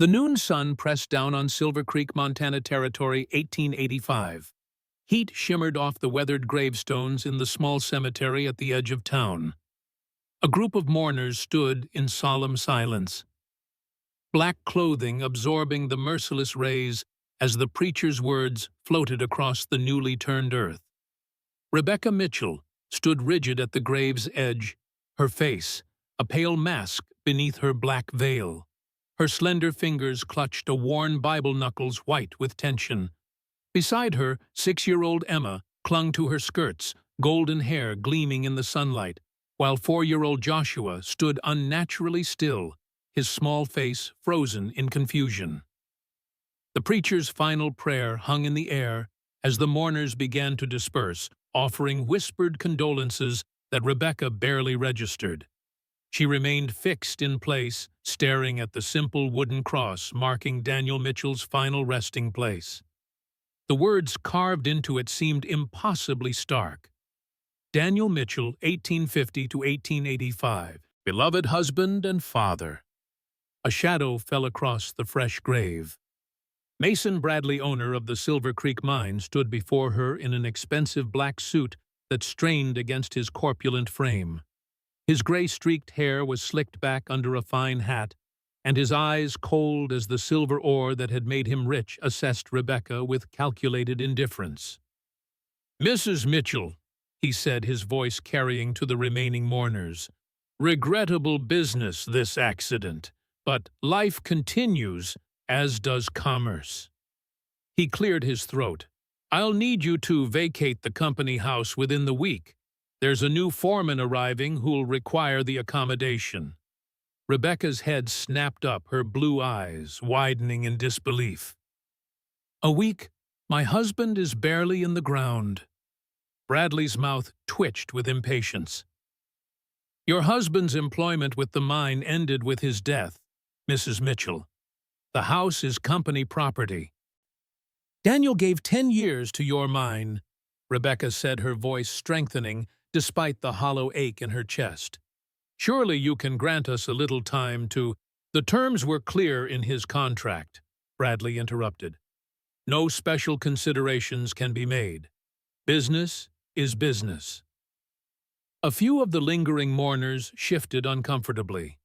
The noon sun pressed down on Silver Creek, Montana Territory, 1885. Heat shimmered off the weathered gravestones in the small cemetery at the edge of town. A group of mourners stood in solemn silence, black clothing absorbing the merciless rays as the preacher's words floated across the newly turned earth. Rebecca Mitchell stood rigid at the grave's edge, her face a pale mask beneath her black veil. Her slender fingers clutched a worn Bible knuckles white with tension. Beside her, 6-year-old Emma clung to her skirts, golden hair gleaming in the sunlight, while 4-year-old Joshua stood unnaturally still, his small face frozen in confusion. The preacher's final prayer hung in the air as the mourners began to disperse, offering whispered condolences that Rebecca barely registered. She remained fixed in place, staring at the simple wooden cross marking Daniel Mitchell's final resting place. The words carved into it seemed impossibly stark. Daniel Mitchell, 1850 to 1885, beloved husband and father. A shadow fell across the fresh grave. Mason Bradley, owner of the Silver Creek mine, stood before her in an expensive black suit that strained against his corpulent frame. His gray-streaked hair was slicked back under a fine hat, and his eyes, cold as the silver ore that had made him rich, assessed Rebecca with calculated indifference. "Mrs. Mitchell," he said, his voice carrying to the remaining mourners, "regrettable business, this accident, but life continues, as does commerce." He cleared his throat. "I'll need you to vacate the company house within the week. There's a new foreman arriving who'll require the accommodation." Rebecca's head snapped up, her blue eyes widening in disbelief. "A week? My husband is barely in the ground." Bradley's mouth twitched with impatience. "Your husband's employment with the mine ended with his death, Mrs. Mitchell. The house is company property." "Daniel gave 10 years to your mine," Rebecca said, her voice strengthening despite the hollow ache in her chest. "Surely you can grant us a little time to—" "The terms were clear in his contract," Bradley interrupted. "No special considerations can be made. Business is business." A few of the lingering mourners shifted uncomfortably.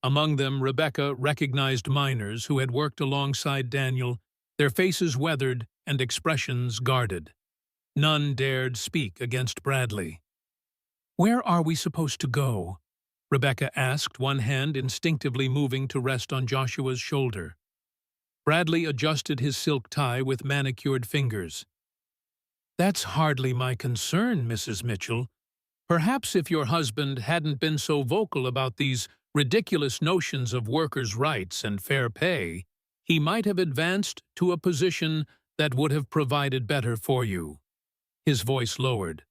Among them, Rebecca recognized miners who had worked alongside Daniel, their faces weathered and expressions guarded. None dared speak against Bradley. "Where are we supposed to go?" Rebecca asked, one hand instinctively moving to rest on Joshua's shoulder. Bradley adjusted his silk tie with manicured fingers. "That's hardly my concern, Mrs. Mitchell. Perhaps if your husband hadn't been so vocal about these ridiculous notions of workers' rights and fair pay, he might have advanced to a position that would have provided better for you." His voice lowered.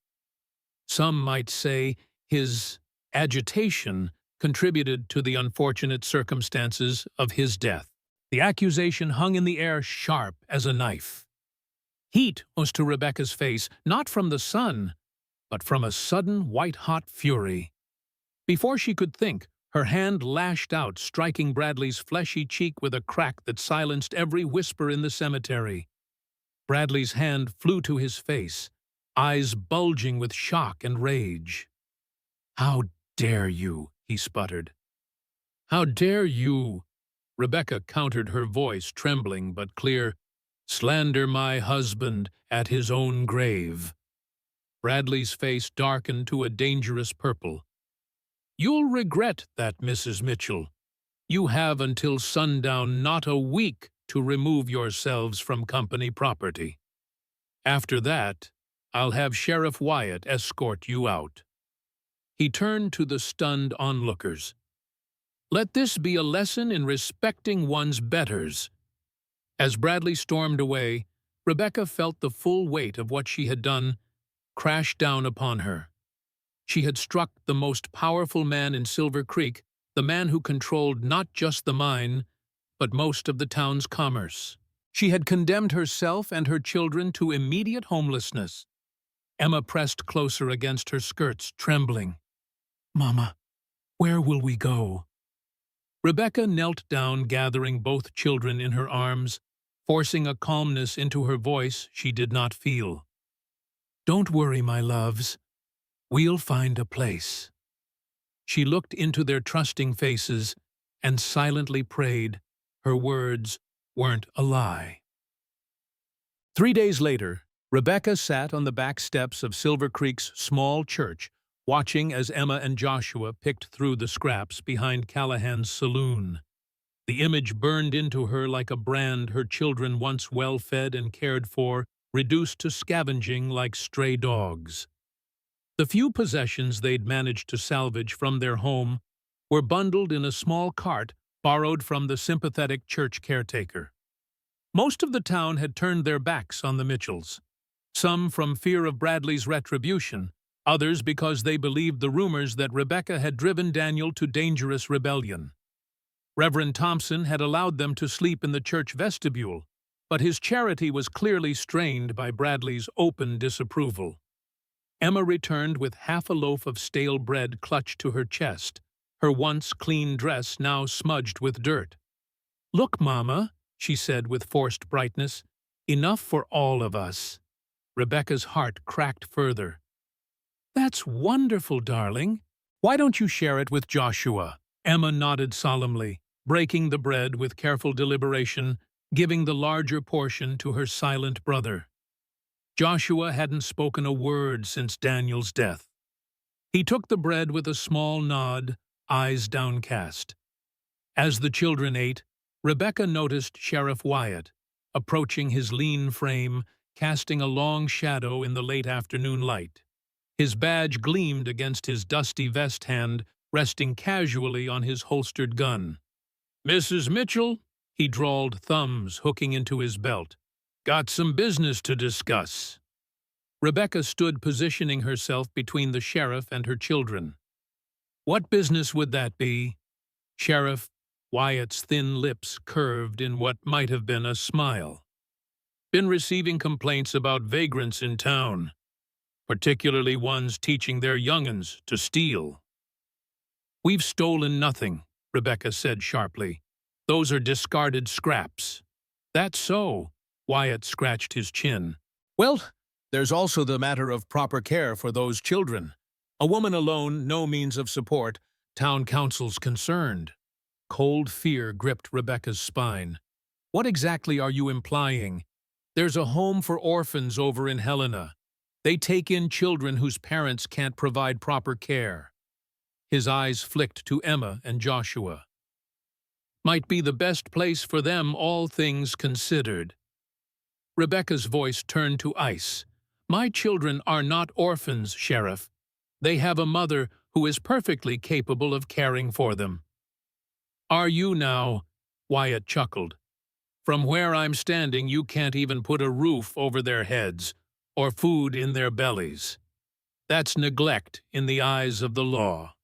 "Some might say his agitation contributed to the unfortunate circumstances of his death." The accusation hung in the air, sharp as a knife. Heat rose to Rebecca's face, not from the sun, but from a sudden white-hot fury. Before she could think, her hand lashed out, striking Bradley's fleshy cheek with a crack that silenced every whisper in the cemetery. Bradley's hand flew to his face, eyes bulging with shock and rage. "How dare you?" he sputtered. "How dare you?" Rebecca countered, her voice trembling but clear. "Slander my husband at his own grave." Bradley's face darkened to a dangerous purple. "You'll regret that, Mrs. Mitchell. You have until sundown, not a week, to remove yourselves from company property. After that, I'll have Sheriff Wyatt escort you out." He turned to the stunned onlookers. "Let this be a lesson in respecting one's betters." As Bradley stormed away, Rebecca felt the full weight of what she had done crash down upon her. She had struck the most powerful man in Silver Creek, the man who controlled not just the mine, but most of the town's commerce. She had condemned herself and her children to immediate homelessness. Emma pressed closer against her skirts, trembling. "Mama, where will we go?" Rebecca knelt down, gathering both children in her arms, forcing a calmness into her voice she did not feel. "Don't worry, my loves. We'll find a place." She looked into their trusting faces and silently prayed. Her words weren't a lie. 3 days later, Rebecca sat on the back steps of Silver Creek's small church, watching as Emma and Joshua picked through the scraps behind Callahan's saloon. The image burned into her like a brand, her children once well-fed and cared for, reduced to scavenging like stray dogs. The few possessions they'd managed to salvage from their home were bundled in a small cart borrowed from the sympathetic church caretaker. Most of the town had turned their backs on the Mitchells, some from fear of Bradley's retribution, others because they believed the rumors that Rebecca had driven Daniel to dangerous rebellion. Reverend Thompson had allowed them to sleep in the church vestibule, but his charity was clearly strained by Bradley's open disapproval. Emma returned with half a loaf of stale bread clutched to her chest, her once clean dress now smudged with dirt. "Look, Mama," she said with forced brightness, "enough for all of us." Rebecca's heart cracked further. "That's wonderful, darling. Why don't you share it with Joshua?" Emma nodded solemnly, breaking the bread with careful deliberation, giving the larger portion to her silent brother. Joshua hadn't spoken a word since Daniel's death. He took the bread with a small nod, eyes downcast. As the children ate, Rebecca noticed Sheriff Wyatt, approaching his lean frame, casting a long shadow in the late afternoon light. His badge gleamed against his dusty vest hand, resting casually on his holstered gun. "Mrs. Mitchell," he drawled, thumbs hooking into his belt. "Got some business to discuss." Rebecca stood positioning herself between the sheriff and her children. "What business would that be?" Sheriff Wyatt's thin lips curved in what might have been a smile. "Been receiving complaints about vagrants in town, particularly ones teaching their young'uns to steal." "We've stolen nothing," Rebecca said sharply. "Those are discarded scraps." "That's so," Wyatt scratched his chin. "Well, there's also the matter of proper care for those children. A woman alone, no means of support. Town council's concerned." Cold fear gripped Rebecca's spine. "What exactly are you implying?" "There's a home for orphans over in Helena. They take in children whose parents can't provide proper care." His eyes flicked to Emma and Joshua. "Might be the best place for them, all things considered." Rebecca's voice turned to ice. "My children are not orphans, Sheriff. They have a mother who is perfectly capable of caring for them." "Are you now?" Wyatt chuckled. "From where I'm standing, you can't even put a roof over their heads or food in their bellies. That's neglect in the eyes of the law."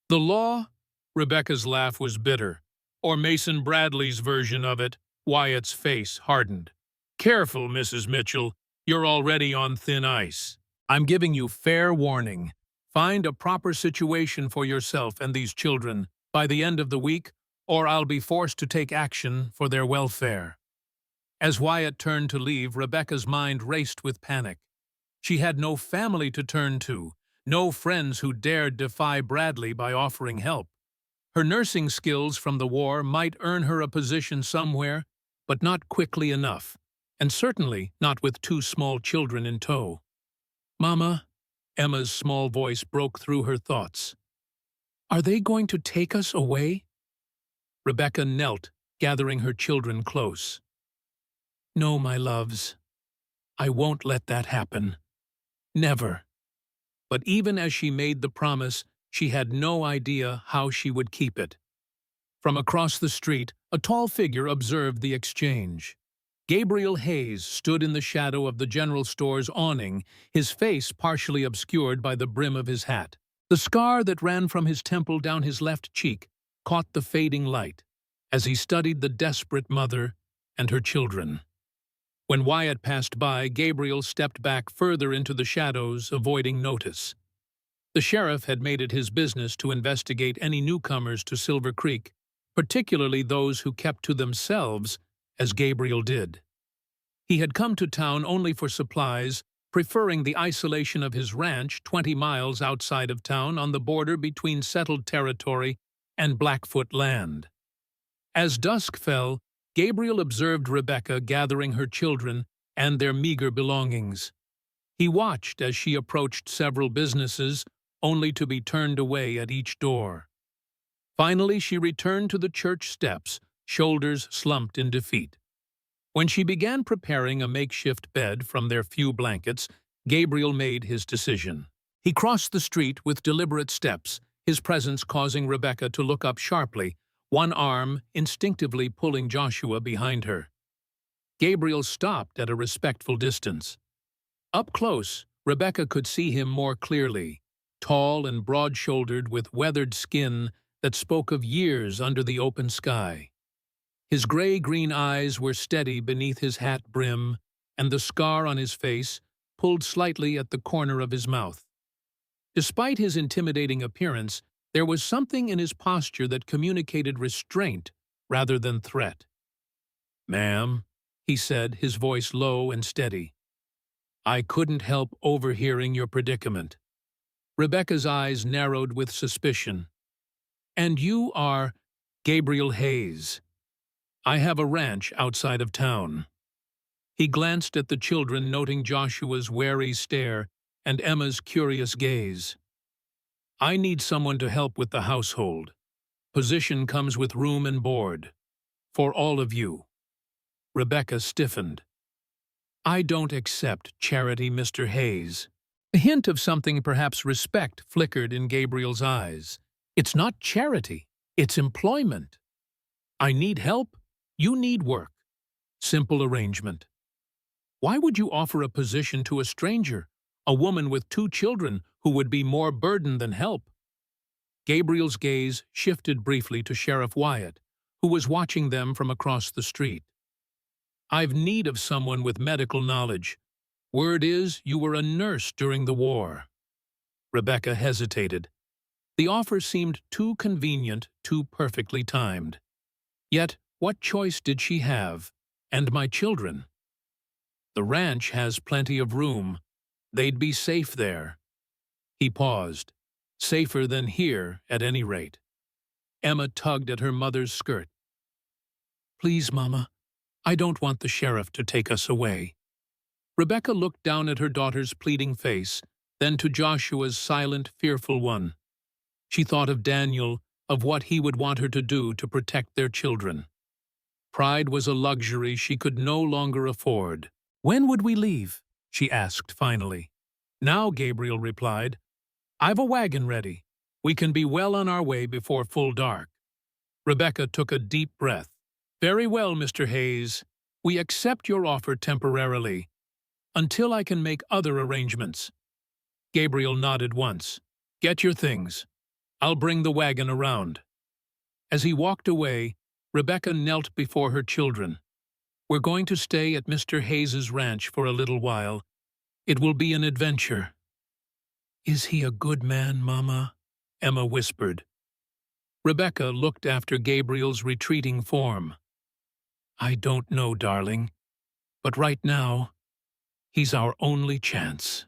"The law?" Rebecca's laugh was bitter. "Or Mason Bradley's version of it." Wyatt's face hardened. "Careful, Mrs. Mitchell. You're already on thin ice. I'm giving you fair warning. Find a proper situation for yourself and these children by the end of the week, or I'll be forced to take action for their welfare." As Wyatt turned to leave, Rebecca's mind raced with panic. She had no family to turn to, no friends who dared defy Bradley by offering help. Her nursing skills from the war might earn her a position somewhere, but not quickly enough, and certainly not with 2 small children in tow. "Mama," Emma's small voice broke through her thoughts. "Are they going to take us away?" Rebecca knelt, gathering her children close. "No, my loves. I won't let that happen. Never." But even as she made the promise, she had no idea how she would keep it. From across the street, a tall figure observed the exchange. Gabriel Hayes stood in the shadow of the general store's awning, his face partially obscured by the brim of his hat. The scar that ran from his temple down his left cheek caught the fading light as he studied the desperate mother and her children. When Wyatt passed by, Gabriel stepped back further into the shadows, avoiding notice. The sheriff had made it his business to investigate any newcomers to Silver Creek, particularly those who kept to themselves, as Gabriel did. He had come to town only for supplies, preferring the isolation of his ranch 20 miles outside of town on the border between settled territory and Blackfoot land. As dusk fell, Gabriel observed Rebecca gathering her children and their meager belongings. He watched as she approached several businesses, only to be turned away at each door. Finally, she returned to the church steps, shoulders slumped in defeat. When she began preparing a makeshift bed from their few blankets, Gabriel made his decision. He crossed the street with deliberate steps, his presence causing Rebecca to look up sharply, one arm instinctively pulling Joshua behind her. Gabriel stopped at a respectful distance. Up close, Rebecca could see him more clearly, tall and broad-shouldered with weathered skin that spoke of years under the open sky. His gray-green eyes were steady beneath his hat brim, and the scar on his face pulled slightly at the corner of his mouth. Despite his intimidating appearance, there was something in his posture that communicated restraint rather than threat. "Ma'am," he said, his voice low and steady, "I couldn't help overhearing your predicament." Rebecca's eyes narrowed with suspicion. "And you are Gabriel Hayes. I have a ranch outside of town." He glanced at the children, noting Joshua's wary stare and Emma's curious gaze. "I need someone to help with the household. Position comes with room and board. For all of you." Rebecca stiffened. "I don't accept charity, Mr. Hayes." A hint of something, perhaps respect, flickered in Gabriel's eyes. "It's not charity, it's employment. I need help, you need work. Simple arrangement. Why would you offer a position to a stranger, a woman with 2 children who would be more burden than help?" Gabriel's gaze shifted briefly to Sheriff Wyatt, who was watching them from across the street. "I've need of someone with medical knowledge. Word is you were a nurse during the war." Rebecca hesitated. The offer seemed too convenient, too perfectly timed. Yet, what choice did she have? And my children? "The ranch has plenty of room. They'd be safe there." He paused. "Safer than here, at any rate." Emma tugged at her mother's skirt. "Please, Mama, I don't want the sheriff to take us away." Rebecca looked down at her daughter's pleading face, then to Joshua's silent, fearful one. She thought of Daniel, of what he would want her to do to protect their children. Pride was a luxury she could no longer afford. "When would we leave?" she asked finally. "Now," Gabriel replied. "I've a wagon ready. We can be well on our way before full dark." Rebecca took a deep breath. "Very well, Mr. Hayes. We accept your offer temporarily, until I can make other arrangements." Gabriel nodded once. "Get your things. I'll bring the wagon around." As he walked away, Rebecca knelt before her children. "We're going to stay at Mr. Hayes's ranch for a little while. It will be an adventure." "Is he a good man, Mama?" Emma whispered. Rebecca looked after Gabriel's retreating form. "I don't know, darling, but right now, he's our only chance."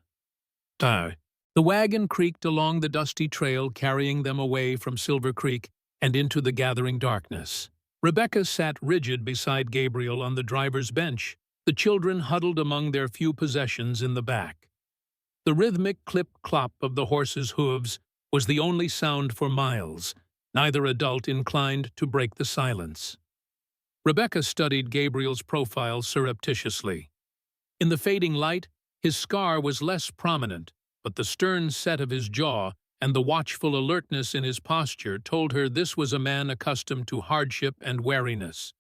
The wagon creaked along the dusty trail, carrying them away from Silver Creek and into the gathering darkness. Rebecca sat rigid beside Gabriel on the driver's bench, the children huddled among their few possessions in the back. The rhythmic clip-clop of the horses' hooves was the only sound for miles, neither adult inclined to break the silence. Rebecca studied Gabriel's profile surreptitiously. In the fading light, his scar was less prominent, but the stern set of his jaw and the watchful alertness in his posture told her this was a man accustomed to hardship and wariness.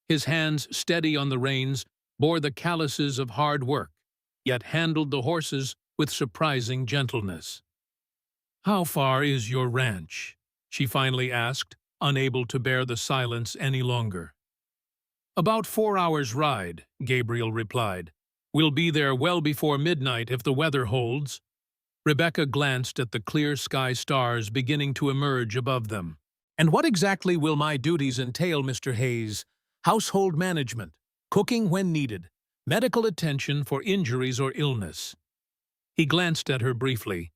His hands, steady on the reins, bore the calluses of hard work, yet handled the horses with surprising gentleness. "How far is your ranch?" she finally asked, unable to bear the silence any longer. "About 4 hours' ride," Gabriel replied. "We'll be there well before midnight if the weather holds." Rebecca glanced at the clear sky stars beginning to emerge above them. "And what exactly will my duties entail, Mr. Hayes? Household management, cooking when needed, medical attention for injuries or illness." He glanced at her briefly.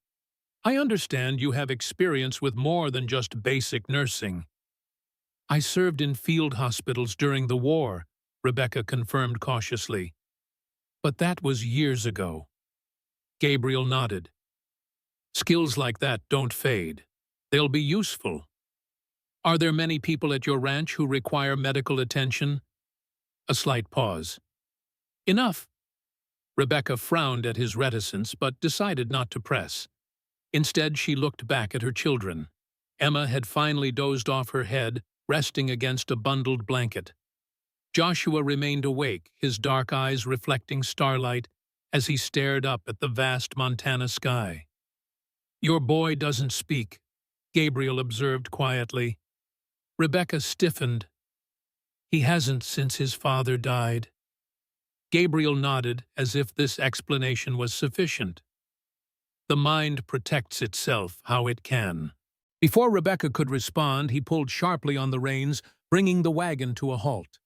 "I understand you have experience with more than just basic nursing." "I served in field hospitals during the war," Rebecca confirmed cautiously. "But that was years ago." Gabriel nodded. "Skills like that don't fade. They'll be useful. Are there many people at your ranch who require medical attention?" A slight pause. "Enough." Rebecca frowned at his reticence but decided not to press. Instead, she looked back at her children. Emma had finally dozed off her head, resting against a bundled blanket. Joshua remained awake, his dark eyes reflecting starlight as he stared up at the vast Montana sky. "Your boy doesn't speak," Gabriel observed quietly. Rebecca stiffened. "He hasn't since his father died." Gabriel nodded as if this explanation was sufficient. The mind protects itself how it can. Before Rebecca could respond, he pulled sharply on the reins, bringing the wagon to a halt.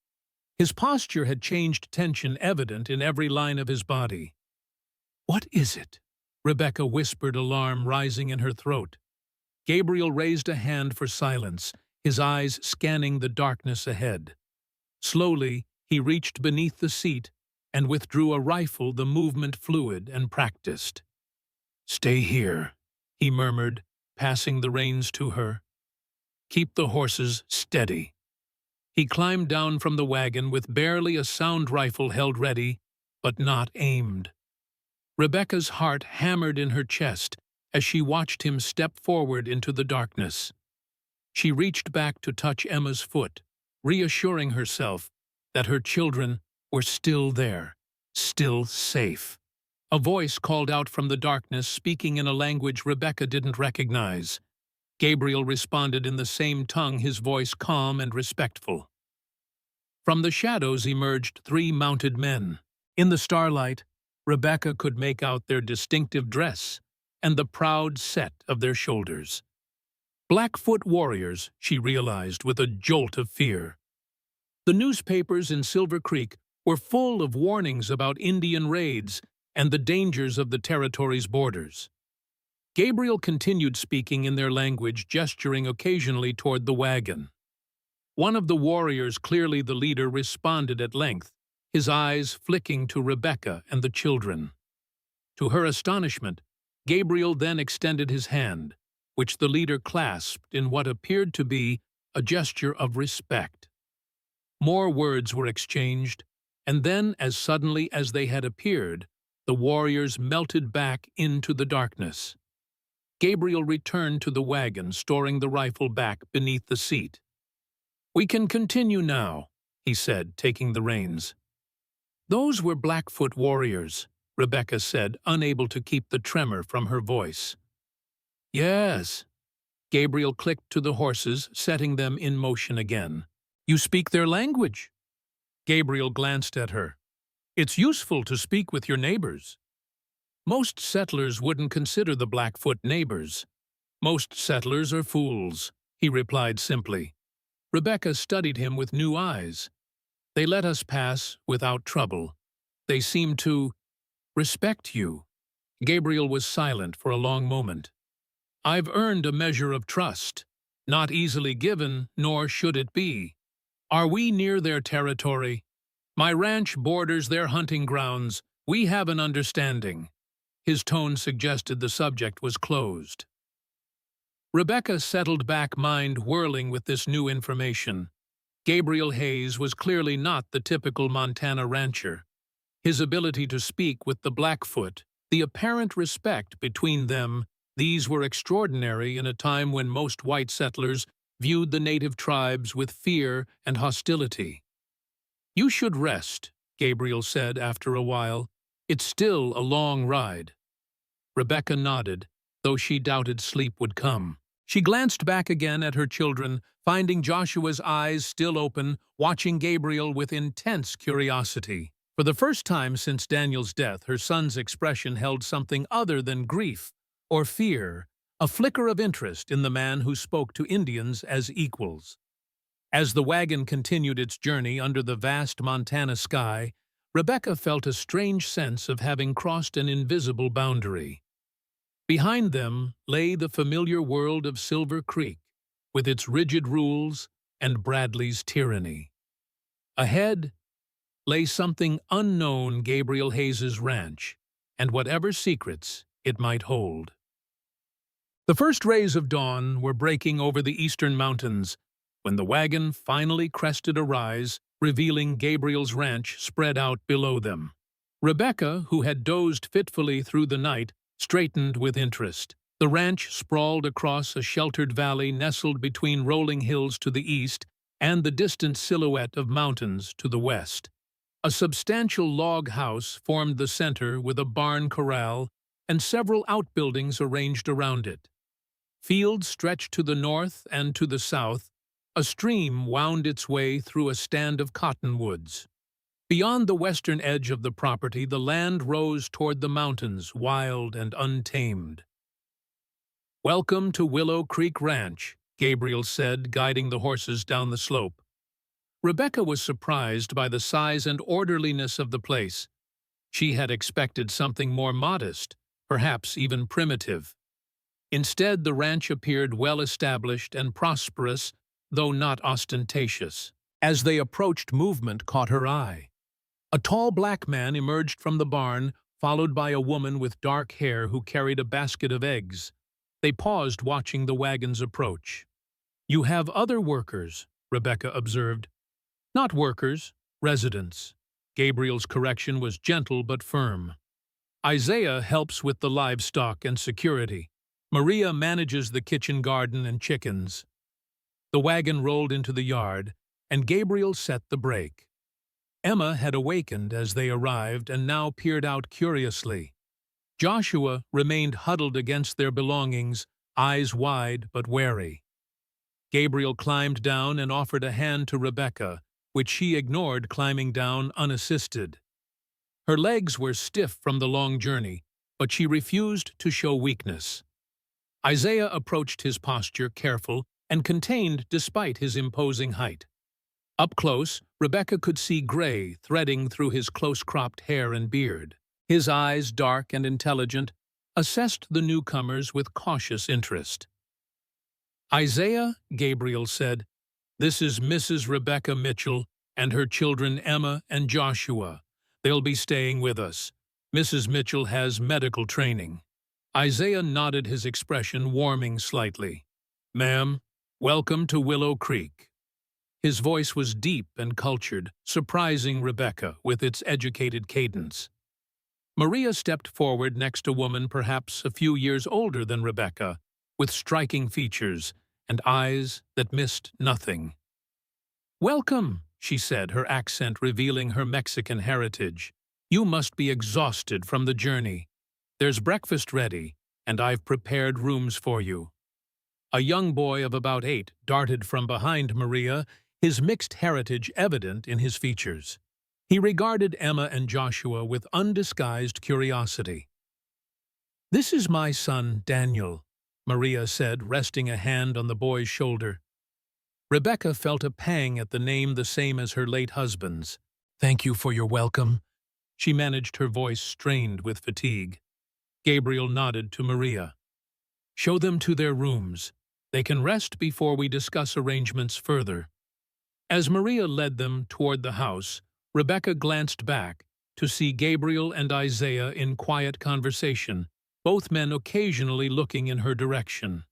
His posture had changed, tension evident in every line of his body. "What is it?" Rebecca whispered, alarm rising in her throat. Gabriel raised a hand for silence, his eyes scanning the darkness ahead. Slowly, he reached beneath the seat and withdrew a rifle, the movement fluid and practiced. "Stay here," he murmured, passing the reins to her. "Keep the horses steady." He climbed down from the wagon with barely a sound rifle held ready, but not aimed. Rebecca's heart hammered in her chest as she watched him step forward into the darkness. She reached back to touch Emma's foot, reassuring herself that her children were still there, still safe. A voice called out from the darkness, speaking in a language Rebecca didn't recognize. Gabriel responded in the same tongue, his voice calm and respectful. From the shadows emerged 3 mounted men. In the starlight, Rebecca could make out their distinctive dress and the proud set of their shoulders. Blackfoot warriors, she realized with a jolt of fear. The newspapers in Silver Creek were full of warnings about Indian raids and the dangers of the territory's borders. Gabriel continued speaking in their language, gesturing occasionally toward the wagon. One of the warriors, clearly the leader, responded at length, his eyes flicking to Rebecca and the children. To her astonishment, Gabriel then extended his hand, which the leader clasped in what appeared to be a gesture of respect. More words were exchanged, and then, as suddenly as they had appeared, the warriors melted back into the darkness. Gabriel returned to the wagon, storing the rifle back beneath the seat. "We can continue now," he said, taking the reins. "Those were Blackfoot warriors," Rebecca said, unable to keep the tremor from her voice. "Yes." Gabriel clicked to the horses, setting them in motion again. "You speak their language." Gabriel glanced at her. "It's useful to speak with your neighbors." "Most settlers wouldn't consider the Blackfoot neighbors. Most settlers are fools," he replied simply. Rebecca studied him with new eyes. "They let us pass without trouble. They seem to respect you." Gabriel was silent for a long moment. "I've earned a measure of trust, not easily given, nor should it be. Are we near their territory? My ranch borders their hunting grounds. We have an understanding." His tone suggested the subject was closed. Rebecca settled back, mind whirling with this new information. Gabriel Hayes was clearly not the typical Montana rancher. His ability to speak with the Blackfoot, the apparent respect between them, these were extraordinary in a time when most white settlers viewed the native tribes with fear and hostility. "You should rest," Gabriel said after a while. "It's still a long ride." Rebecca nodded, though she doubted sleep would come. She glanced back again at her children, finding Joshua's eyes still open, watching Gabriel with intense curiosity. For the first time since Daniel's death, her son's expression held something other than grief, or fear, a flicker of interest in the man who spoke to Indians as equals. As the wagon continued its journey under the vast Montana sky, Rebecca felt a strange sense of having crossed an invisible boundary. Behind them lay the familiar world of Silver Creek, with its rigid rules and Bradley's tyranny. Ahead lay something unknown, Gabriel Hayes's ranch, and whatever secrets it might hold. The first rays of dawn were breaking over the eastern mountains when the wagon finally crested a rise, revealing Gabriel's ranch spread out below them. Rebecca, who had dozed fitfully through the night, straightened with interest. The ranch sprawled across a sheltered valley nestled between rolling hills to the east and the distant silhouette of mountains to the west. A substantial log house formed the center with a barn corral and several outbuildings arranged around it. Fields stretched to the north and to the south. A stream wound its way through a stand of cottonwoods. Beyond the western edge of the property, the land rose toward the mountains, wild and untamed. "Welcome to Willow Creek Ranch," Gabriel said, guiding the horses down the slope. Rebecca was surprised by the size and orderliness of the place. She had expected something more modest, perhaps even primitive. Instead, the ranch appeared well-established and prosperous, though not ostentatious. As they approached, movement caught her eye. A tall black man emerged from the barn, followed by a woman with dark hair who carried a basket of eggs. They paused, watching the wagon's approach. "You have other workers," Rebecca observed. "Not workers, residents." Gabriel's correction was gentle but firm. "Isaiah helps with the livestock and security. Maria manages the kitchen garden and chickens." The wagon rolled into the yard, and Gabriel set the brake. Emma had awakened as they arrived and now peered out curiously. Joshua remained huddled against their belongings, eyes wide but wary. Gabriel climbed down and offered a hand to Rebecca, which she ignored, climbing down unassisted. Her legs were stiff from the long journey, but she refused to show weakness. Isaiah approached his posture, careful and contained despite his imposing height. Up close, Rebecca could see gray threading through his close-cropped hair and beard. His eyes, dark and intelligent, assessed the newcomers with cautious interest. "Isaiah," Gabriel said, "this is Mrs. Rebecca Mitchell and her children Emma and Joshua. They'll be staying with us. Mrs. Mitchell has medical training." Isaiah nodded, his expression warming slightly. "Ma'am, welcome to Willow Creek." His voice was deep and cultured, surprising Rebecca with its educated cadence. Maria stepped forward next to a woman perhaps a few years older than Rebecca, with striking features and eyes that missed nothing. "Welcome," she said, her accent revealing her Mexican heritage. "You must be exhausted from the journey. There's breakfast ready, and I've prepared rooms for you." A young boy of about 8 darted from behind Maria, his mixed heritage evident in his features. He regarded Emma and Joshua with undisguised curiosity. "This is my son, Daniel," Maria said, resting a hand on the boy's shoulder. Rebecca felt a pang at the name, the same as her late husband's. "Thank you for your welcome," she managed, her voice strained with fatigue. Gabriel nodded to Maria. "Show them to their rooms. They can rest before we discuss arrangements further." As Maria led them toward the house, Rebecca glanced back to see Gabriel and Isaiah in quiet conversation, both men occasionally looking in her direction.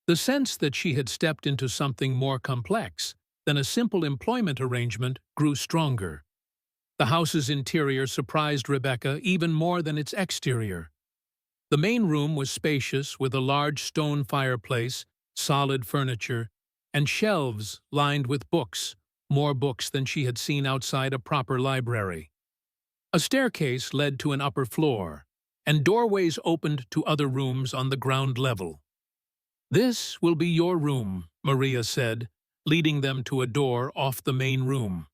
The sense that she had stepped into something more complex than a simple employment arrangement grew stronger. The house's interior surprised Rebecca even more than its exterior. The main room was spacious, with a large stone fireplace, solid furniture, and shelves lined with books, more books than she had seen outside a proper library. A staircase led to an upper floor, and doorways opened to other rooms on the ground level. "This will be your room," Maria said, leading them to a door off the main room.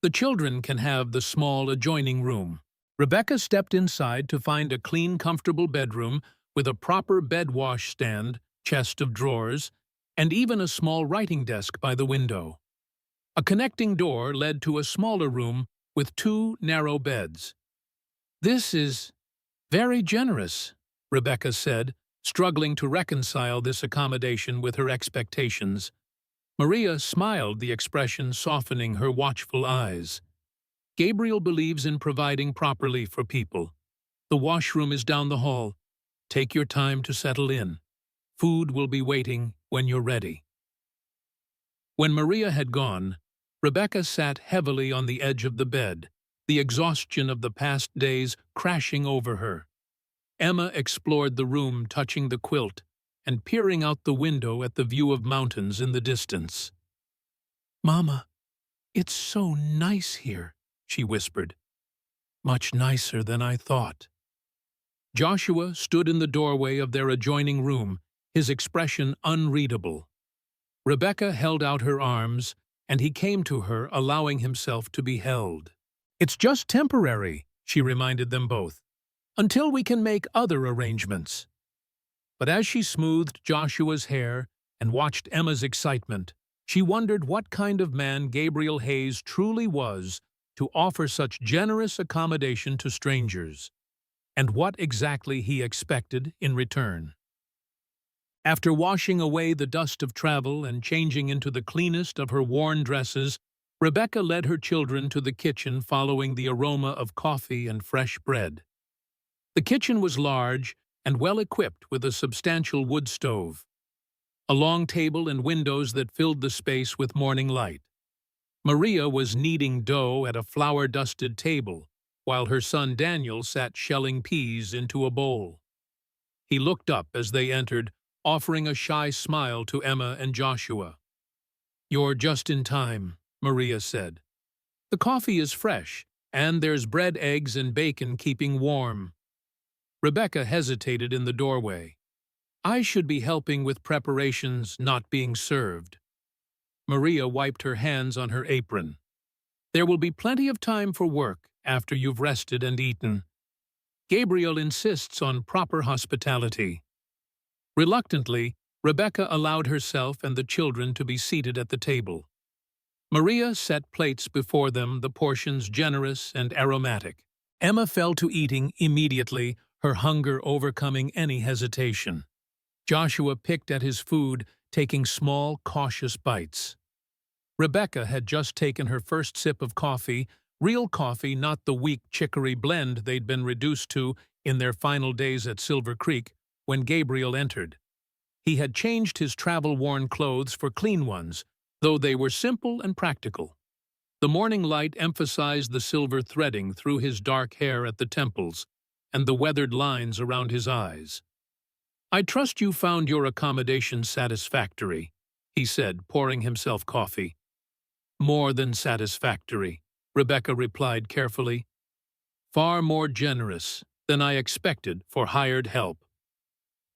"The children can have the small adjoining room." Rebecca stepped inside to find a clean, comfortable bedroom with a proper bed wash stand, chest of drawers, and even a small writing desk by the window. A connecting door led to a smaller room with two narrow beds. "This is very generous," Rebecca said, struggling to reconcile this accommodation with her expectations. Maria smiled, the expression softening her watchful eyes. "Gabriel believes in providing properly for people. The washroom is down the hall. Take your time to settle in. Food will be waiting when you're ready." When Maria had gone, Rebecca sat heavily on the edge of the bed, the exhaustion of the past days crashing over her. Emma explored the room, touching the quilt and peering out the window at the view of mountains in the distance. "Mama, it's so nice here," she whispered. "Much nicer than I thought." Joshua stood in the doorway of their adjoining room, his expression unreadable. Rebecca held out her arms, and he came to her, allowing himself to be held. "It's just temporary," she reminded them both, "until we can make other arrangements." But as she smoothed Joshua's hair and watched Emma's excitement, she wondered what kind of man Gabriel Hayes truly was to offer such generous accommodation to strangers, and what exactly he expected in return. After washing away the dust of travel and changing into the cleanest of her worn dresses, Rebecca led her children to the kitchen, following the aroma of coffee and fresh bread. The kitchen was large and well-equipped with a substantial wood stove, a long table and windows that filled the space with morning light. Maria was kneading dough at a flour-dusted table, while her son Daniel sat shelling peas into a bowl. He looked up as they entered, offering a shy smile to Emma and Joshua. "You're just in time," Maria said. "The coffee is fresh, and there's bread, eggs, and bacon keeping warm." Rebecca hesitated in the doorway. "I should be helping with preparations, not being served." Maria wiped her hands on her apron. "There will be plenty of time for work after you've rested and eaten. Gabriel insists on proper hospitality." Reluctantly, Rebecca allowed herself and the children to be seated at the table. Maria set plates before them, the portions generous and aromatic. Emma fell to eating immediately, her hunger overcoming any hesitation. Joshua picked at his food, taking small, cautious bites. Rebecca had just taken her first sip of coffee, real coffee, not the weak chicory blend they'd been reduced to in their final days at Silver Creek, when Gabriel entered. He had changed his travel-worn clothes for clean ones, though they were simple and practical. The morning light emphasized the silver threading through his dark hair at the temples and the weathered lines around his eyes. "I trust you found your accommodation satisfactory," he said, pouring himself coffee. "More than satisfactory," Rebecca replied carefully. "Far more generous than I expected for hired help."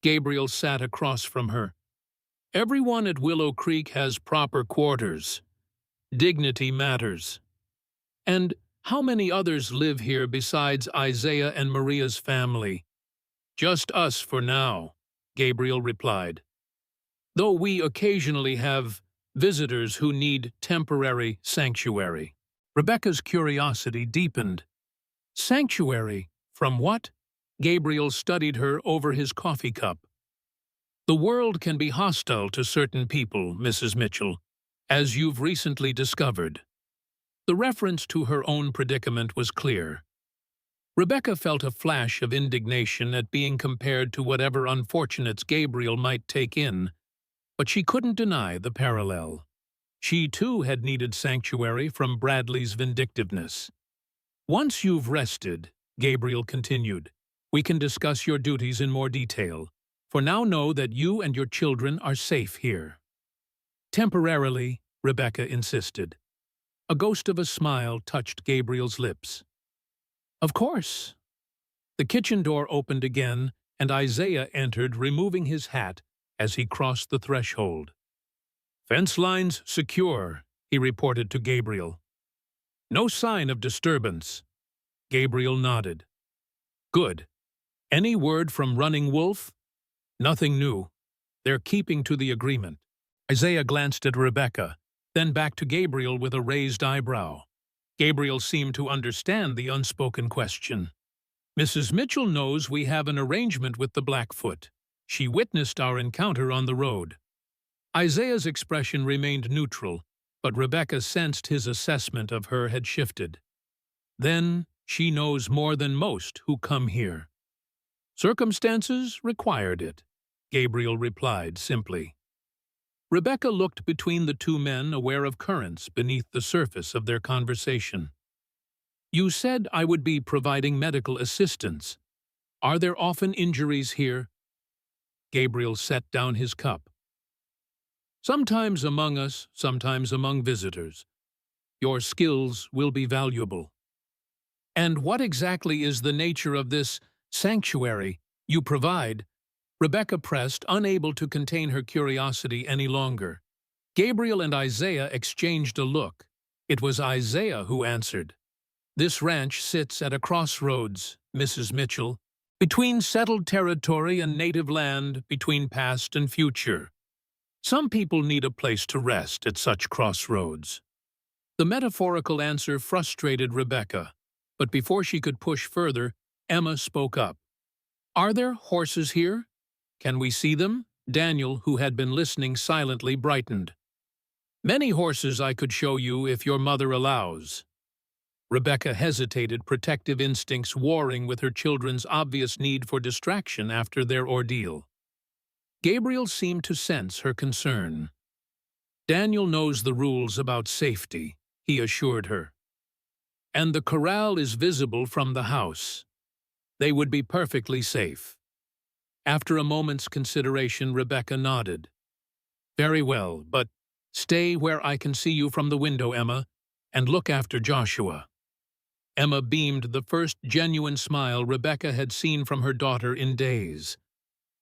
Gabriel sat across from her. "Everyone at Willow Creek has proper quarters. Dignity matters. And how many others live here besides Isaiah and Maria's family?" "Just us for now," Gabriel replied. "Though we occasionally have visitors who need temporary sanctuary." Rebecca's curiosity deepened. "Sanctuary? From what?" Gabriel studied her over his coffee cup. "The world can be hostile to certain people, Mrs. Mitchell, as you've recently discovered." The reference to her own predicament was clear. Rebecca felt a flash of indignation at being compared to whatever unfortunates Gabriel might take in, but she couldn't deny the parallel. She, too, had needed sanctuary from Bradley's vindictiveness. "Once you've rested," Gabriel continued, "we can discuss your duties in more detail. For now, know that you and your children are safe here." "Temporarily," Rebecca insisted. A ghost of a smile touched Gabriel's lips. "Of course." The kitchen door opened again, and Isaiah entered, removing his hat as he crossed the threshold. "Fence lines secure," he reported to Gabriel. "No sign of disturbance." Gabriel nodded. "Good. Any word from Running Wolf? Nothing new. They're keeping to the agreement. Isaiah glanced at Rebecca, then back to Gabriel with a raised eyebrow. Gabriel seemed to understand the unspoken question. Mrs. Mitchell knows we have an arrangement with the Blackfoot. She witnessed our encounter on the road. Isaiah's expression remained neutral, but Rebecca sensed his assessment of her had shifted. Then she knows more than most who come here. Circumstances required it, Gabriel replied simply. Rebecca looked between the two men, aware of currents beneath the surface of their conversation. You said I would be providing medical assistance. Are there often injuries here? Gabriel set down his cup. Sometimes among us, sometimes among visitors. Your skills will be valuable. And what exactly is the nature of this sanctuary you provide? Rebecca pressed, unable to contain her curiosity any longer. Gabriel and Isaiah exchanged a look. It was Isaiah who answered. This ranch sits at a crossroads, Mrs. Mitchell, between settled territory and native land, between past and future. Some people need a place to rest at such crossroads. The metaphorical answer frustrated Rebecca, but before she could push further, Emma spoke up. Are there horses here? Can we see them? Daniel, who had been listening silently, brightened. Many horses I could show you if your mother allows. Rebecca hesitated, protective instincts warring with her children's obvious need for distraction after their ordeal. Gabriel seemed to sense her concern. Daniel knows the rules about safety, he assured her. And the corral is visible from the house. They would be perfectly safe. After a moment's consideration, Rebecca nodded. Very well, but stay where I can see you from the window, Emma, and look after Joshua. Emma beamed the first genuine smile Rebecca had seen from her daughter in days.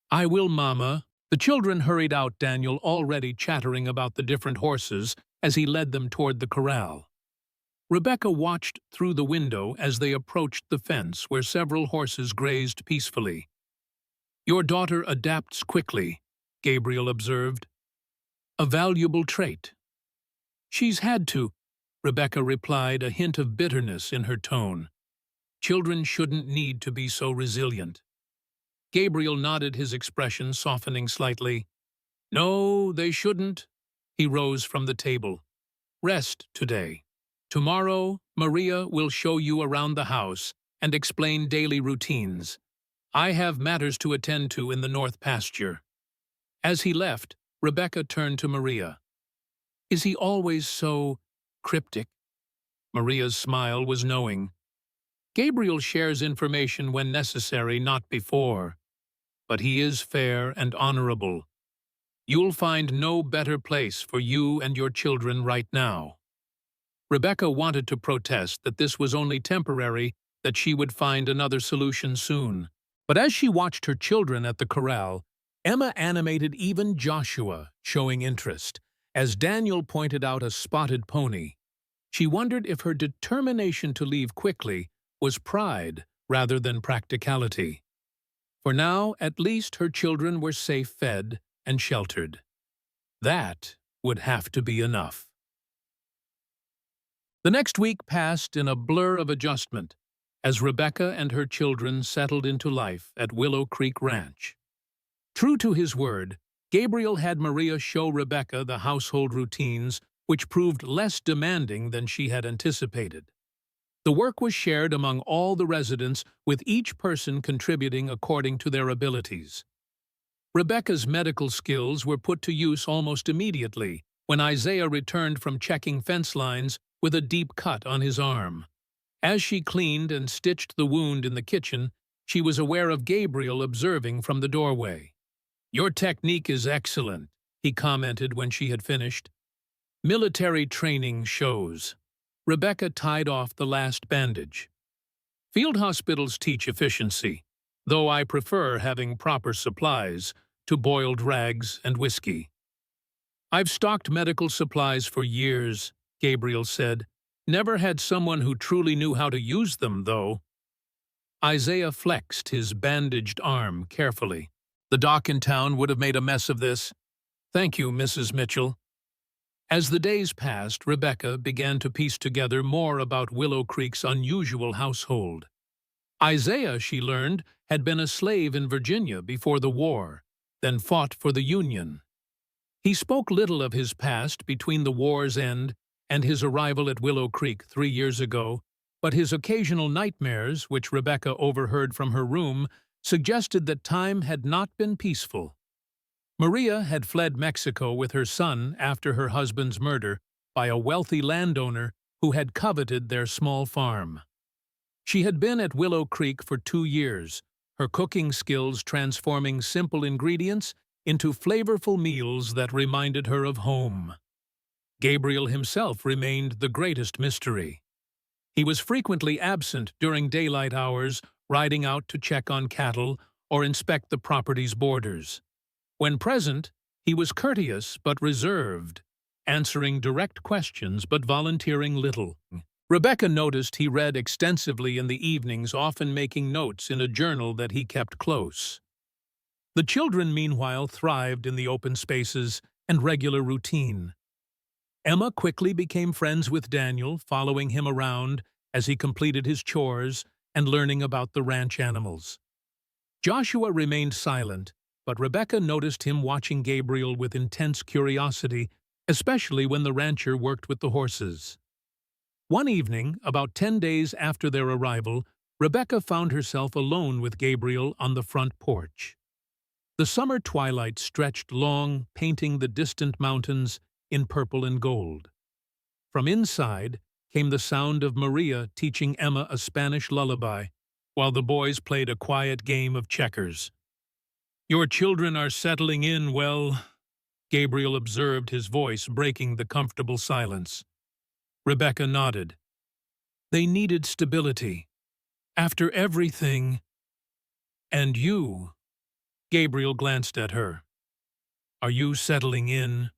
I will, Mama. The children hurried out, Daniel already chattering about the different horses as he led them toward the corral. Rebecca watched through the window as they approached the fence where several horses grazed peacefully. Your daughter adapts quickly, Gabriel observed. A valuable trait. She's had to, Rebecca replied, a hint of bitterness in her tone. Children shouldn't need to be so resilient. Gabriel nodded, his expression softening slightly. No, they shouldn't. He rose from the table. Rest today. Tomorrow, Maria will show you around the house and explain daily routines. I have matters to attend to in the north pasture. As he left, Rebecca turned to Maria. Is he always so cryptic? Maria's smile was knowing. Gabriel shares information when necessary, not before. But he is fair and honorable. You'll find no better place for you and your children right now. Rebecca wanted to protest that this was only temporary, that she would find another solution soon. But as she watched her children at the corral, Emma animated even Joshua, showing interest. As Daniel pointed out a spotted pony, she wondered if her determination to leave quickly was pride rather than practicality. For now, at least her children were safe fed and sheltered. That would have to be enough. The next week passed in a blur of adjustment as Rebecca and her children settled into life at Willow Creek Ranch. True to his word, Gabriel had Maria show Rebecca the household routines, which proved less demanding than she had anticipated. The work was shared among all the residents, with each person contributing according to their abilities. Rebecca's medical skills were put to use almost immediately when Isaiah returned from checking fence lines with a deep cut on his arm. As she cleaned and stitched the wound in the kitchen, she was aware of Gabriel observing from the doorway. Your technique is excellent, he commented when she had finished. Military training shows. Rebecca tied off the last bandage. Field hospitals teach efficiency, though I prefer having proper supplies to boiled rags and whiskey. I've stocked medical supplies for years, Gabriel said. Never had someone who truly knew how to use them, though. Isaiah flexed his bandaged arm carefully. The doc in town would have made a mess of this. Thank you, Mrs. Mitchell. As the days passed, Rebecca began to piece together more about Willow Creek's unusual household. Isaiah, she learned, had been a slave in Virginia before the war, then fought for the Union. He spoke little of his past between the war's end and his arrival at Willow Creek 3 years ago, but his occasional nightmares, which Rebecca overheard from her room, suggested that time had not been peaceful. Maria had fled Mexico with her son after her husband's murder by a wealthy landowner who had coveted their small farm. She had been at Willow Creek for 2 years, her cooking skills transforming simple ingredients into flavorful meals that reminded her of home. Gabriel himself remained the greatest mystery. He was frequently absent during daylight hours, riding out to check on cattle or inspect the property's borders. When present, he was courteous but reserved, answering direct questions but volunteering little. Rebecca noticed he read extensively in the evenings, often making notes in a journal that he kept close. The children, meanwhile, thrived in the open spaces and regular routine. Emma quickly became friends with Daniel, following him around as he completed his chores and learning about the ranch animals. Joshua remained silent, but Rebecca noticed him watching Gabriel with intense curiosity, especially when the rancher worked with the horses. One evening, about 10 days after their arrival, Rebecca found herself alone with Gabriel on the front porch. The summer twilight stretched long, painting the distant mountains in purple and gold. From inside came the sound of Maria teaching Emma a Spanish lullaby, while the boys played a quiet game of checkers. "Your children are settling in well," Gabriel observed, his voice breaking the comfortable silence. Rebecca nodded. "They needed stability. After everything. And you?" Gabriel glanced at her. "Are you settling in?"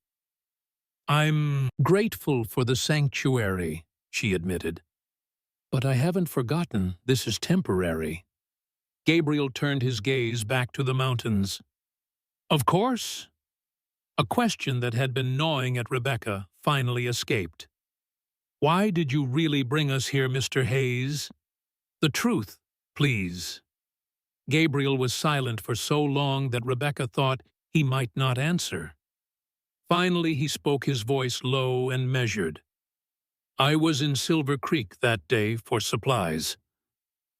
"I'm grateful for the sanctuary," she admitted. "But I haven't forgotten this is temporary." Gabriel turned his gaze back to the mountains. "Of course?" A question that had been gnawing at Rebecca finally escaped. "Why did you really bring us here, Mr. Hayes? The truth, please." Gabriel was silent for so long that Rebecca thought he might not answer. Finally, he spoke, his voice low and measured. "I was in Silver Creek that day for supplies.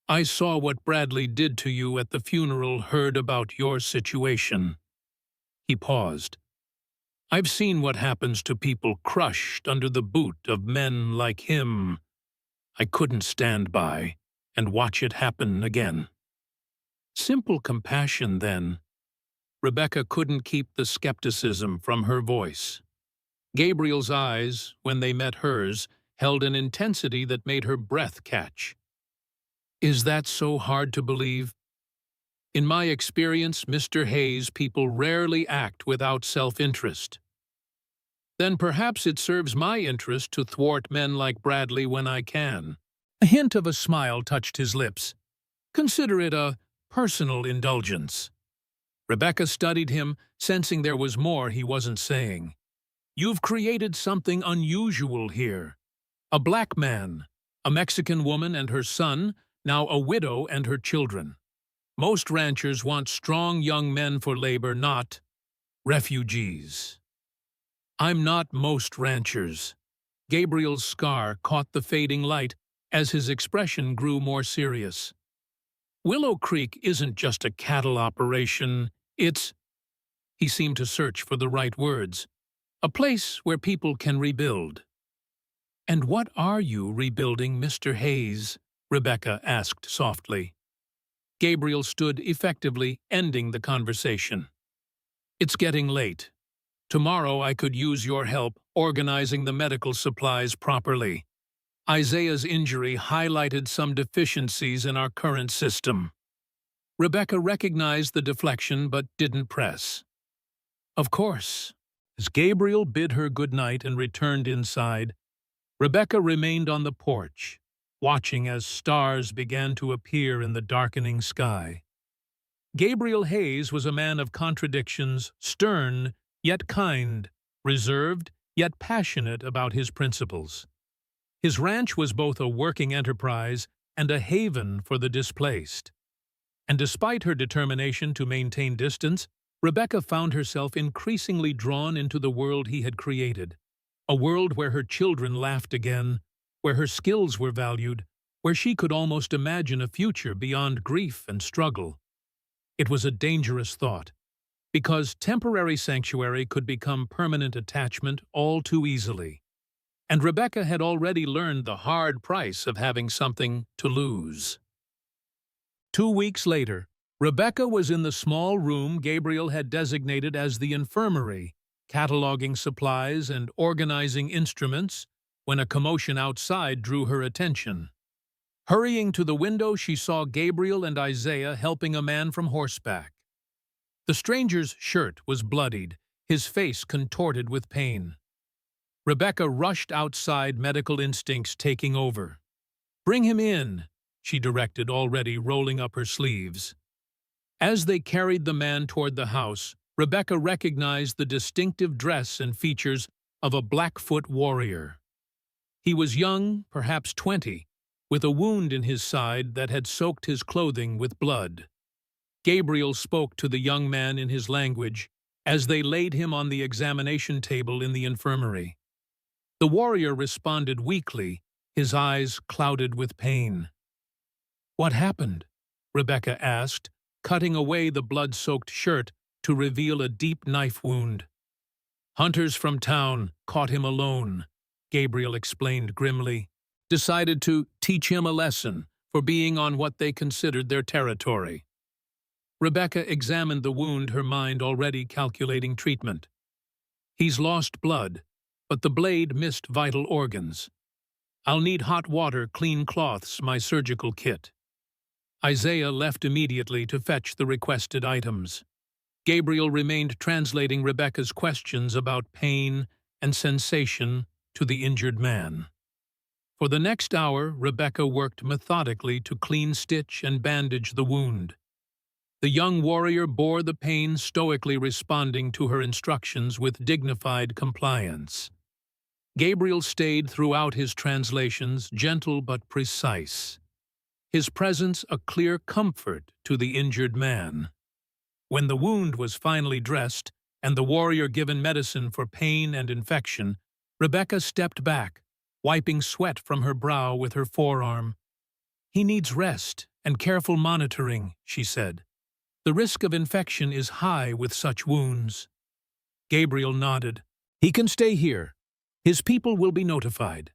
I saw what Bradley did to you at the funeral, heard about your situation." He paused. "I've seen what happens to people crushed under the boot of men like him. I couldn't stand by and watch it happen again." Simple compassion, then. Rebecca couldn't keep the skepticism from her voice. Gabriel's eyes, when they met hers, held an intensity that made her breath catch. "Is that so hard to believe? In my experience, Mr. Hayes, people rarely act without self-interest." "Then perhaps it serves my interest to thwart men like Bradley when I can." A hint of a smile touched his lips. "Consider it a personal indulgence." Rebecca studied him, sensing there was more he wasn't saying. "You've created something unusual here. A black man, a Mexican woman and her son, now a widow and her children. Most ranchers want strong young men for labor, not refugees." "I'm not most ranchers." Gabriel's scar caught the fading light as his expression grew more serious. "Willow Creek isn't just a cattle operation, it's—" he seemed to search for the right words, "a place where people can rebuild." "And what are you rebuilding, Mr. Hayes?" Rebecca asked softly. Gabriel stood effectively, ending the conversation. "It's getting late. Tomorrow I could use your help organizing the medical supplies properly. Isaiah's injury highlighted some deficiencies in our current system." Rebecca recognized the deflection but didn't press. "Of course." As Gabriel bid her good night and returned inside, Rebecca remained on the porch, watching as stars began to appear in the darkening sky. Gabriel Hayes was a man of contradictions, stern, yet kind, reserved, yet passionate about his principles. His ranch was both a working enterprise and a haven for the displaced. And despite her determination to maintain distance, Rebecca found herself increasingly drawn into the world he had created, a world where her children laughed again, where her skills were valued, where she could almost imagine a future beyond grief and struggle. It was a dangerous thought, because temporary sanctuary could become permanent attachment all too easily. And Rebecca had already learned the hard price of having something to lose. 2 weeks later, Rebecca was in the small room Gabriel had designated as the infirmary, cataloging supplies and organizing instruments, when a commotion outside drew her attention. Hurrying to the window, she saw Gabriel and Isaiah helping a man from horseback. The stranger's shirt was bloodied, his face contorted with pain. Rebecca rushed outside, medical instincts taking over. "Bring him in," she directed, already rolling up her sleeves. As they carried the man toward the house, Rebecca recognized the distinctive dress and features of a Blackfoot warrior. He was young, perhaps 20, with a wound in his side that had soaked his clothing with blood. Gabriel spoke to the young man in his language as they laid him on the examination table in the infirmary. The warrior responded weakly, his eyes clouded with pain. "What happened?" Rebecca asked, cutting away the blood-soaked shirt to reveal a deep knife wound. "Hunters from town caught him alone," Gabriel explained grimly. "Decided to teach him a lesson for being on what they considered their territory." Rebecca examined the wound, her mind already calculating treatment. "He's lost blood, but the blade missed vital organs. I'll need hot water, clean cloths, my surgical kit." Isaiah left immediately to fetch the requested items. Gabriel remained translating Rebecca's questions about pain and sensation to the injured man. For the next hour, Rebecca worked methodically to clean, stitch, and bandage the wound. The young warrior bore the pain, stoically responding to her instructions with dignified compliance. Gabriel stayed throughout his translations, gentle but precise, his presence a clear comfort to the injured man. When the wound was finally dressed and the warrior given medicine for pain and infection, Rebecca stepped back, wiping sweat from her brow with her forearm. "He needs rest and careful monitoring," she said. "The risk of infection is high with such wounds." Gabriel nodded. "He can stay here. His people will be notified."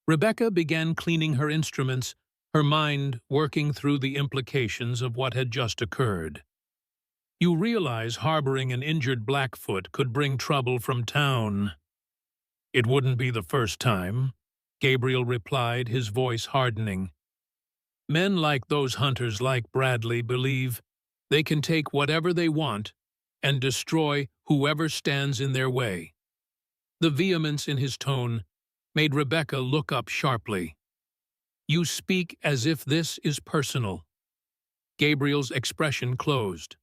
Rebecca began cleaning her instruments, her mind working through the implications of what had just occurred. "You realize harboring an injured Blackfoot could bring trouble from town." "It wouldn't be the first time," Gabriel replied, his voice hardening. "Men like those hunters like Bradley believe they can take whatever they want and destroy whoever stands in their way." The vehemence in his tone made Rebecca look up sharply. "You speak as if this is personal." Gabriel's expression closed.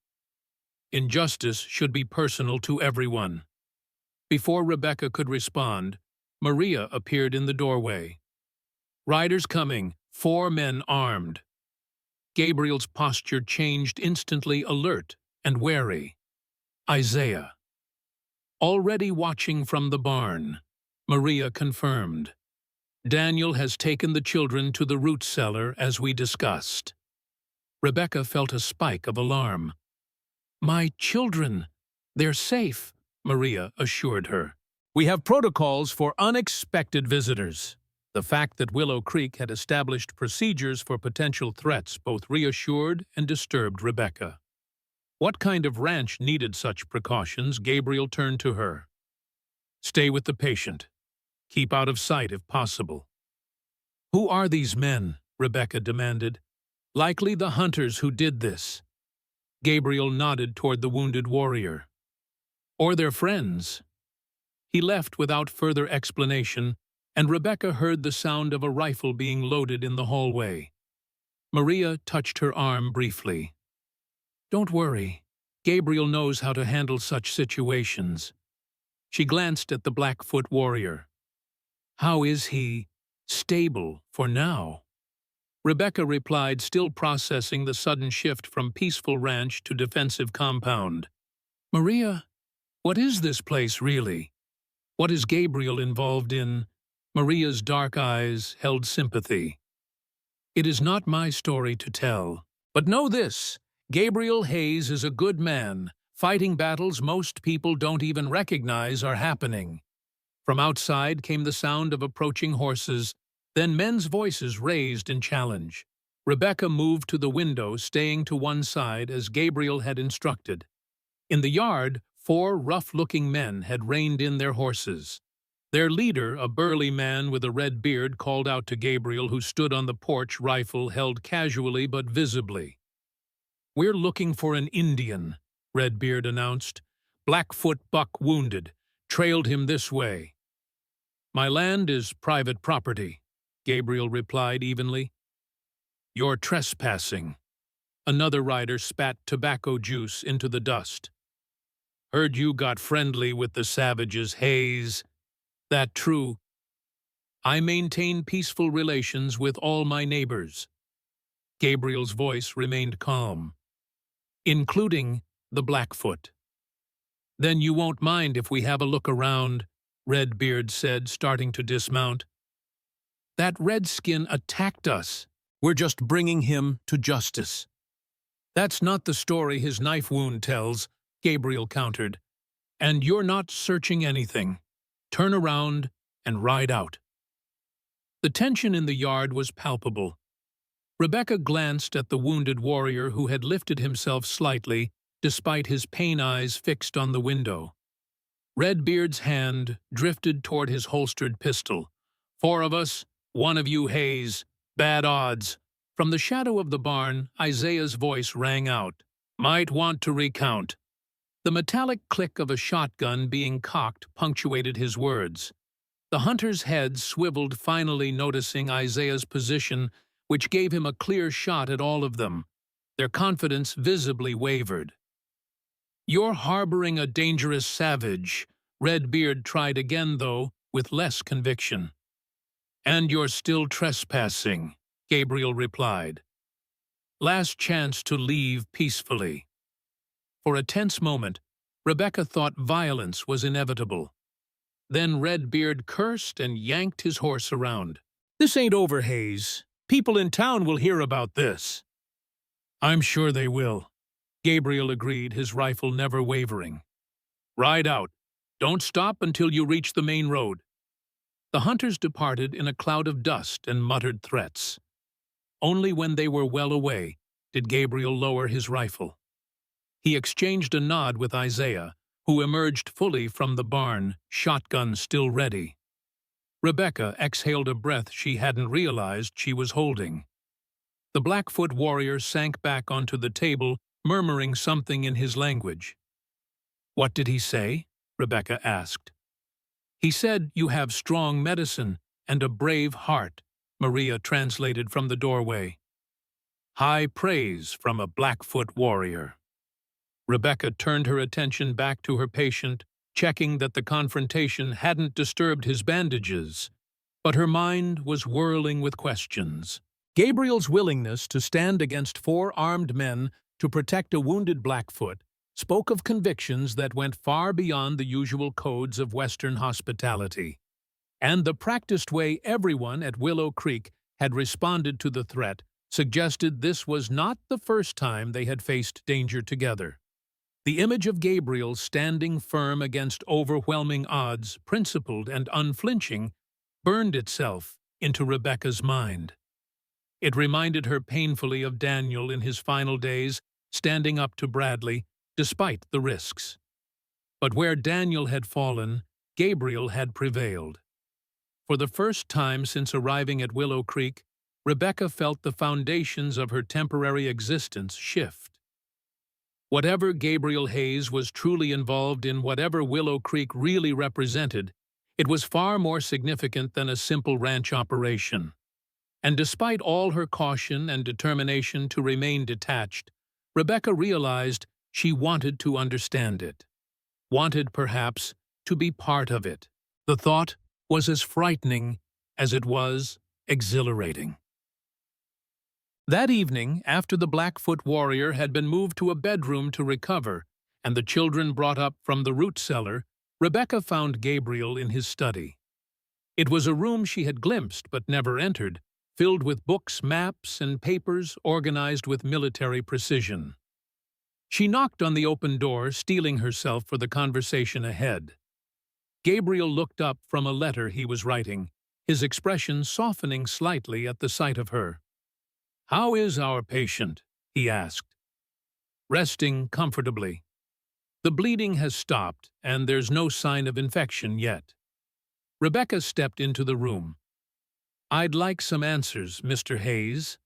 "Injustice should be personal to everyone." Before Rebecca could respond, Maria appeared in the doorway. "Riders coming, 4 men armed." Gabriel's posture changed instantly, alert and wary. "Isaiah." "Already watching from the barn," Maria confirmed. "Daniel has taken the children to the root cellar as we discussed." Rebecca felt a spike of alarm. "My children, they're safe," Maria assured her. "We have protocols for unexpected visitors." The fact that Willow Creek had established procedures for potential threats both reassured and disturbed Rebecca. What kind of ranch needed such precautions? Gabriel turned to her. "Stay with the patient. Keep out of sight if possible." "Who are these men?" Rebecca demanded. "Likely the hunters who did this." Gabriel nodded toward the wounded warrior. "Or their friends." He left without further explanation, and Rebecca heard the sound of a rifle being loaded in the hallway. Maria touched her arm briefly. "Don't worry. Gabriel knows how to handle such situations." She glanced at the Blackfoot warrior. "How is he?" "Stable, for now." Rebecca replied, still processing the sudden shift from peaceful ranch to defensive compound. "Maria, what is this place really? What is Gabriel involved in?" Maria's dark eyes held sympathy. "It is not my story to tell. But know this, Gabriel Hayes is a good man, fighting battles most people don't even recognize are happening." From outside came the sound of approaching horses, then men's voices raised in challenge. Rebecca moved to the window, staying to one side as Gabriel had instructed. In the yard, 4 rough-looking men had reined in their horses. Their leader, a burly man with a red beard, called out to Gabriel, who stood on the porch, rifle held casually but visibly. "We're looking for an Indian," Redbeard announced. "Blackfoot buck wounded. Trailed him this way." "My land is private property," Gabriel replied evenly. "You're trespassing." Another rider spat tobacco juice into the dust. "Heard you got friendly with the savages, Hayes." "That true. I maintain peaceful relations with all my neighbors." Gabriel's voice remained calm. "Including the Blackfoot." "Then you won't mind if we have a look around," Redbeard said, starting to dismount. "That redskin attacked us. We're just bringing him to justice." "That's not the story his knife wound tells," Gabriel countered. "And you're not searching anything. Turn around and ride out." The tension in the yard was palpable. Rebecca glanced at the wounded warrior who had lifted himself slightly, despite his pain eyes fixed on the window. Redbeard's hand drifted toward his holstered pistol. "4 of us, 1 of you, Hayes. Bad odds." From the shadow of the barn, Isaiah's voice rang out. "Might want to recount." The metallic click of a shotgun being cocked punctuated his words. The hunter's head swiveled, finally noticing Isaiah's position, which gave him a clear shot at all of them. Their confidence visibly wavered. "You're harboring a dangerous savage," Redbeard tried again, though, with less conviction. "And you're still trespassing," Gabriel replied. "Last chance to leave peacefully." For a tense moment, Rebecca thought violence was inevitable. Then Redbeard cursed and yanked his horse around. "This ain't over, Hayes. People in town will hear about this." "I'm sure they will," Gabriel agreed, his rifle never wavering. "Ride out. Don't stop until you reach the main road." The hunters departed in a cloud of dust and muttered threats. Only when they were well away did Gabriel lower his rifle. He exchanged a nod with Isaiah, who emerged fully from the barn, shotgun still ready. Rebecca exhaled a breath she hadn't realized she was holding. The Blackfoot warrior sank back onto the table, murmuring something in his language. "What did he say?" Rebecca asked. "He said you have strong medicine and a brave heart," Maria translated from the doorway. "High praise from a Blackfoot warrior." Rebecca turned her attention back to her patient, checking that the confrontation hadn't disturbed his bandages, but her mind was whirling with questions. Gabriel's willingness to stand against 4 armed men to protect a wounded Blackfoot spoke of convictions that went far beyond the usual codes of Western hospitality. And the practiced way everyone at Willow Creek had responded to the threat suggested this was not the first time they had faced danger together. The image of Gabriel standing firm against overwhelming odds, principled and unflinching, burned itself into Rebecca's mind. It reminded her painfully of Daniel in his final days, standing up to Bradley, despite the risks. But where Daniel had fallen, Gabriel had prevailed. For the first time since arriving at Willow Creek, Rebecca felt the foundations of her temporary existence shift. Whatever Gabriel Hayes was truly involved in, whatever Willow Creek really represented, It was far more significant than a simple ranch operation. And despite all her caution and determination to remain detached, Rebecca realized she wanted to understand it. Wanted, perhaps, to be part of it. The thought was as frightening as it was exhilarating. That evening, after the Blackfoot warrior had been moved to a bedroom to recover, and the children brought up from the root cellar, Rebecca found Gabriel in his study. It was a room she had glimpsed but never entered, filled with books, maps, and papers organized with military precision. She knocked on the open door, steeling herself for the conversation ahead. Gabriel looked up from a letter he was writing, his expression softening slightly at the sight of her. "How is our patient?" he asked. "Resting comfortably. The bleeding has stopped, and there's no sign of infection yet." Rebecca stepped into the room. "I'd like some answers, Mr. Hayes."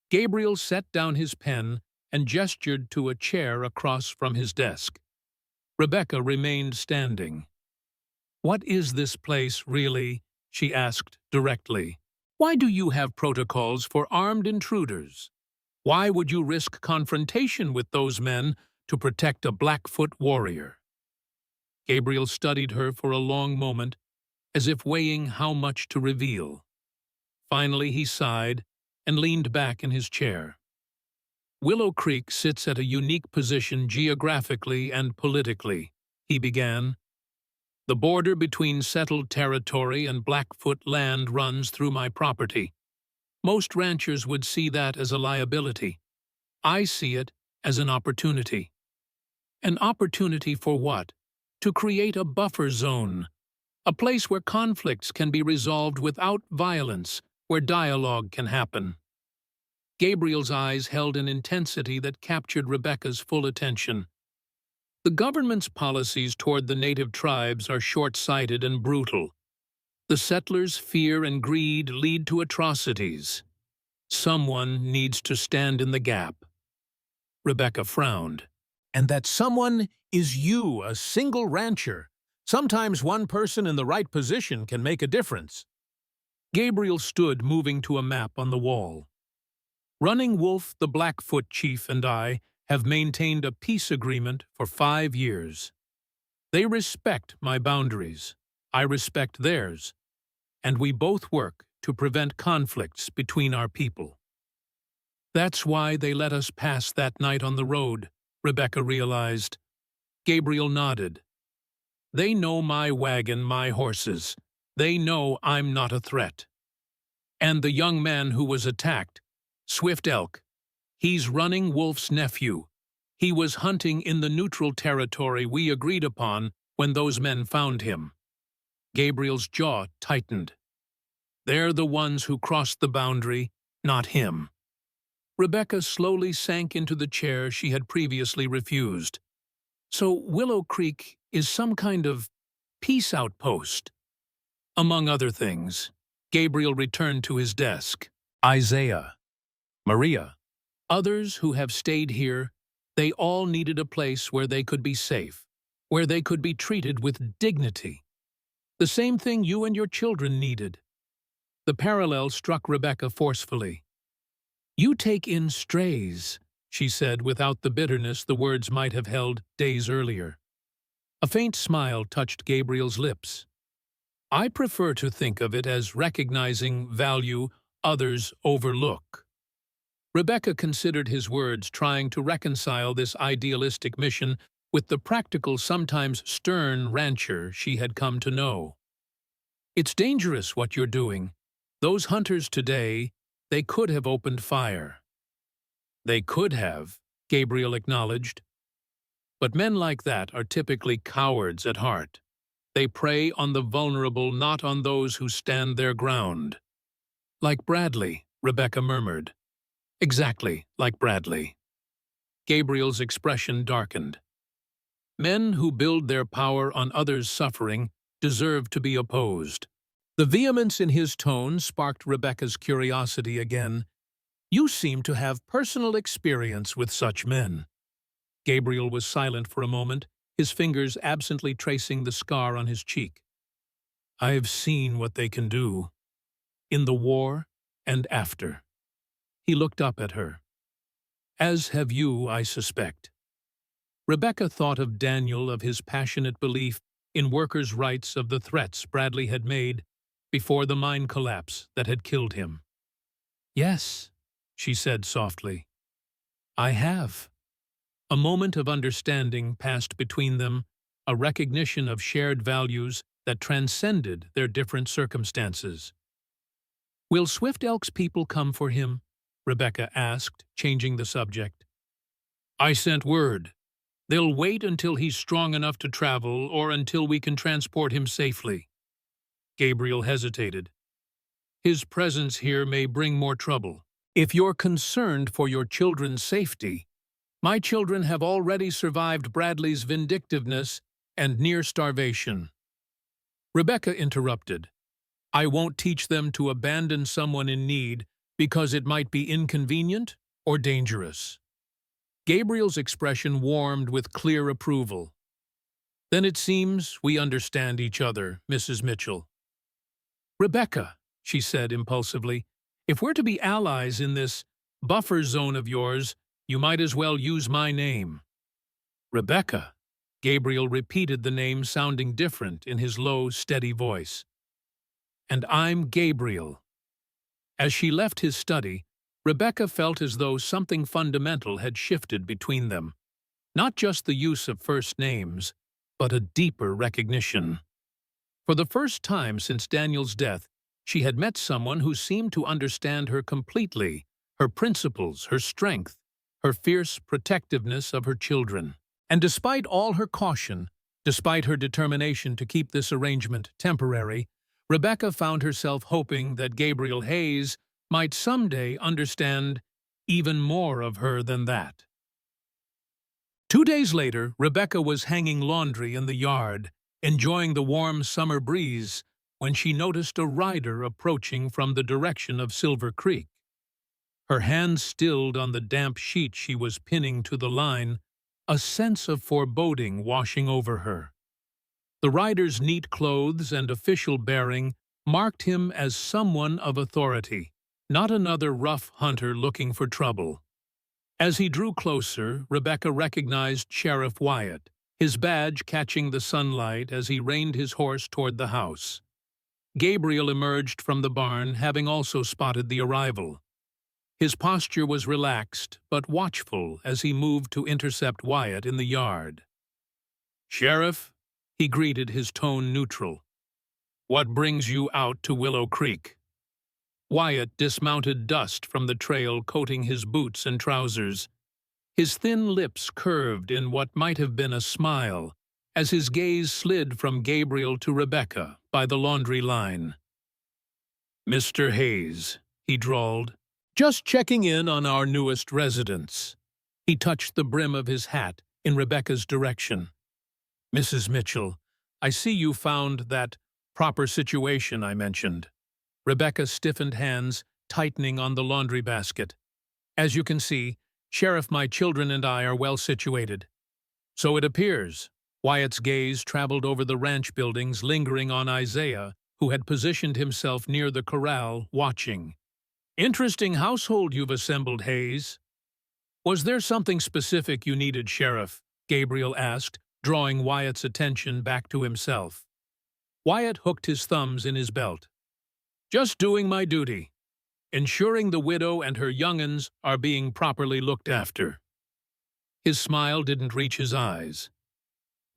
Gabriel set down his pen and gestured to a chair across from his desk. Rebecca remained standing. "What is this place, really?" she asked directly. "Why do you have protocols for armed intruders? Why would you risk confrontation with those men to protect a Blackfoot warrior?" Gabriel studied her for a long moment, as if weighing how much to reveal. Finally he sighed and leaned back in his chair. "Willow Creek sits at a unique position geographically and politically," he began. "The border between settled territory and Blackfoot land runs through my property. Most ranchers would see that as a liability. I see it as an opportunity. An opportunity for what? To create a buffer zone. A place where conflicts can be resolved without violence, where dialogue can happen." Gabriel's eyes held an intensity that captured Rebecca's full attention. "The government's policies toward the native tribes are short-sighted and brutal. The settlers' fear and greed lead to atrocities. Someone needs to stand in the gap." Rebecca frowned. "And that someone is you, a single rancher. Sometimes one person in the right position can make a difference." Gabriel stood, moving to a map on the wall. "Running Wolf, the Blackfoot chief, and I have maintained a peace agreement for 5 years. They respect my boundaries. I respect theirs. And we both work to prevent conflicts between our people." "That's why they let us pass that night on the road," Rebecca realized. Gabriel nodded. "They know my wagon, my horses. They know I'm not a threat. And the young man who was attacked, Swift Elk, he's Running Wolf's nephew. He was hunting in the neutral territory we agreed upon when those men found him." Gabriel's jaw tightened. "They're the ones who crossed the boundary, not him." Rebecca slowly sank into the chair she had previously refused. "So Willow Creek is some kind of peace outpost?" "Among other things." Gabriel returned to his desk. "Isaiah, Maria, others who have stayed here, they all needed a place where they could be safe, where they could be treated with dignity. The same thing you and your children needed." The parallel struck Rebecca forcefully. "You take in strays," she said without the bitterness the words might have held days earlier. A faint smile touched Gabriel's lips. "I prefer to think of it as recognizing value others overlook." Rebecca considered his words, trying to reconcile this idealistic mission with the practical, sometimes stern rancher she had come to know. "It's dangerous what you're doing. Those hunters today, they could have opened fire." "They could have," Gabriel acknowledged. "But men like that are typically cowards at heart. They prey on the vulnerable, not on those who stand their ground." "Like Bradley," Rebecca murmured. "Exactly like Bradley." Gabriel's expression darkened. Men who build their power on others' suffering deserve to be opposed. The vehemence in his tone sparked Rebecca's curiosity again. "You seem to have personal experience with such men." Gabriel was silent for a moment, his fingers absently tracing the scar on his cheek. I've seen what they can do, in the war and after. He looked up at her. As have you, I suspect. Rebecca thought of Daniel, of his passionate belief in workers' rights, of the threats Bradley had made before the mine collapse that had killed him. Yes, she said softly. I have. A moment of understanding passed between them, a recognition of shared values that transcended their different circumstances. Will Swift Elk's people come for him? Rebecca asked, changing the subject. I sent word. They'll wait until he's strong enough to travel or until we can transport him safely. Gabriel hesitated. His presence here may bring more trouble. If you're concerned for your children's safety, my children have already survived Bradley's vindictiveness and near starvation. Rebecca interrupted. I won't teach them to abandon someone in need because it might be inconvenient or dangerous. Gabriel's expression warmed with clear approval. Then it seems we understand each other, Mrs. Mitchell. Rebecca, she said impulsively, if we're to be allies in this buffer zone of yours, you might as well use my name. Rebecca. Gabriel repeated the name, sounding different in his low, steady voice. And I'm Gabriel. As she left his study, Rebecca felt as though something fundamental had shifted between them. Not just the use of first names, but a deeper recognition. For the first time since Daniel's death, she had met someone who seemed to understand her completely, her principles, her strength, her fierce protectiveness of her children. And despite all her caution, despite her determination to keep this arrangement temporary, Rebecca found herself hoping that Gabriel Hayes might someday understand even more of her than that. 2 days later, Rebecca was hanging laundry in the yard, enjoying the warm summer breeze, when she noticed a rider approaching from the direction of Silver Creek. Her hand stilled on the damp sheet she was pinning to the line, a sense of foreboding washing over her. The rider's neat clothes and official bearing marked him as someone of authority, not another rough hunter looking for trouble. As he drew closer, Rebecca recognized Sheriff Wyatt, his badge catching the sunlight as he reined his horse toward the house. Gabriel emerged from the barn, having also spotted the arrival. His posture was relaxed but watchful as he moved to intercept Wyatt in the yard. "Sheriff," he greeted, his tone neutral. "What brings you out to Willow Creek?" Wyatt dismounted, dust from the trail coating his boots and trousers. His thin lips curved in what might have been a smile as his gaze slid from Gabriel to Rebecca by the laundry line. "Mr. Hayes," he drawled, "just checking in on our newest residents." He touched the brim of his hat in Rebecca's direction. "Mrs. Mitchell, I see you found that proper situation I mentioned." Rebecca stiffened hands, tightening on the laundry basket. "As you can see, Sheriff, my children and I are well situated." "So it appears." Wyatt's gaze traveled over the ranch buildings, lingering on Isaiah, who had positioned himself near the corral, watching. "Interesting household you've assembled, Hayes." "Was there something specific you needed, Sheriff?" Gabriel asked, drawing Wyatt's attention back to himself. Wyatt hooked his thumbs in his belt. "Just doing my duty, ensuring the widow and her young'uns are being properly looked after." His smile didn't reach his eyes.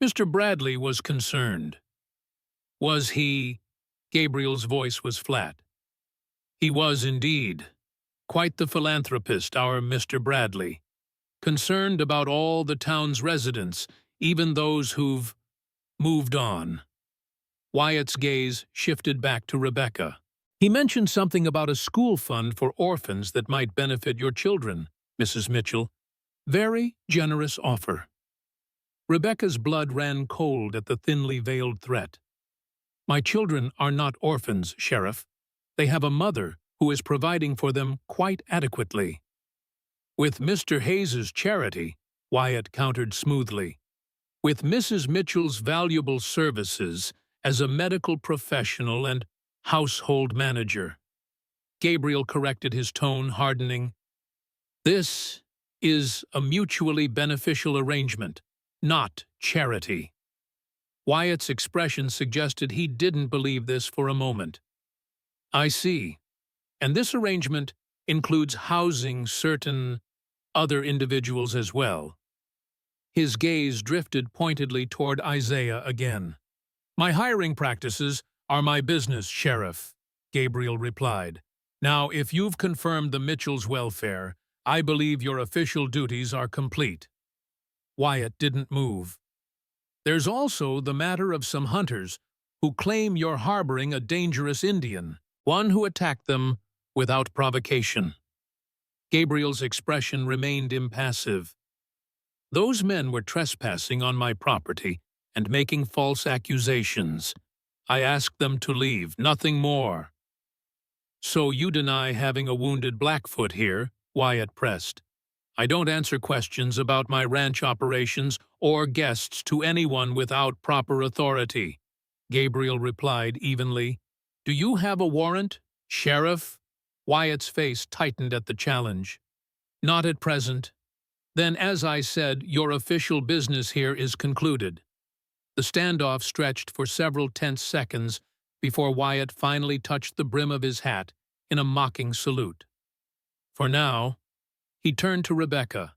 Mr. Bradley was concerned. "Was he?" Gabriel's voice was flat. "He was indeed. Quite the philanthropist, our Mr. Bradley. Concerned about all the town's residents, even those who've moved on." Wyatt's gaze shifted back to Rebecca. "He mentioned something about a school fund for orphans that might benefit your children, Mrs. Mitchell. Very generous offer." Rebecca's blood ran cold at the thinly veiled threat. "My children are not orphans, Sheriff. They have a mother who is providing for them quite adequately." "With Mr. Hayes's charity," Wyatt countered smoothly. "With Mrs. Mitchell's valuable services as a medical professional and household manager. Gabriel corrected his tone, hardening. This is a mutually beneficial arrangement, not charity. Wyatt's expression suggested he didn't believe this for a moment. I see. And this arrangement includes housing certain other individuals as well. His gaze drifted pointedly toward Isaiah again. My hiring practices are my business, Sheriff, Gabriel replied. Now, if you've confirmed the Mitchells' welfare, I believe your official duties are complete. Wyatt didn't move. There's also the matter of some hunters who claim you're harboring a dangerous Indian, one who attacked them without provocation. Gabriel's expression remained impassive. Those men were trespassing on my property and making false accusations. I asked them to leave, nothing more. So you deny having a wounded Blackfoot here? Wyatt pressed. I don't answer questions about my ranch operations or guests to anyone without proper authority, Gabriel replied evenly. Do you have a warrant, Sheriff? Wyatt's face tightened at the challenge. Not at present. Then, as I said, your official business here is concluded. The standoff stretched for several tense seconds before Wyatt finally touched the brim of his hat in a mocking salute. For now, he turned to Rebecca.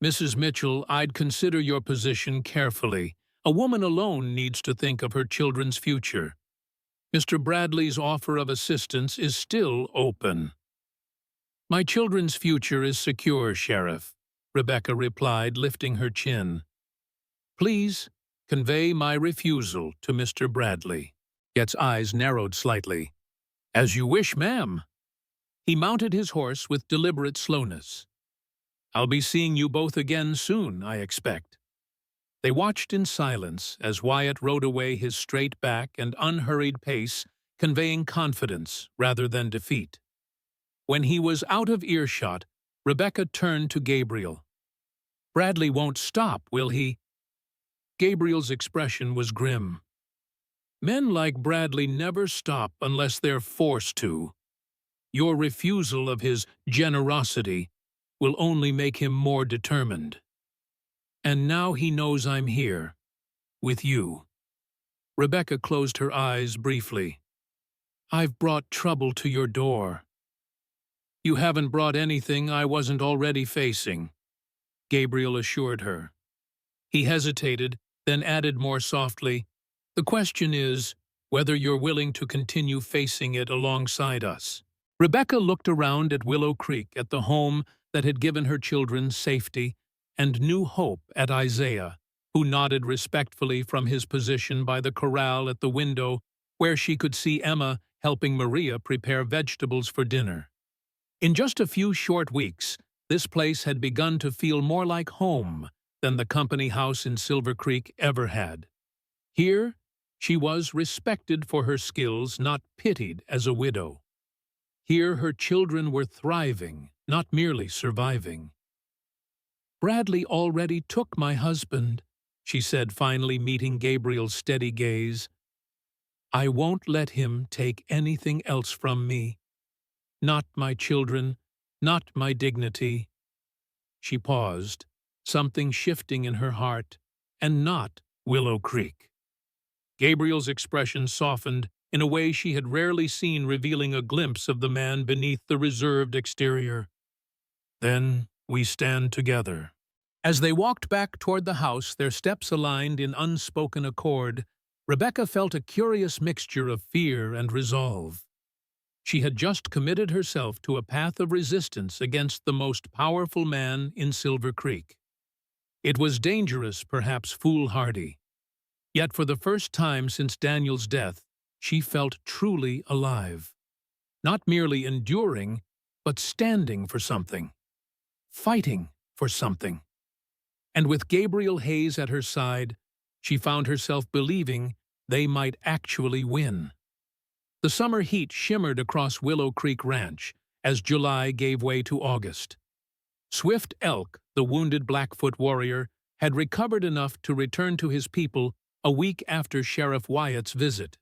Mrs. Mitchell, I'd consider your position carefully. A woman alone needs to think of her children's future. Mr. Bradley's offer of assistance is still open. My children's future is secure, Sheriff, Rebecca replied, lifting her chin. Please convey my refusal to Mr. Bradley. Wyatt's eyes narrowed slightly. As you wish, ma'am. He mounted his horse with deliberate slowness. I'll be seeing you both again soon, I expect. They watched in silence as Wyatt rode away, his straight back and unhurried pace conveying confidence rather than defeat. When he was out of earshot, Rebecca turned to Gabriel. Bradley won't stop, will he? Gabriel's expression was grim. Men like Bradley never stop unless they're forced to. Your refusal of his generosity will only make him more determined. And now he knows I'm here, with you. Rebecca closed her eyes briefly. I've brought trouble to your door. You haven't brought anything I wasn't already facing, Gabriel assured her. He hesitated, then added more softly, the question is whether you're willing to continue facing it alongside us. Rebecca looked around at Willow Creek, at the home that had given her children safety and new hope, at Isaiah, who nodded respectfully from his position by the corral at the window where she could see Emma helping Maria prepare vegetables for dinner. In just a few short weeks, this place had begun to feel more like home than the company house in Silver Creek ever had. Here, she was respected for her skills, not pitied as a widow. Here her children were thriving, not merely surviving. Bradley already took my husband, she said, finally meeting Gabriel's steady gaze. I won't let him take anything else from me. Not my children, not my dignity. She paused, something shifting in her heart, and not Willow Creek. Gabriel's expression softened in a way she had rarely seen, revealing a glimpse of the man beneath the reserved exterior. Then we stand together. As they walked back toward the house, their steps aligned in unspoken accord, Rebecca felt a curious mixture of fear and resolve. She had just committed herself to a path of resistance against the most powerful man in Silver Creek. It was dangerous, perhaps foolhardy. Yet for the first time since Daniel's death, she felt truly alive. Not merely enduring, but standing for something. Fighting for something. And with Gabriel Hayes at her side, she found herself believing they might actually win. The summer heat shimmered across Willow Creek Ranch as July gave way to August. Swift Elk, the wounded Blackfoot warrior, had recovered enough to return to his people a week after Sheriff Wyatt's visit.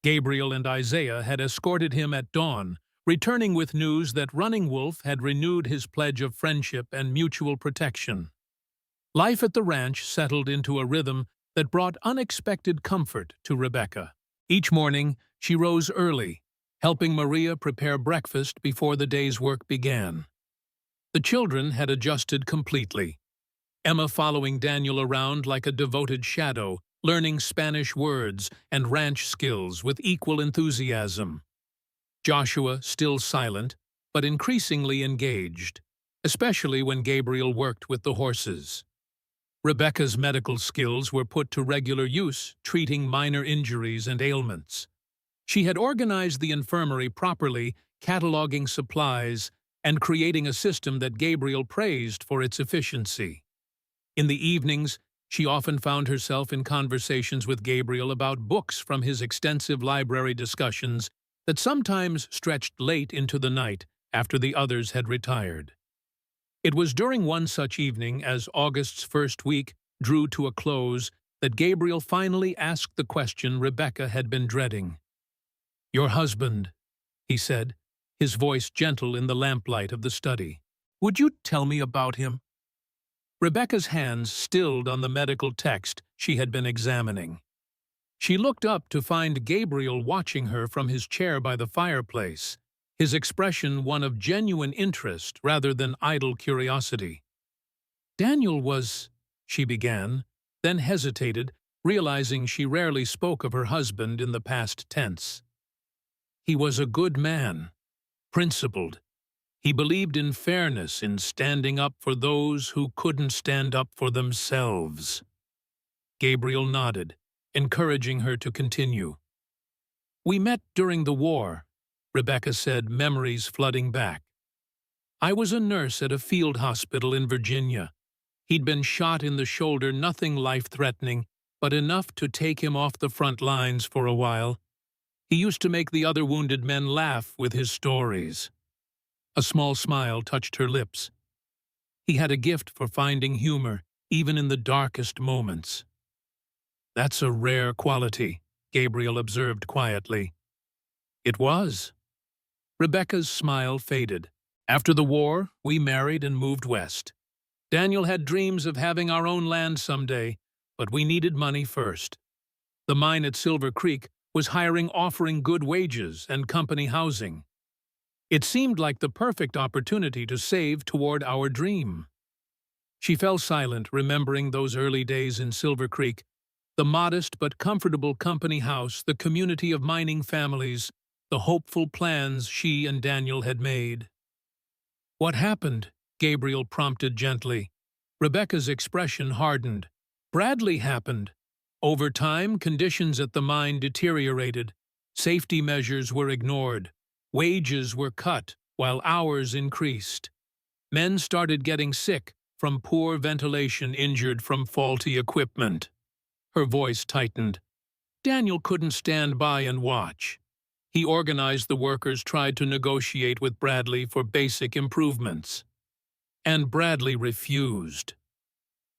Gabriel and Isaiah had escorted him at dawn, returning with news that Running Wolf had renewed his pledge of friendship and mutual protection. Life at the ranch settled into a rhythm that brought unexpected comfort to Rebecca. Each morning, she rose early, helping Maria prepare breakfast before the day's work began. The children had adjusted completely, Emma following Daniel around like a devoted shadow, learning Spanish words and ranch skills with equal enthusiasm. Joshua still silent, but increasingly engaged, especially when Gabriel worked with the horses. Rebecca's medical skills were put to regular use, treating minor injuries and ailments. She had organized the infirmary properly, cataloging supplies, and creating a system that Gabriel praised for its efficiency. In the evenings, she often found herself in conversations with Gabriel about books from his extensive library discussions that sometimes stretched late into the night after the others had retired. It was during one such evening, as August's first week drew to a close, that Gabriel finally asked the question Rebecca had been dreading. "Your husband," he said, his voice gentle in the lamplight of the study. "Would you tell me about him?" Rebecca's hands stilled on the medical text she had been examining. She looked up to find Gabriel watching her from his chair by the fireplace, his expression one of genuine interest rather than idle curiosity. "Daniel was," she began, then hesitated, realizing she rarely spoke of her husband in the past tense. "He was a good man, principled. He believed in fairness, in standing up for those who couldn't stand up for themselves." Gabriel nodded, encouraging her to continue. "We met during the war," Rebecca said, memories flooding back. "I was a nurse at a field hospital in Virginia. He'd been shot in the shoulder, nothing life-threatening, but enough to take him off the front lines for a while. He used to make the other wounded men laugh with his stories." A small smile touched her lips. He had a gift for finding humor, even in the darkest moments. "That's a rare quality," Gabriel observed quietly. "It was." Rebecca's smile faded. "After the war, we married and moved west. Daniel had dreams of having our own land someday, but we needed money first. The mine at Silver Creek was offering good wages and company housing. It seemed like the perfect opportunity to save toward our dream." She fell silent, remembering those early days in Silver Creek, the modest but comfortable company house, the community of mining families, the hopeful plans she and Daniel had made. "What happened?" Gabriel prompted gently. Rebecca's expression hardened. "Bradley happened. Over time, conditions at the mine deteriorated. Safety measures were ignored. Wages were cut while hours increased. Men started getting sick from poor ventilation, injured from faulty equipment." Her voice tightened. "Daniel couldn't stand by and watch. He organized the workers, tried to negotiate with Bradley for basic improvements. And Bradley refused."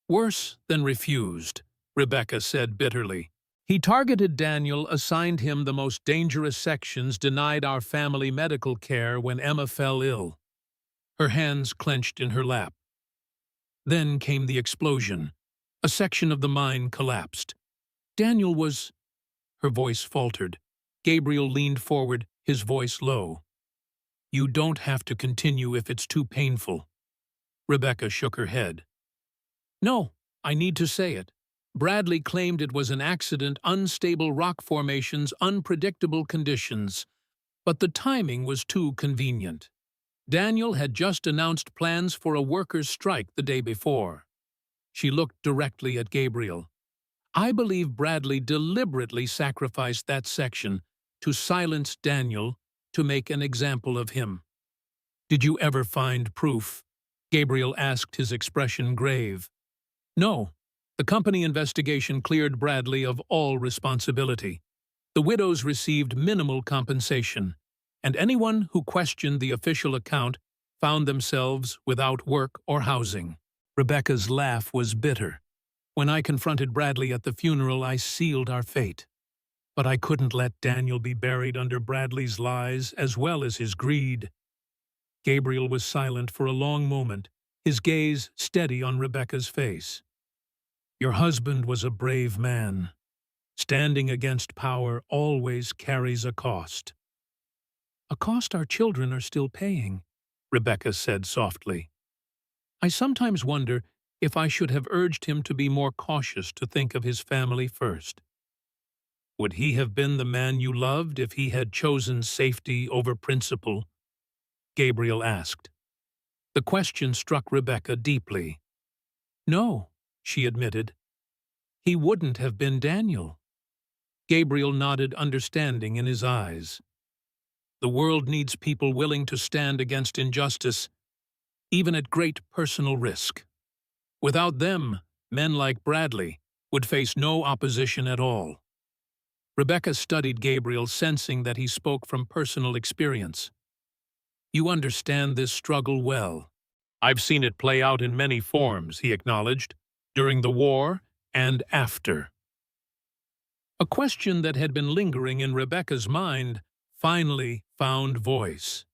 "Worse than refused," Rebecca said bitterly. "He targeted Daniel, assigned him the most dangerous sections, denied our family medical care when Emma fell ill." Her hands clenched in her lap. Then came the explosion. A section of the mine collapsed. "Daniel was—" Her voice faltered. Gabriel leaned forward, his voice low. "You don't have to continue if it's too painful." Rebecca shook her head. "No, I need to say it. Bradley claimed it was an accident, unstable rock formations, unpredictable conditions. But the timing was too convenient. Daniel had just announced plans for a workers' strike the day before." She looked directly at Gabriel. "I believe Bradley deliberately sacrificed that section to silence Daniel, to make an example of him." "Did you ever find proof?" Gabriel asked, his expression grave. "No. The company investigation cleared Bradley of all responsibility. The widows received minimal compensation, and anyone who questioned the official account found themselves without work or housing." Rebecca's laugh was bitter. When I confronted Bradley at the funeral, I sealed our fate. But I couldn't let Daniel be buried under Bradley's lies as well as his greed. Gabriel was silent for a long moment, his gaze steady on Rebecca's face. Your husband was a brave man. Standing against power always carries a cost. A cost our children are still paying, Rebecca said softly. I sometimes wonder if I should have urged him to be more cautious, to think of his family first. Would he have been the man you loved if he had chosen safety over principle? Gabriel asked. The question struck Rebecca deeply. No, she admitted. He wouldn't have been Daniel. Gabriel nodded, understanding in his eyes. The world needs people willing to stand against injustice, even at great personal risk. Without them, men like Bradley would face no opposition at all. Rebecca studied Gabriel, sensing that he spoke from personal experience. You understand this struggle well. I've seen it play out in many forms, he acknowledged, during the war and after. A question that had been lingering in Rebecca's mind finally found voice.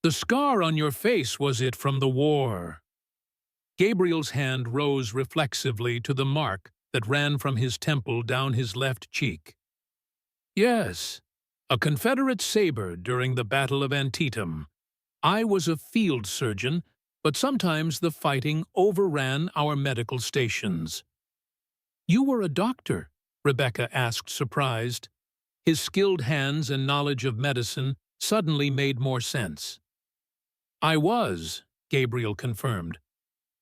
The scar on your face, was it from the war? Gabriel's hand rose reflexively to the mark that ran from his temple down his left cheek. Yes, a Confederate saber during the Battle of Antietam. I was a field surgeon, but sometimes the fighting overran our medical stations. You were a doctor? Rebecca asked, surprised. His skilled hands and knowledge of medicine suddenly made more sense. I was, Gabriel confirmed,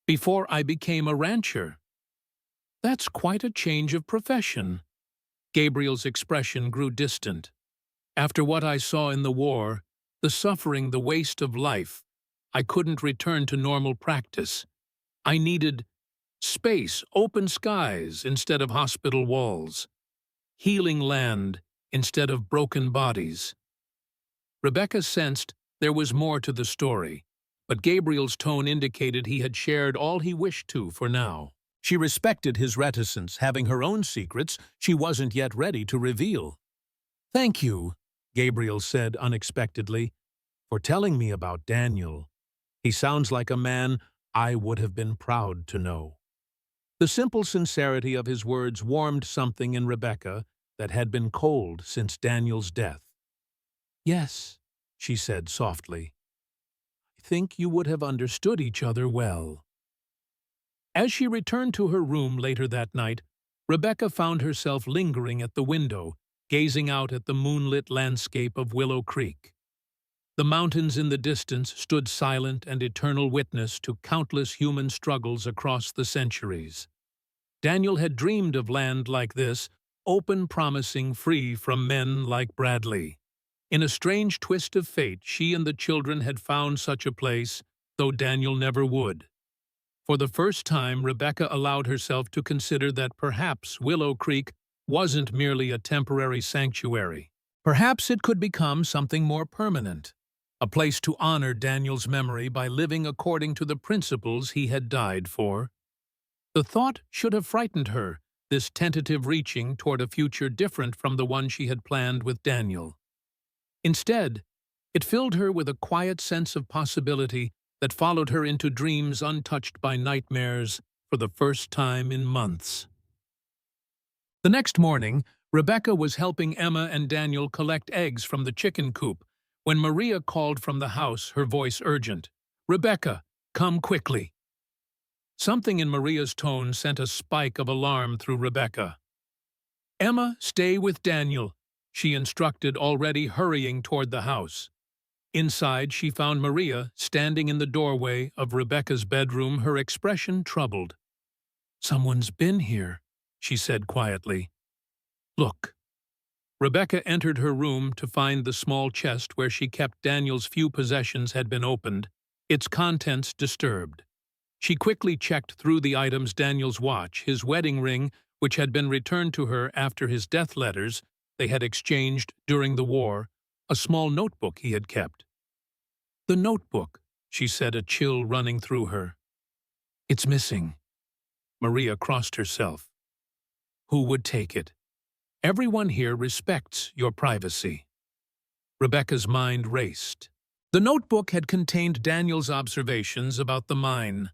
before I became a rancher. That's quite a change of profession. Gabriel's expression grew distant. After what I saw in the war, the suffering, the waste of life, I couldn't return to normal practice. I needed space, open skies instead of hospital walls, healing land instead of broken bodies. Rebecca sensed there was more to the story, but Gabriel's tone indicated he had shared all he wished to for now. She respected his reticence, having her own secrets she wasn't yet ready to reveal. Thank you, Gabriel said unexpectedly, for telling me about Daniel. He sounds like a man I would have been proud to know. The simple sincerity of his words warmed something in Rebecca that had been cold since Daniel's death. Yes, she said softly. I think you would have understood each other well. As she returned to her room later that night, Rebecca found herself lingering at the window, gazing out at the moonlit landscape of Willow Creek. The mountains in the distance stood silent and eternal witness to countless human struggles across the centuries. Daniel had dreamed of land like this, open, promising, free from men like Bradley. In a strange twist of fate, she and the children had found such a place, though Daniel never would. For the first time, Rebecca allowed herself to consider that perhaps Willow Creek wasn't merely a temporary sanctuary. Perhaps it could become something more permanent, a place to honor Daniel's memory by living according to the principles he had died for. The thought should have frightened her, this tentative reaching toward a future different from the one she had planned with Daniel. Instead, it filled her with a quiet sense of possibility that followed her into dreams untouched by nightmares for the first time in months. The next morning, Rebecca was helping Emma and Daniel collect eggs from the chicken coop when Maria called from the house, her voice urgent. Rebecca, come quickly. Something in Maria's tone sent a spike of alarm through Rebecca. Emma, stay with Daniel, she instructed, already hurrying toward the house. Inside, she found Maria standing in the doorway of Rebecca's bedroom, her expression troubled. Someone's been here, she said quietly. Look. Rebecca entered her room to find the small chest where she kept Daniel's few possessions had been opened, its contents disturbed. She quickly checked through the items: Daniel's watch, his wedding ring, which had been returned to her after his death letters they had exchanged during the war, a small notebook he had kept. The notebook, she said, a chill running through her. It's missing. Maria crossed herself. Who would take it? Everyone here respects your privacy. Rebecca's mind raced. The notebook had contained Daniel's observations about the mine.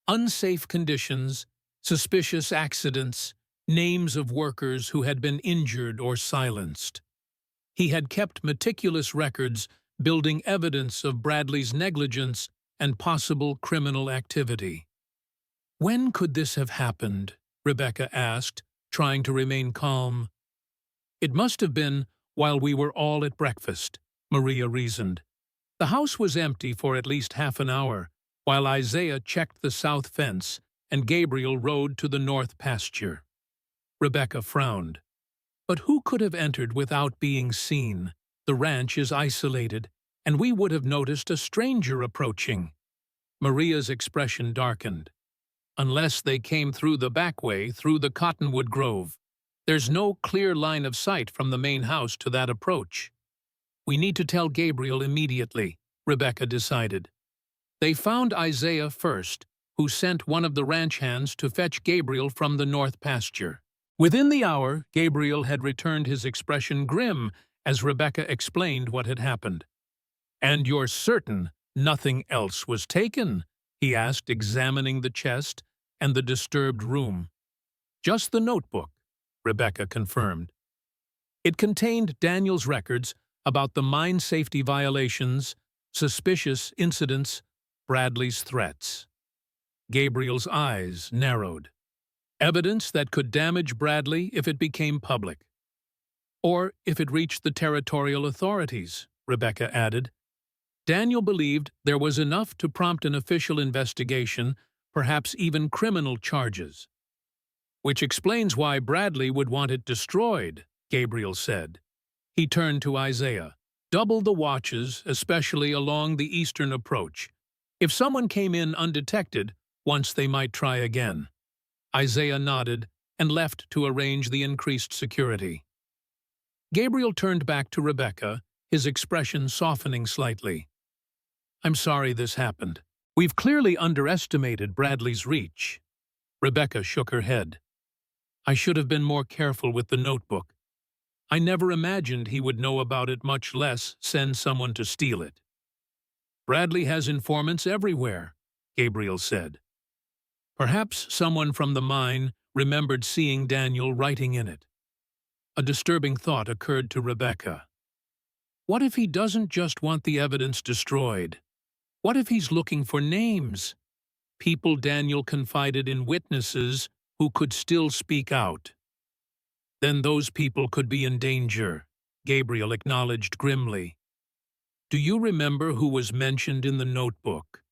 Unsafe conditions, suspicious accidents, names of workers who had been injured or silenced. He had kept meticulous records, building evidence of Bradley's negligence and possible criminal activity. When could this have happened? Rebecca asked, trying to remain calm. It must have been while we were all at breakfast, Maria reasoned. The house was empty for at least half an hour, while Isaiah checked the south fence and Gabriel rode to the north pasture. Rebecca frowned. But who could have entered without being seen? The ranch is isolated, and we would have noticed a stranger approaching. Maria's expression darkened. Unless they came through the back way, through the cottonwood grove. There's no clear line of sight from the main house to that approach. We need to tell Gabriel immediately, Rebecca decided. They found Isaiah first, who sent one of the ranch hands to fetch Gabriel from the north pasture. Within the hour, Gabriel had returned, his expression grim as Rebecca explained what had happened. "And you're certain nothing else was taken?" he asked, examining the chest and the disturbed room. "Just the notebook," Rebecca confirmed. It contained Daniel's records about the mine safety violations, suspicious incidents, Bradley's threats. Gabriel's eyes narrowed. Evidence that could damage Bradley if it became public. Or if it reached the territorial authorities, Rebecca added. Daniel believed there was enough to prompt an official investigation, perhaps even criminal charges. "Which explains why Bradley would want it destroyed," Gabriel said. He turned to Isaiah. "Double the watches, especially along the eastern approach. If someone came in undetected, once they might try again." Isaiah nodded and left to arrange the increased security. Gabriel turned back to Rebecca, his expression softening slightly. "I'm sorry this happened. We've clearly underestimated Bradley's reach." Rebecca shook her head. "I should have been more careful with the notebook. I never imagined he would know about it, much less send someone to steal it." "Bradley has informants everywhere," Gabriel said. Perhaps someone from the mine remembered seeing Daniel writing in it. A disturbing thought occurred to Rebecca. What if he doesn't just want the evidence destroyed? What if he's looking for names? People Daniel confided in, witnesses who could still speak out. Then those people could be in danger, Gabriel acknowledged grimly. "Do you remember who was mentioned in the notebook?"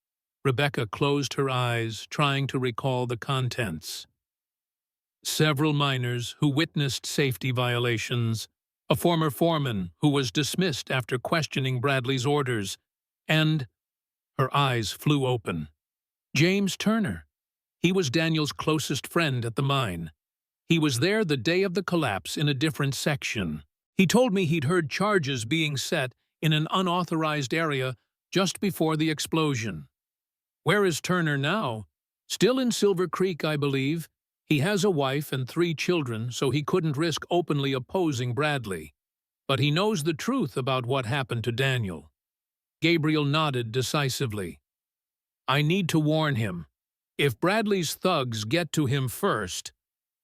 Rebecca closed her eyes, trying to recall the contents. "Several miners who witnessed safety violations, a former foreman who was dismissed after questioning Bradley's orders, and—" Her eyes flew open. "James Turner. He was Daniel's closest friend at the mine. He was there the day of the collapse in a different section. He told me he'd heard charges being set in an unauthorized area just before the explosion." "Where is Turner now?" "Still in Silver Creek, I believe. He has a wife and 3 children, so he couldn't risk openly opposing Bradley. But he knows the truth about what happened to Daniel." Gabriel nodded decisively. "I need to warn him. If Bradley's thugs get to him first—"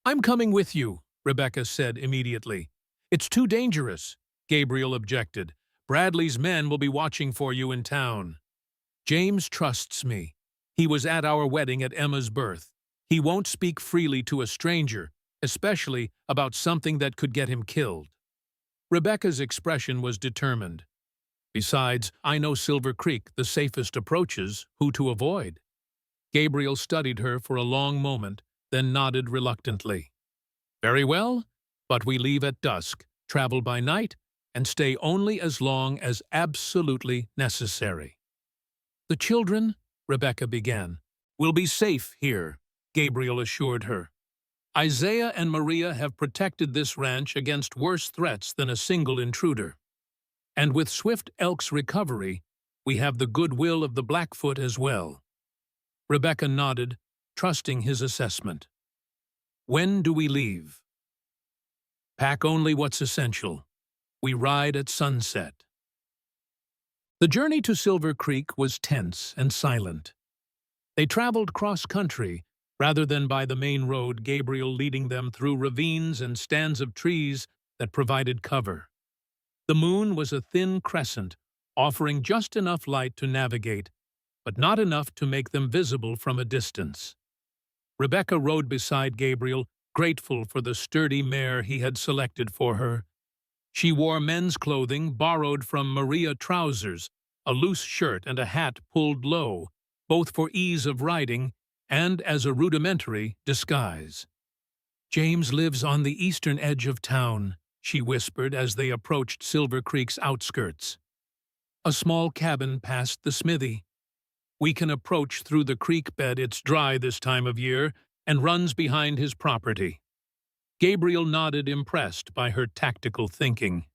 "I'm coming with you," Rebecca said immediately. "It's too dangerous," Gabriel objected. "Bradley's men will be watching for you in town." "James trusts me. He was at our wedding at Emma's birth. He won't speak freely to a stranger, especially about something that could get him killed." Rebecca's expression was determined. "Besides, I know Silver Creek, the safest approaches, who to avoid." Gabriel studied her for a long moment, then nodded reluctantly. "Very well, but we leave at dusk, travel by night, and stay only as long as absolutely necessary." "The children," Rebecca began. "Will be safe here," Gabriel assured her. "Isaiah and Maria have protected this ranch against worse threats than a single intruder. And with Swift Elk's recovery, we have the goodwill of the Blackfoot as well." Rebecca nodded, trusting his assessment. When do we leave? Pack only what's essential. We ride at sunset. The journey to Silver Creek was tense and silent. They traveled cross-country, rather than by the main road, Gabriel leading them through ravines and stands of trees that provided cover. The moon was a thin crescent, offering just enough light to navigate, but not enough to make them visible from a distance. Rebecca rode beside Gabriel, grateful for the sturdy mare he had selected for her. She wore men's clothing borrowed from Maria trousers, a loose shirt and a hat pulled low, both for ease of riding and as a rudimentary disguise. "James lives on the eastern edge of town," she whispered as they approached Silver Creek's outskirts. "A small cabin past the smithy. We can approach through the creek bed. It's dry this time of year and runs behind his property." Gabriel nodded, impressed by her tactical thinking.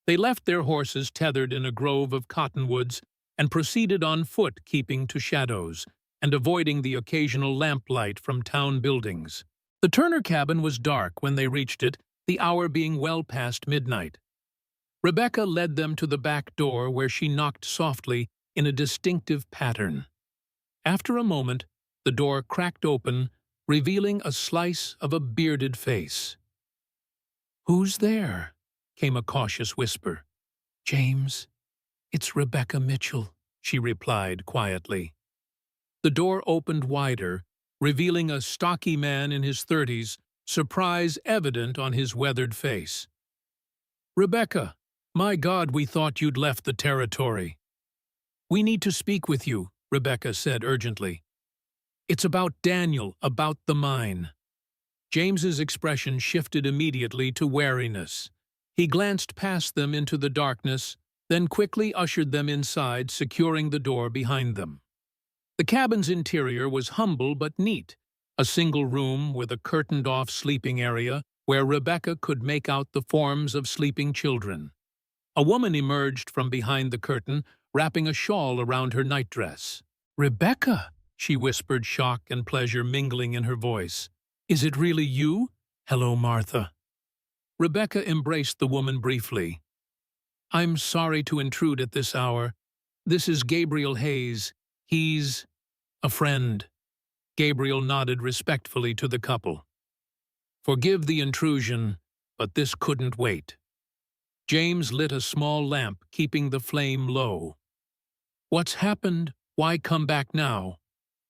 They left their horses tethered in a grove of cottonwoods and proceeded on foot, keeping to shadows and avoiding the occasional lamplight from town buildings. The Turner cabin was dark when they reached it, the hour being well past midnight. Rebecca led them to the back door, where she knocked softly in a distinctive pattern. After a moment, the door cracked open, revealing a slice of a bearded face. "Who's there?" came a cautious whisper. "James, it's Rebecca Mitchell," she replied quietly. The door opened wider, revealing a stocky man in his 30s, surprise evident on his weathered face. "Rebecca, my God, we thought you'd left the territory." "We need to speak with you," Rebecca said urgently. "It's about Daniel, about the mine." James's expression shifted immediately to wariness. He glanced past them into the darkness, then quickly ushered them inside, securing the door behind them. The cabin's interior was humble but neat, a single room with a curtained-off sleeping area where Rebecca could make out the forms of sleeping children. A woman emerged from behind the curtain, wrapping a shawl around her nightdress. "Rebecca," she whispered, shock and pleasure mingling in her voice. "Is it really you? Hello, Martha." Rebecca embraced the woman briefly. "I'm sorry to intrude at this hour. This is Gabriel Hayes. He's a friend." Gabriel nodded respectfully to the couple. "Forgive the intrusion, but this couldn't wait." James lit a small lamp, keeping the flame low. "What's happened? Why come back now?"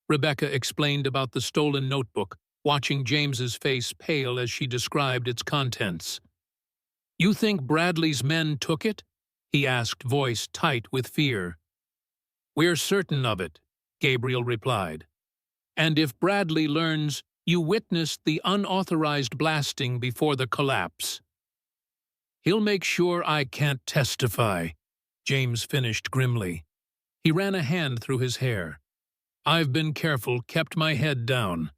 Rebecca explained about the stolen notebook, watching James's face pale as she described its contents. "You think Bradley's men took it?" he asked, voice tight with fear. "We're certain of it," Gabriel replied. "And if Bradley learns you witnessed the unauthorized blasting before the collapse, he'll make sure I can't testify," James finished grimly. He ran a hand through his hair. "I've been careful, kept my head down.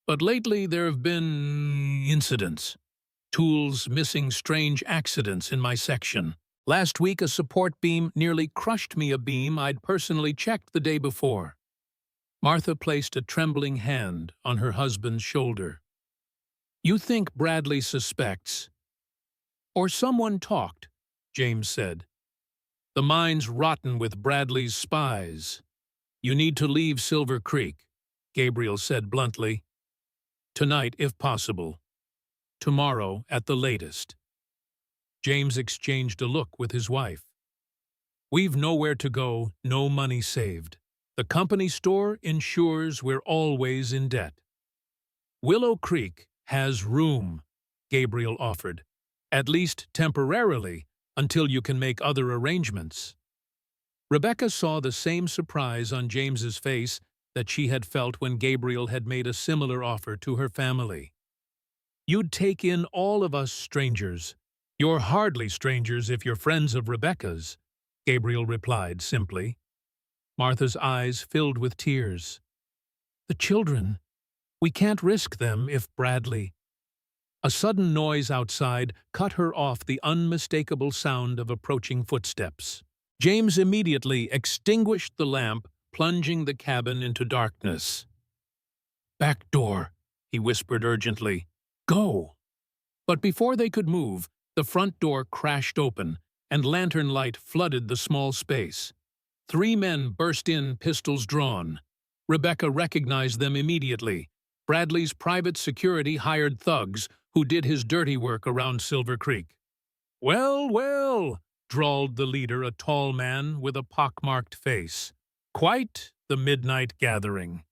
But lately there have been incidents. Tools missing, strange accidents in my section. Last week a support beam nearly crushed me, a beam I'd personally checked the day before." Martha placed a trembling hand on her husband's shoulder. "You think Bradley suspects?" "Or someone talked," James said. "The mine's rotten with Bradley's spies. You need to leave Silver Creek," Gabriel said bluntly. "Tonight, if possible. Tomorrow at the latest." James exchanged a look with his wife. "We've nowhere to go, no money saved. The company store ensures we're always in debt." "Willow Creek has room," Gabriel offered, "at least temporarily, until you can make other arrangements." Rebecca saw the same surprise on James's face that she had felt when Gabriel had made a similar offer to her family. "You'd take in all of us strangers. You're hardly strangers if you're friends of Rebecca's," Gabriel replied simply. Martha's eyes filled with tears. "The children. We can't risk them if Bradley—" A sudden noise outside cut her off, the unmistakable sound of approaching footsteps. James immediately extinguished the lamp, plunging the cabin into darkness. "Back door," he whispered urgently. "Go!" But before they could move, the front door crashed open, and lantern light flooded the small space. 3 men burst in, pistols drawn. Rebecca recognized them immediately. Bradley's private security hired thugs who did his dirty work around Silver Creek. "Well, well," drawled the leader, a tall man with a pockmarked face. "Quite the midnight gathering."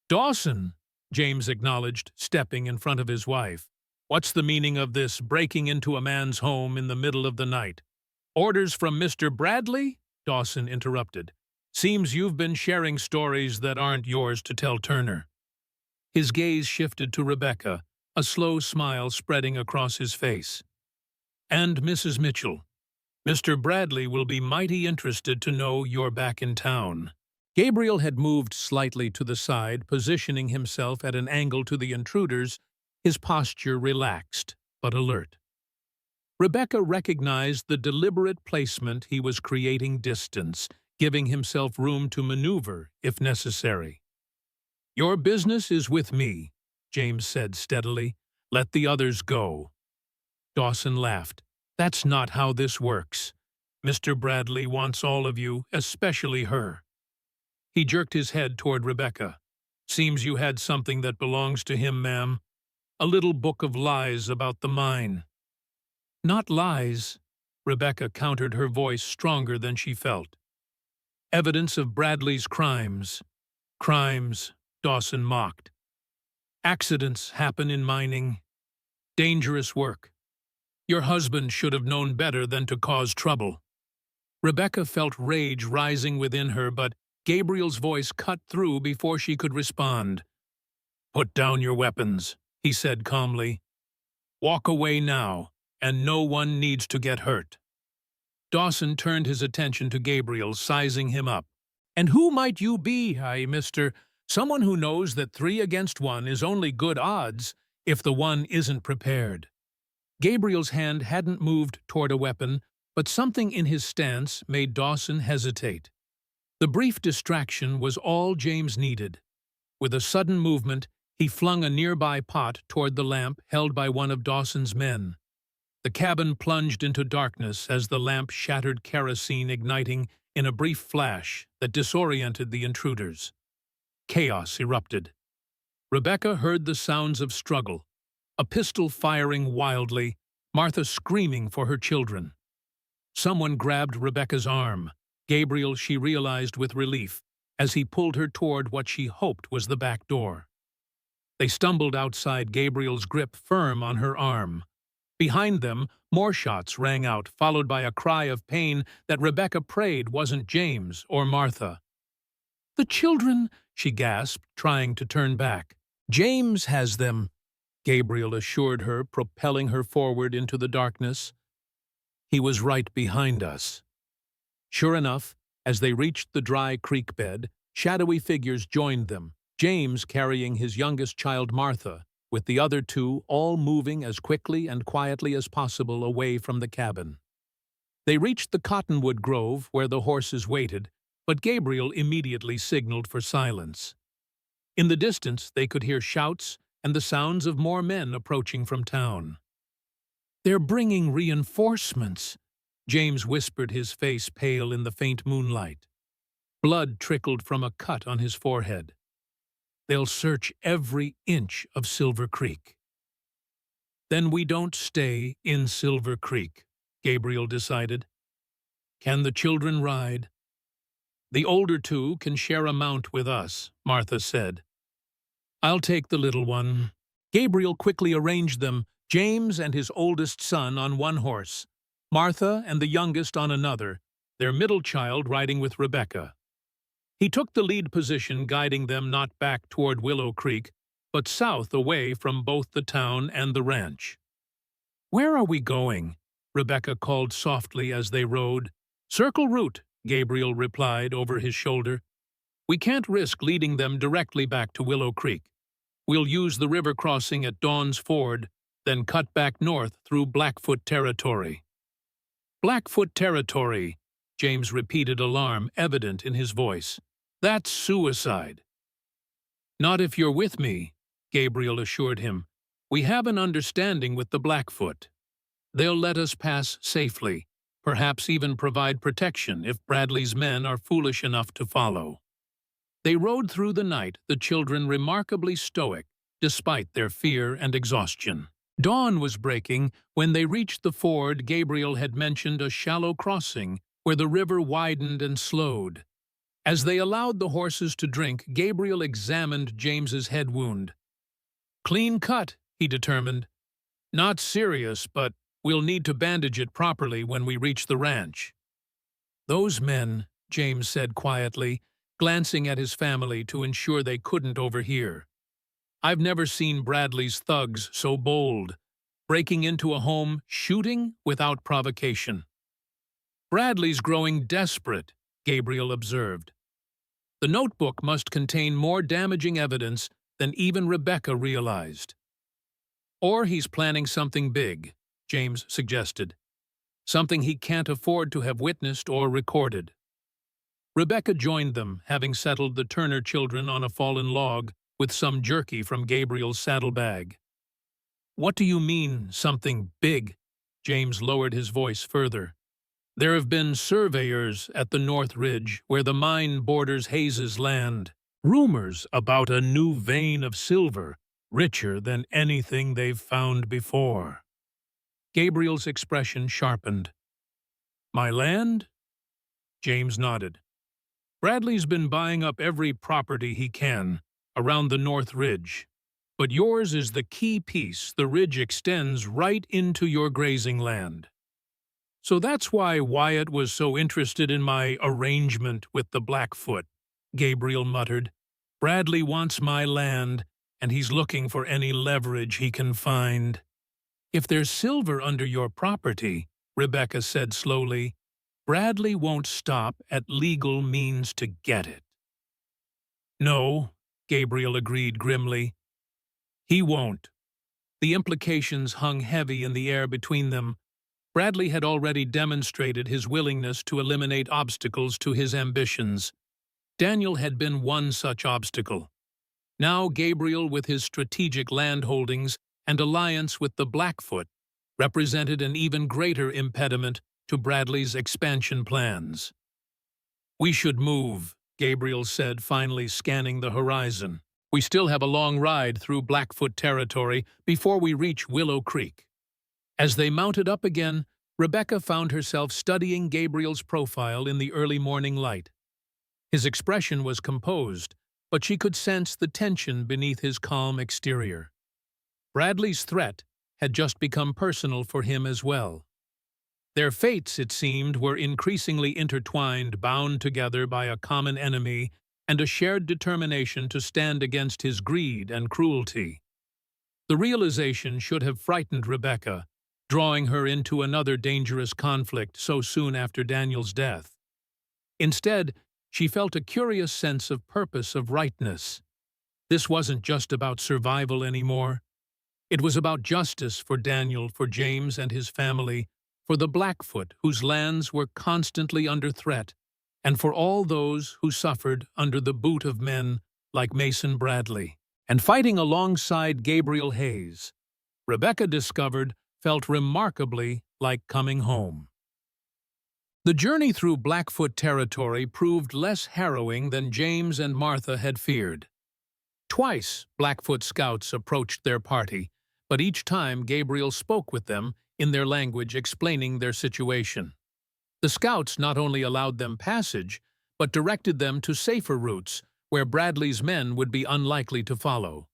"Dawson," James acknowledged, stepping in front of his wife. "What's the meaning of this breaking into a man's home in the middle of the night?" "Orders from Mr. Bradley?" Dawson interrupted. "Seems you've been sharing stories that aren't yours to tell Turner." His gaze shifted to Rebecca, a slow smile spreading across his face. "And Mrs. Mitchell, Mr. Bradley will be mighty interested to know you're back in town." Gabriel had moved slightly to the side, positioning himself at an angle to the intruders, his posture relaxed but alert. Rebecca recognized the deliberate placement he was creating distance, giving himself room to maneuver if necessary. "Your business is with me," James said steadily. "Let the others go." Dawson laughed. "That's not how this works. Mr. Bradley wants all of you, especially her." He jerked his head toward Rebecca. "Seems you had something that belongs to him, ma'am. A little book of lies about the mine." "Not lies," Rebecca countered, her voice stronger than she felt. "Evidence of Bradley's crimes." "Crimes," Dawson mocked. "Accidents happen in mining. Dangerous work. Your husband should have known better than to cause trouble." Rebecca felt rage rising within her, but Gabriel's voice cut through before she could respond. "Put down your weapons," he said calmly. "Walk away now, and no one needs to get hurt." Dawson turned his attention to Gabriel, sizing him up. "And who might you be, mister? Someone who knows that 3 against 1 is only good odds if the one isn't prepared." Gabriel's hand hadn't moved toward a weapon, but something in his stance made Dawson hesitate. The brief distraction was all James needed. With a sudden movement, he flung a nearby pot toward the lamp held by one of Dawson's men. The cabin plunged into darkness as the lamp shattered kerosene, igniting in a brief flash that disoriented the intruders. Chaos erupted. Rebecca heard the sounds of struggle, a pistol firing wildly, Martha screaming for her children. Someone grabbed Rebecca's arm. Gabriel, she realized with relief, as he pulled her toward what she hoped was the back door. They stumbled outside, Gabriel's grip firm on her arm. Behind them, more shots rang out, followed by a cry of pain that Rebecca prayed wasn't James or Martha. "The children," she gasped, trying to turn back. "James has them," Gabriel assured her, propelling her forward into the darkness. "He was right behind us." Sure enough, as they reached the dry creek bed, shadowy figures joined them, James carrying his youngest child Martha, with the other 2 all moving as quickly and quietly as possible away from the cabin. They reached the cottonwood grove where the horses waited, but Gabriel immediately signaled for silence. In the distance, they could hear shouts and the sounds of more men approaching from town. "They're bringing reinforcements," James whispered, his face pale in the faint moonlight. Blood trickled from a cut on his forehead. "They'll search every inch of Silver Creek." "Then we don't stay in Silver Creek," Gabriel decided. "Can the children ride?" "The older 2 can share a mount with us," Martha said. "I'll take the little one." Gabriel quickly arranged them, James and his oldest son on one horse, Martha and the youngest on another, their middle child riding with Rebecca. He took the lead position, guiding them not back toward Willow Creek, but south away from both the town and the ranch. "Where are we going?" Rebecca called softly as they rode. "Circle route," Gabriel replied over his shoulder. "We can't risk leading them directly back to Willow Creek. We'll use the river crossing at Dawn's Ford, then cut back north through Blackfoot territory." "Blackfoot territory," James repeated, alarm evident in his voice. "That's suicide." "Not if you're with me," Gabriel assured him. "We have an understanding with the Blackfoot. They'll let us pass safely, perhaps even provide protection if Bradley's men are foolish enough to follow." They rode through the night, the children remarkably stoic, despite their fear and exhaustion. Dawn was breaking when they reached the ford. Gabriel had mentioned a shallow crossing where the river widened and slowed. As they allowed the horses to drink, Gabriel examined James's head wound. "Clean cut," he determined. "Not serious, but we'll need to bandage it properly when we reach the ranch." "Those men," James said quietly, glancing at his family to ensure they couldn't overhear. "I've never seen Bradley's thugs so bold, breaking into a home, shooting without provocation." "Bradley's growing desperate," Gabriel observed. "The notebook must contain more damaging evidence than even Rebecca realized." "Or he's planning something big," James suggested. "Something he can't afford to have witnessed or recorded." Rebecca joined them, having settled the Turner children on a fallen log with some jerky from Gabriel's saddlebag. "What do you mean, something big?" James lowered his voice further. "There have been surveyors at the North Ridge, where the mine borders Hayes's land. Rumors about a new vein of silver, richer than anything they've found before." Gabriel's expression sharpened. "My land?" James nodded. "Bradley's been buying up every property he can around the North Ridge. But yours is the key piece. The ridge extends right into your grazing land. So that's why Wyatt was so interested in my arrangement with the Blackfoot," Gabriel muttered. "Bradley wants my land, and he's looking for any leverage he can find." "If there's silver under your property," Rebecca said slowly, "Bradley won't stop at legal means to get it." "No," Gabriel agreed grimly. "He won't." The implications hung heavy in the air between them. Bradley had already demonstrated his willingness to eliminate obstacles to his ambitions. Daniel had been one such obstacle. Now Gabriel, with his strategic land holdings and alliance with the Blackfoot, represented an even greater impediment to Bradley's expansion plans. "We should move," Gabriel said, finally scanning the horizon. "We still have a long ride through Blackfoot territory before we reach Willow Creek." As they mounted up again, Rebecca found herself studying Gabriel's profile in the early morning light. His expression was composed, but she could sense the tension beneath his calm exterior. Bradley's threat had just become personal for him as well. Their fates, it seemed, were increasingly intertwined, bound together by a common enemy and a shared determination to stand against his greed and cruelty. The realization should have frightened Rebecca, drawing her into another dangerous conflict so soon after Daniel's death. Instead, she felt a curious sense of purpose, of rightness. This wasn't just about survival anymore. It was about justice for Daniel, for James and his family, for the Blackfoot, whose lands were constantly under threat, and for all those who suffered under the boot of men like Mason Bradley. And fighting alongside Gabriel Hayes, Rebecca discovered, felt remarkably like coming home. The journey through Blackfoot territory proved less harrowing than James and Martha had feared. Twice, Blackfoot scouts approached their party, but each time Gabriel spoke with them in their language, explaining their situation. The scouts not only allowed them passage, but directed them to safer routes where Bradley's men would be unlikely to follow.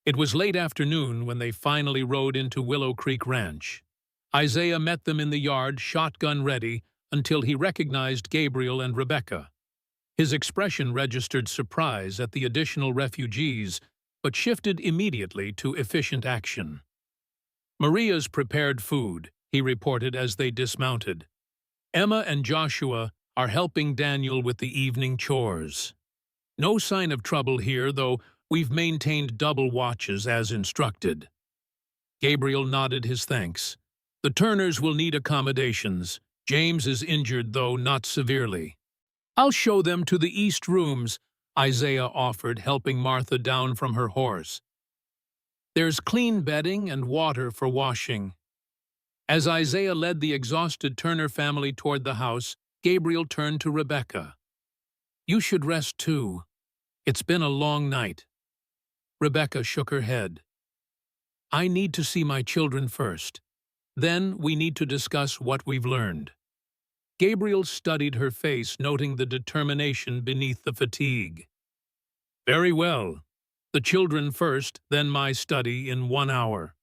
It was late afternoon when they finally rode into Willow Creek Ranch. Isaiah met them in the yard, shotgun ready, until he recognized Gabriel and Rebecca. His expression registered surprise at the additional refugees, but shifted immediately to efficient action. "Maria's prepared food," he reported as they dismounted. "Emma and Joshua are helping Daniel with the evening chores. No sign of trouble here, though we've maintained double watches as instructed." Gabriel nodded his thanks. "The Turners will need accommodations. James is injured, though not severely. I'll show them to the east rooms. Isaiah offered, helping Martha down from her horse. "There's clean bedding and water for washing." As Isaiah led the exhausted Turner family toward the house, Gabriel turned to Rebecca. "You should rest too. It's been a long night." Rebecca shook her head. "I need to see my children first. Then we need to discuss what we've learned." Gabriel studied her face, noting the determination beneath the fatigue. "Very well. The children first, then my study in 1 hour."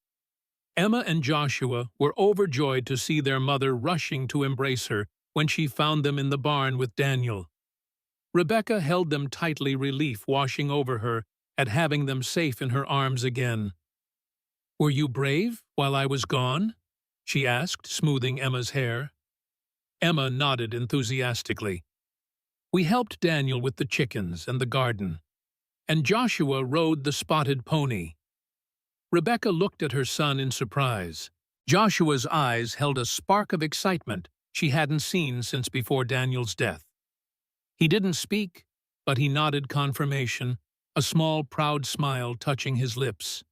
Emma and Joshua were overjoyed to see their mother rushing to embrace her when she found them in the barn with Daniel. Rebecca held them tightly, relief washing over her at having them safe in her arms again. "Were you brave while I was gone?" she asked, smoothing Emma's hair. Emma nodded enthusiastically. "We helped Daniel with the chickens and the garden, and Joshua rode the spotted pony." Rebecca looked at her son in surprise. Joshua's eyes held a spark of excitement she hadn't seen since before Daniel's death. He didn't speak, but he nodded confirmation, a small, proud smile touching his lips.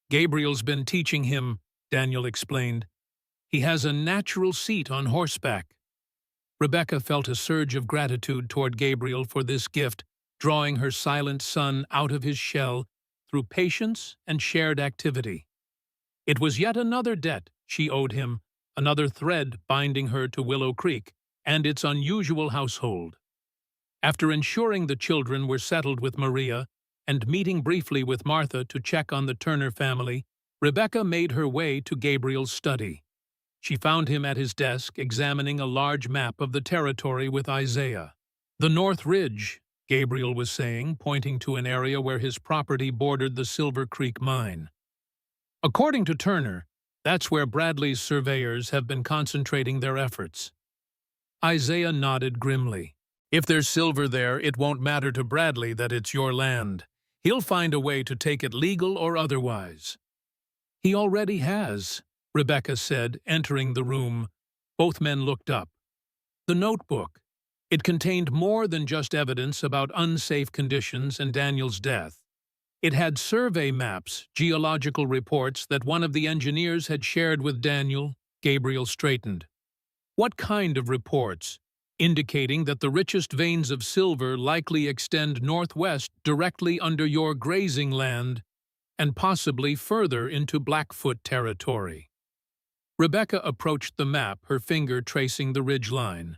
"Gabriel's been teaching him," Daniel explained. "He has a natural seat on horseback." Rebecca felt a surge of gratitude toward Gabriel for this gift, drawing her silent son out of his shell through patience and shared activity. It was yet another debt she owed him, another thread binding her to Willow Creek and its unusual household. After ensuring the children were settled with Maria and meeting briefly with Martha to check on the Turner family, Rebecca made her way to Gabriel's study. She found him at his desk examining a large map of the territory with Isaiah. "The North Ridge," Gabriel was saying, pointing to an area where his property bordered the Silver Creek mine. "According to Turner, that's where Bradley's surveyors have been concentrating their efforts." Isaiah nodded grimly. "If there's silver there, it won't matter to Bradley that it's your land. He'll find a way to take it, legal or otherwise." "He already has," Rebecca said, entering the room. Both men looked up. The notebook. It contained more than just evidence about unsafe conditions and Daniel's death. It had survey maps, geological reports that one of the engineers had shared with Daniel. Gabriel straightened. "What kind of reports?" "Indicating that the richest veins of silver likely extend northwest directly under your grazing land and possibly further into Blackfoot territory." Rebecca approached the map, her finger tracing the ridgeline.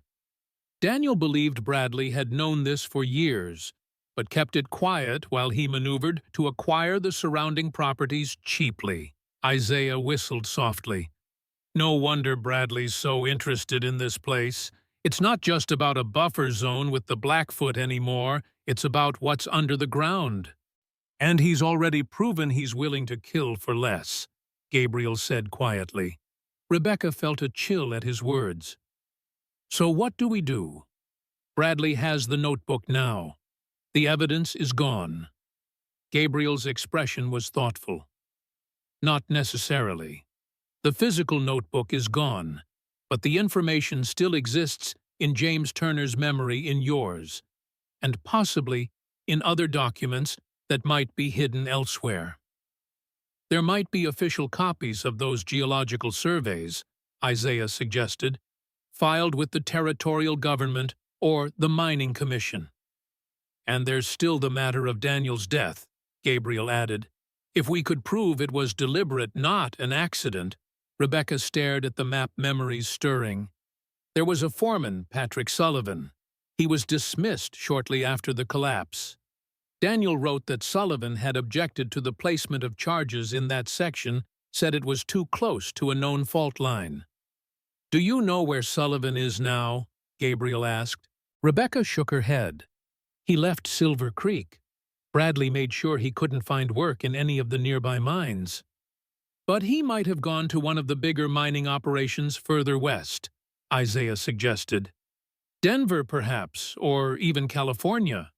Daniel believed Bradley had known this for years, but kept it quiet while he maneuvered to acquire the surrounding properties cheaply. Isaiah whistled softly. "No wonder Bradley's so interested in this place. It's not just about a buffer zone with the Blackfoot anymore, it's about what's under the ground. And he's already proven he's willing to kill for less," Gabriel said quietly. Rebecca felt a chill at his words. "So what do we do? Bradley has the notebook now. The evidence is gone." Gabriel's expression was thoughtful. "Not necessarily. The physical notebook is gone, but the information still exists in James Turner's memory, in yours, and possibly in other documents that might be hidden elsewhere. There might be official copies of those geological surveys," Isaiah suggested, "filed with the territorial government or the mining commission." "And there's still the matter of Daniel's death," Gabriel added. "If we could prove it was deliberate, not an accident." Rebecca stared at the map, memories stirring. There was a foreman, Patrick Sullivan. He was dismissed shortly after the collapse. Daniel wrote that Sullivan had objected to the placement of charges in that section, said it was too close to a known fault line. "Do you know where Sullivan is now?" Gabriel asked. Rebecca shook her head. "He left Silver Creek. Bradley made sure he couldn't find work in any of the nearby mines. But he might have gone to one of the bigger mining operations further west," Isaiah suggested. "Denver, perhaps, or even California."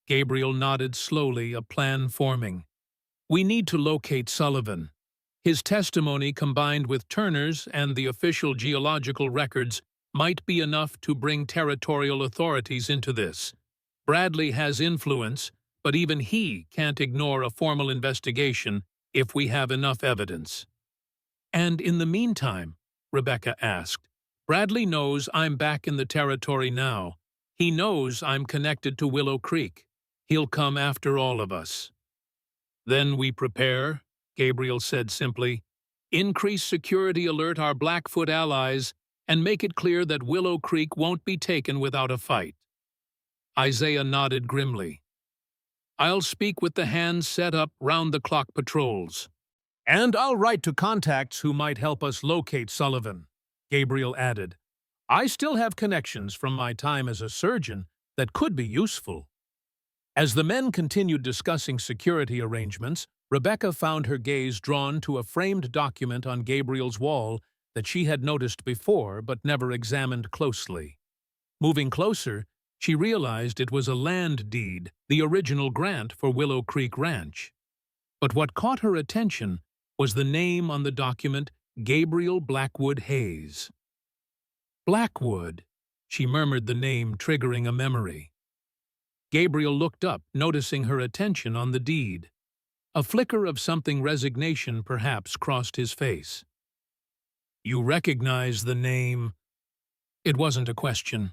Gabriel nodded slowly, a plan forming. "We need to locate Sullivan. His testimony, combined with Turner's and the official geological records, might be enough to bring territorial authorities into this. Bradley has influence, but even he can't ignore a formal investigation if we have enough evidence. And in the meantime, Rebecca asked, Bradley knows I'm back in the territory now. He knows I'm connected to Willow Creek. He'll come after all of us. Then we prepare, Gabriel said simply. Increase security, alert our Blackfoot allies, and make it clear that Willow Creek won't be taken without a fight. Isaiah nodded grimly. I'll speak with the hands set up round-the-clock patrols. And I'll write to contacts who might help us locate Sullivan, Gabriel added. I still have connections from my time as a surgeon that could be useful. As the men continued discussing security arrangements, Rebecca found her gaze drawn to a framed document on Gabriel's wall that she had noticed before but never examined closely. Moving closer, she realized it was a land deed, the original grant for Willow Creek Ranch. But what caught her attention was the name on the document, Gabriel Blackwood Hayes. Blackwood, she murmured the name, triggering a memory. Gabriel looked up, noticing her attention on the deed. A flicker of something resignation perhaps crossed his face. You recognize the name? It wasn't a question.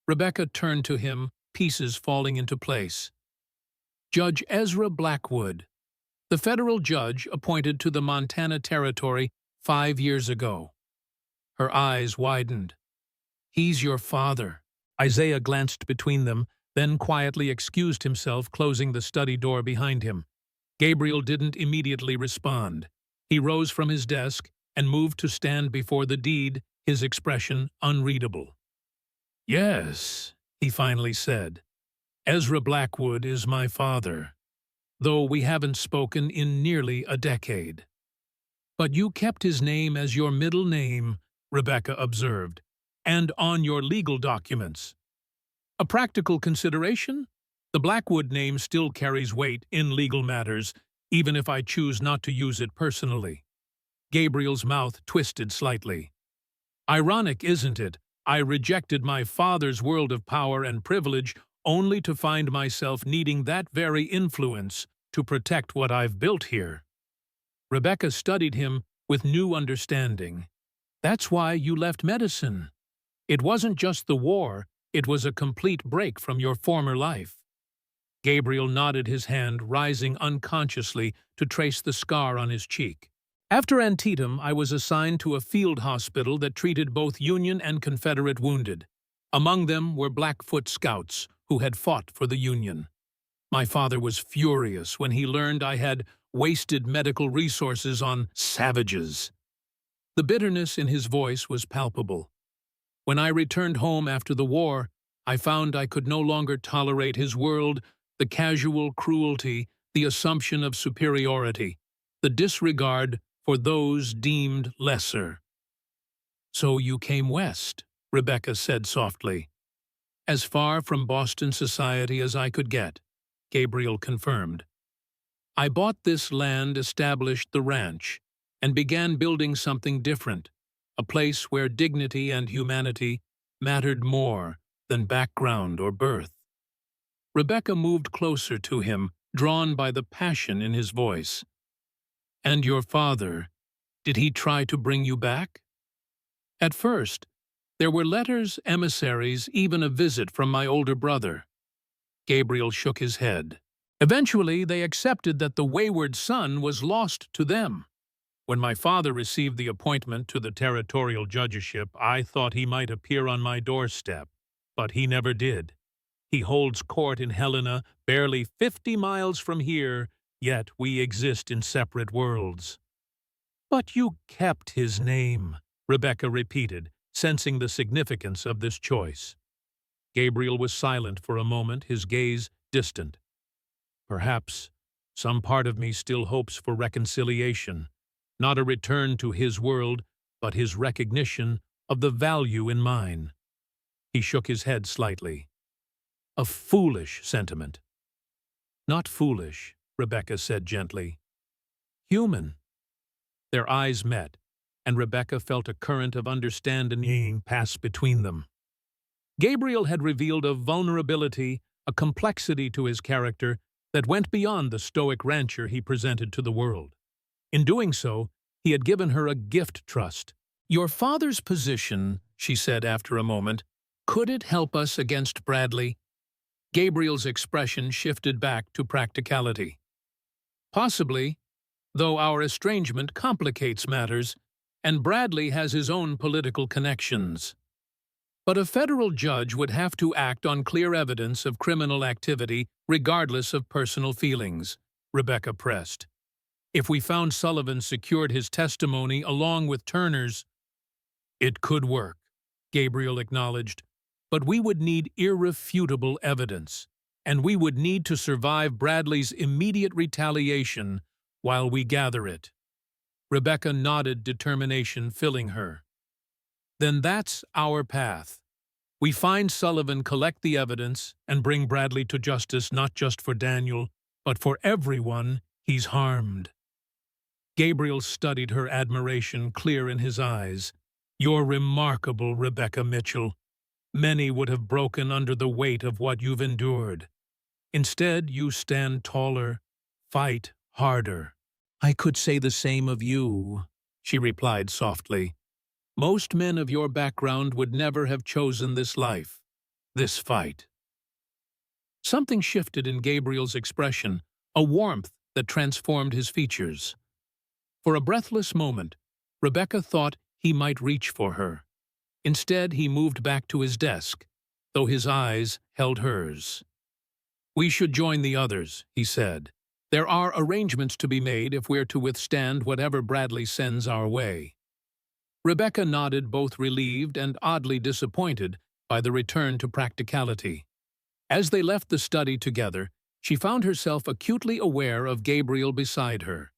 Rebecca turned to him, pieces falling into place. Judge Ezra Blackwood, the federal judge appointed to the Montana Territory 5 years ago. Her eyes widened. He's your father. Isaiah glanced between them, then quietly excused himself, closing the study door behind him. Gabriel didn't immediately respond. He rose from his desk and moved to stand before the deed, his expression unreadable. Yes, he finally said. Ezra Blackwood is my father, though we haven't spoken in nearly a decade. But you kept his name as your middle name, Rebecca observed, and on your legal documents. A practical consideration? The Blackwood name still carries weight in legal matters, even if I choose not to use it personally. Gabriel's mouth twisted slightly. Ironic, isn't it? I rejected my father's world of power and privilege only to find myself needing that very influence to protect what I've built here. Rebecca studied him with new understanding. That's why you left medicine. It wasn't just the war, it was a complete break from your former life. Gabriel nodded, his hand rising unconsciously to trace the scar on his cheek. After Antietam, I was assigned to a field hospital that treated both Union and Confederate wounded. Among them were Blackfoot scouts who had fought for the Union. My father was furious when he learned I had wasted medical resources on savages. The bitterness in his voice was palpable. When I returned home after the war, I found I could no longer tolerate his world, the casual cruelty, the assumption of superiority, the disregard for those deemed lesser. So you came west, Rebecca said softly. As far from Boston society as I could get, Gabriel confirmed. I bought this land, established the ranch, and began building something different, a place where dignity and humanity mattered more than background or birth. Rebecca moved closer to him, drawn by the passion in his voice. And your father, did he try to bring you back? At first, there were letters, emissaries, even a visit from my older brother. Gabriel shook his head. Eventually, they accepted that the wayward son was lost to them. When my father received the appointment to the territorial judgeship, I thought he might appear on my doorstep, but he never did. He holds court in Helena, barely 50 miles from here, yet we exist in separate worlds. But you kept his name, Rebecca repeated, sensing the significance of this choice. Gabriel was silent for a moment, his gaze distant. Perhaps some part of me still hopes for reconciliation, not a return to his world, but his recognition of the value in mine. He shook his head slightly. A foolish sentiment. Not foolish, Rebecca said gently. Human. Their eyes met, and Rebecca felt a current of understanding pass between them. Gabriel had revealed a vulnerability a complexity to his character that went beyond the stoic rancher he presented to the world. In doing so, he had given her a gift trust. "Your father's position," she said after a moment, "could it help us against Bradley?" Gabriel's expression shifted back to practicality. "Possibly, though our estrangement complicates matters, and Bradley has his own political connections. But a federal judge would have to act on clear evidence of criminal activity regardless of personal feelings," Rebecca pressed. "If we found Sullivan secured his testimony along with Turner's—" "It could work," Gabriel acknowledged, "but we would need irrefutable evidence, and we would need to survive Bradley's immediate retaliation while we gather it." Rebecca nodded, determination filling her. "Then that's our path. We find Sullivan, collect the evidence, and bring Bradley to justice not just for Daniel, but for everyone he's harmed." Gabriel studied her, admiration clear in his eyes. "You're remarkable, Rebecca Mitchell. Many would have broken under the weight of what you've endured. Instead, you stand taller, fight harder." "I could say the same of you," she replied softly. "Most men of your background would never have chosen this life, this fight." Something shifted in Gabriel's expression, a warmth that transformed his features. For a breathless moment, Rebecca thought he might reach for her. Instead, he moved back to his desk, though his eyes held hers. "We should join the others," he said. "There are arrangements to be made if we're to withstand whatever Bradley sends our way." Rebecca nodded, both relieved and oddly disappointed by the return to practicality. As they left the study together, she found herself acutely aware of Gabriel beside her.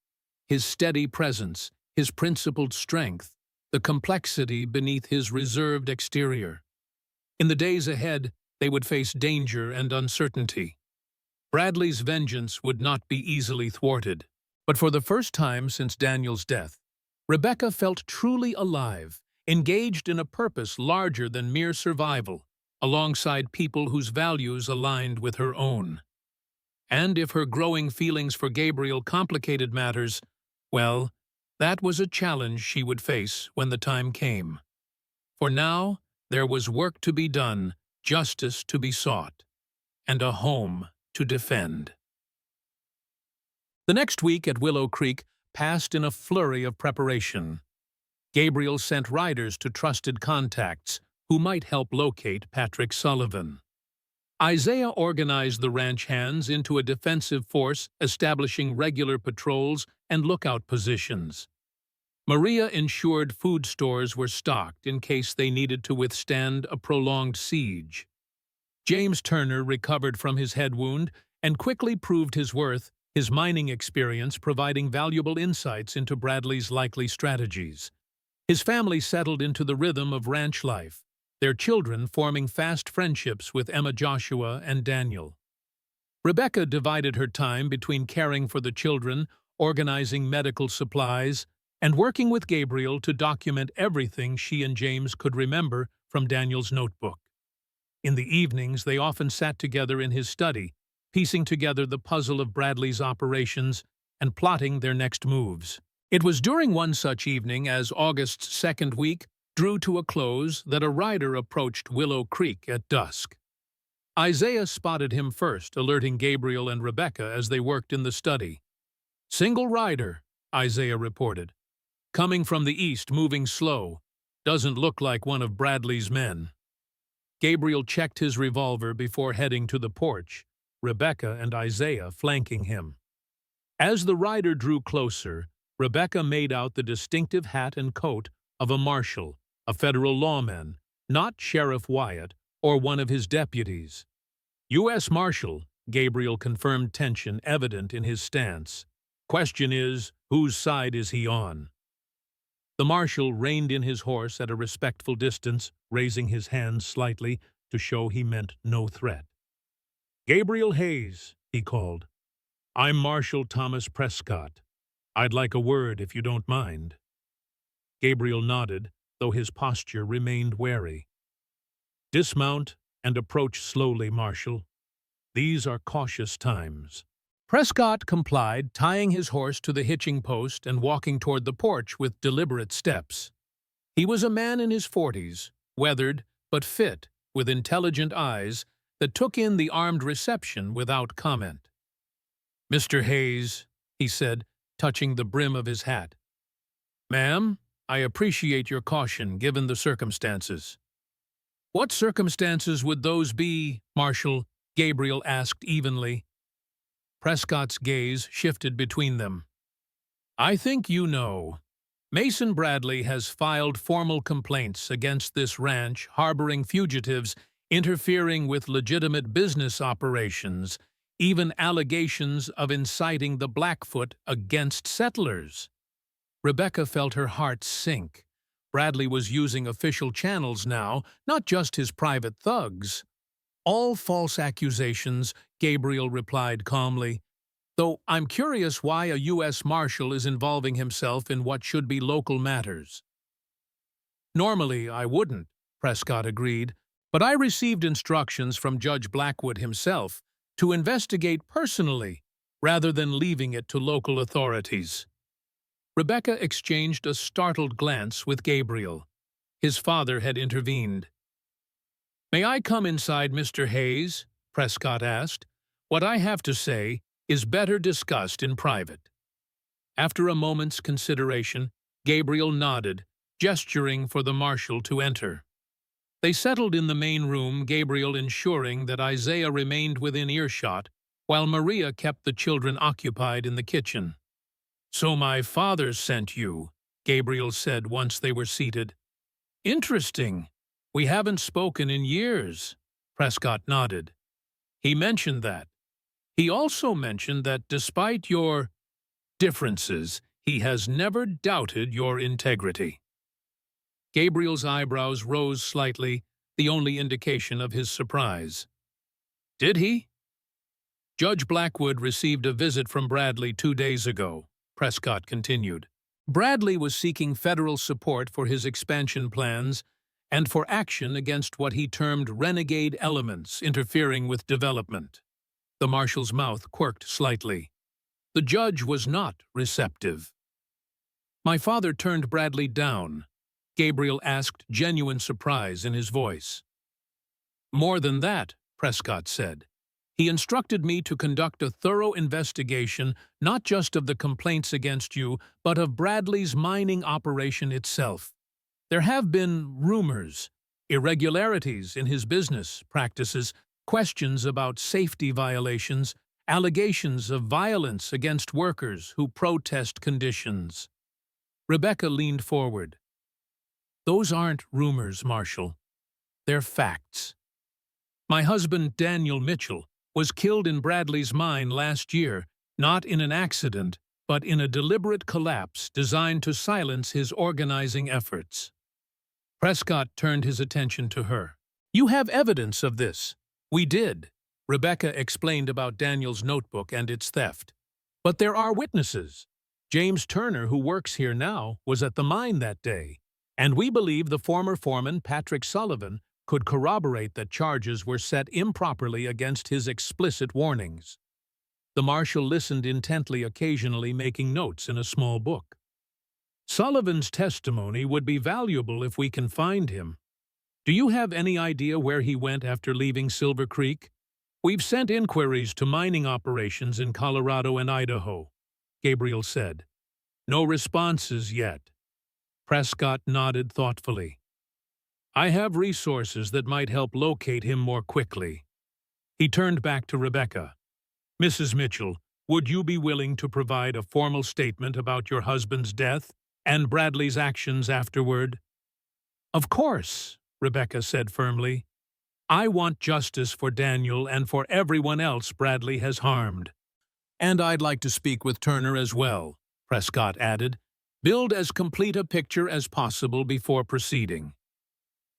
His steady presence, his principled strength, the complexity beneath his reserved exterior. In the days ahead, they would face danger and uncertainty. Bradley's vengeance would not be easily thwarted. But for the first time since Daniel's death, Rebecca felt truly alive, engaged in a purpose larger than mere survival, alongside people whose values aligned with her own. And if her growing feelings for Gabriel complicated matters, well, that was a challenge she would face when the time came. For now, there was work to be done, justice to be sought, and a home to defend. The next week at Willow Creek passed in a flurry of preparation. Gabriel sent riders to trusted contacts who might help locate Patrick Sullivan. Isaiah organized the ranch hands into a defensive force, establishing regular patrols and lookout positions. Maria ensured food stores were stocked in case they needed to withstand a prolonged siege. James Turner recovered from his head wound and quickly proved his worth, his mining experience providing valuable insights into Bradley's likely strategies. His family settled into the rhythm of ranch life, their children forming fast friendships with Emma, Joshua, and Daniel. Rebecca divided her time between caring for the children, organizing medical supplies, and working with Gabriel to document everything she and James could remember from Daniel's notebook. In the evenings, they often sat together in his study, piecing together the puzzle of Bradley's operations and plotting their next moves. It was during one such evening, as August's second week drew to a close, that a rider approached Willow Creek at dusk. Isaiah spotted him first, alerting Gabriel and Rebecca as they worked in the study. "Single rider," Isaiah reported. "Coming from the east, moving slow. Doesn't look like one of Bradley's men." Gabriel checked his revolver before heading to the porch, Rebecca and Isaiah flanking him. As the rider drew closer, Rebecca made out the distinctive hat and coat of a marshal, a federal lawman, not Sheriff Wyatt or one of his deputies. "U.S. Marshal," Gabriel confirmed, tension evident in his stance. "Question is, whose side is he on?" The marshal reined in his horse at a respectful distance, raising his hands slightly to show he meant no threat. "Gabriel Hayes," he called. "I'm Marshal Thomas Prescott. I'd like a word if you don't mind." Gabriel nodded, though his posture remained wary. "Dismount and approach slowly, Marshal." These are cautious times." Prescott complied, tying his horse to the hitching post and walking toward the porch with deliberate steps. He was a man in his 40s, weathered but fit, with intelligent eyes that took in the armed reception without comment. "Mr. Hayes," he said, touching the brim of his hat. "Ma'am, I appreciate your caution given the circumstances." "What circumstances would those be, Marshal?" Gabriel asked evenly. Prescott's gaze shifted between them. "I think you know. Mason Bradley has filed formal complaints against this ranch harboring fugitives, interfering with legitimate business operations, even allegations of inciting the Blackfoot against settlers." Rebecca felt her heart sink. Bradley was using official channels now, not just his private thugs. "All false accusations," Gabriel replied calmly, "though I'm curious why a U.S. Marshal is involving himself in what should be local matters." "Normally, I wouldn't," Prescott agreed, "but I received instructions from Judge Blackwood himself to investigate personally rather than leaving it to local authorities." Rebecca exchanged a startled glance with Gabriel. His father had intervened. "May I come inside, Mr. Hayes?" Prescott asked. "What I have to say is better discussed in private." After a moment's consideration, Gabriel nodded, gesturing for the marshal to enter. They settled in the main room, Gabriel ensuring that Isaiah remained within earshot, while Maria kept the children occupied in the kitchen. "So my father sent you," Gabriel said once they were seated. "Interesting. We haven't spoken in years." Prescott nodded. "He mentioned that. He also mentioned that despite your differences, he has never doubted your integrity." Gabriel's eyebrows rose slightly, the only indication of his surprise. "Did he?" "Judge Blackwood received a visit from Bradley 2 days ago," Prescott continued. "Bradley was seeking federal support for his expansion plans and for action against what he termed renegade elements interfering with development." The marshal's mouth quirked slightly. The judge was not receptive. "My father turned Bradley down," Gabriel asked, genuine surprise in his voice. "More than that," Prescott said. "He instructed me to conduct a thorough investigation not just of the complaints against you, but of Bradley's mining operation itself. There have been rumors, irregularities in his business practices, questions about safety violations, allegations of violence against workers who protest conditions." Rebecca leaned forward. "Those aren't rumors, Marshal. They're facts. My husband, Daniel Mitchell, was killed in Bradley's mine last year, not in an accident, but in a deliberate collapse designed to silence his organizing efforts." Prescott turned his attention to her. "You have evidence of this." "We did." Rebecca explained about Daniel's notebook and its theft. "But there are witnesses. James Turner, who works here now, was at the mine that day, and we believe the former foreman, Patrick Sullivan, could corroborate that charges were set improperly against his explicit warnings." The marshal listened intently, occasionally making notes in a small book. "Sullivan's testimony would be valuable if we can find him. Do you have any idea where he went after leaving Silver Creek?" "We've sent inquiries to mining operations in Colorado and Idaho," Gabriel said. "No responses yet." Prescott nodded thoughtfully. "I have resources that might help locate him more quickly." He turned back to Rebecca. "Mrs. Mitchell, would you be willing to provide a formal statement about your husband's death and Bradley's actions afterward?" "Of course," Rebecca said firmly. "I want justice for Daniel and for everyone else Bradley has harmed." "And I'd like to speak with Turner as well," Prescott added. "Build as complete a picture as possible before proceeding."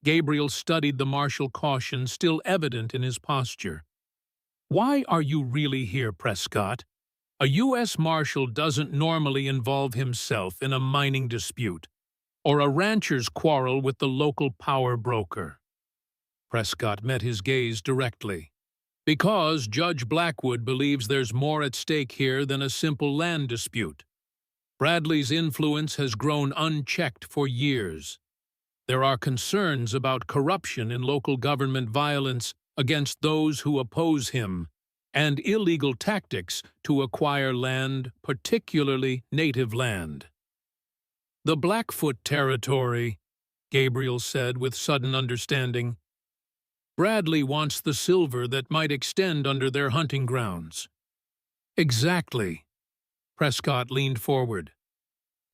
Gabriel studied the martial caution still evident in his posture. "Why are you really here, Prescott? A U.S. Marshal doesn't normally involve himself in a mining dispute or a rancher's quarrel with the local power broker." Prescott met his gaze directly. Because Judge Blackwood believes there's more at stake here than a simple land dispute. Bradley's influence has grown unchecked for years. There are concerns about corruption in local government, violence against those who oppose him, and illegal tactics to acquire land, particularly native land. The Blackfoot territory, Gabriel said with sudden understanding. Bradley wants the silver that might extend under their hunting grounds. Exactly. Prescott leaned forward.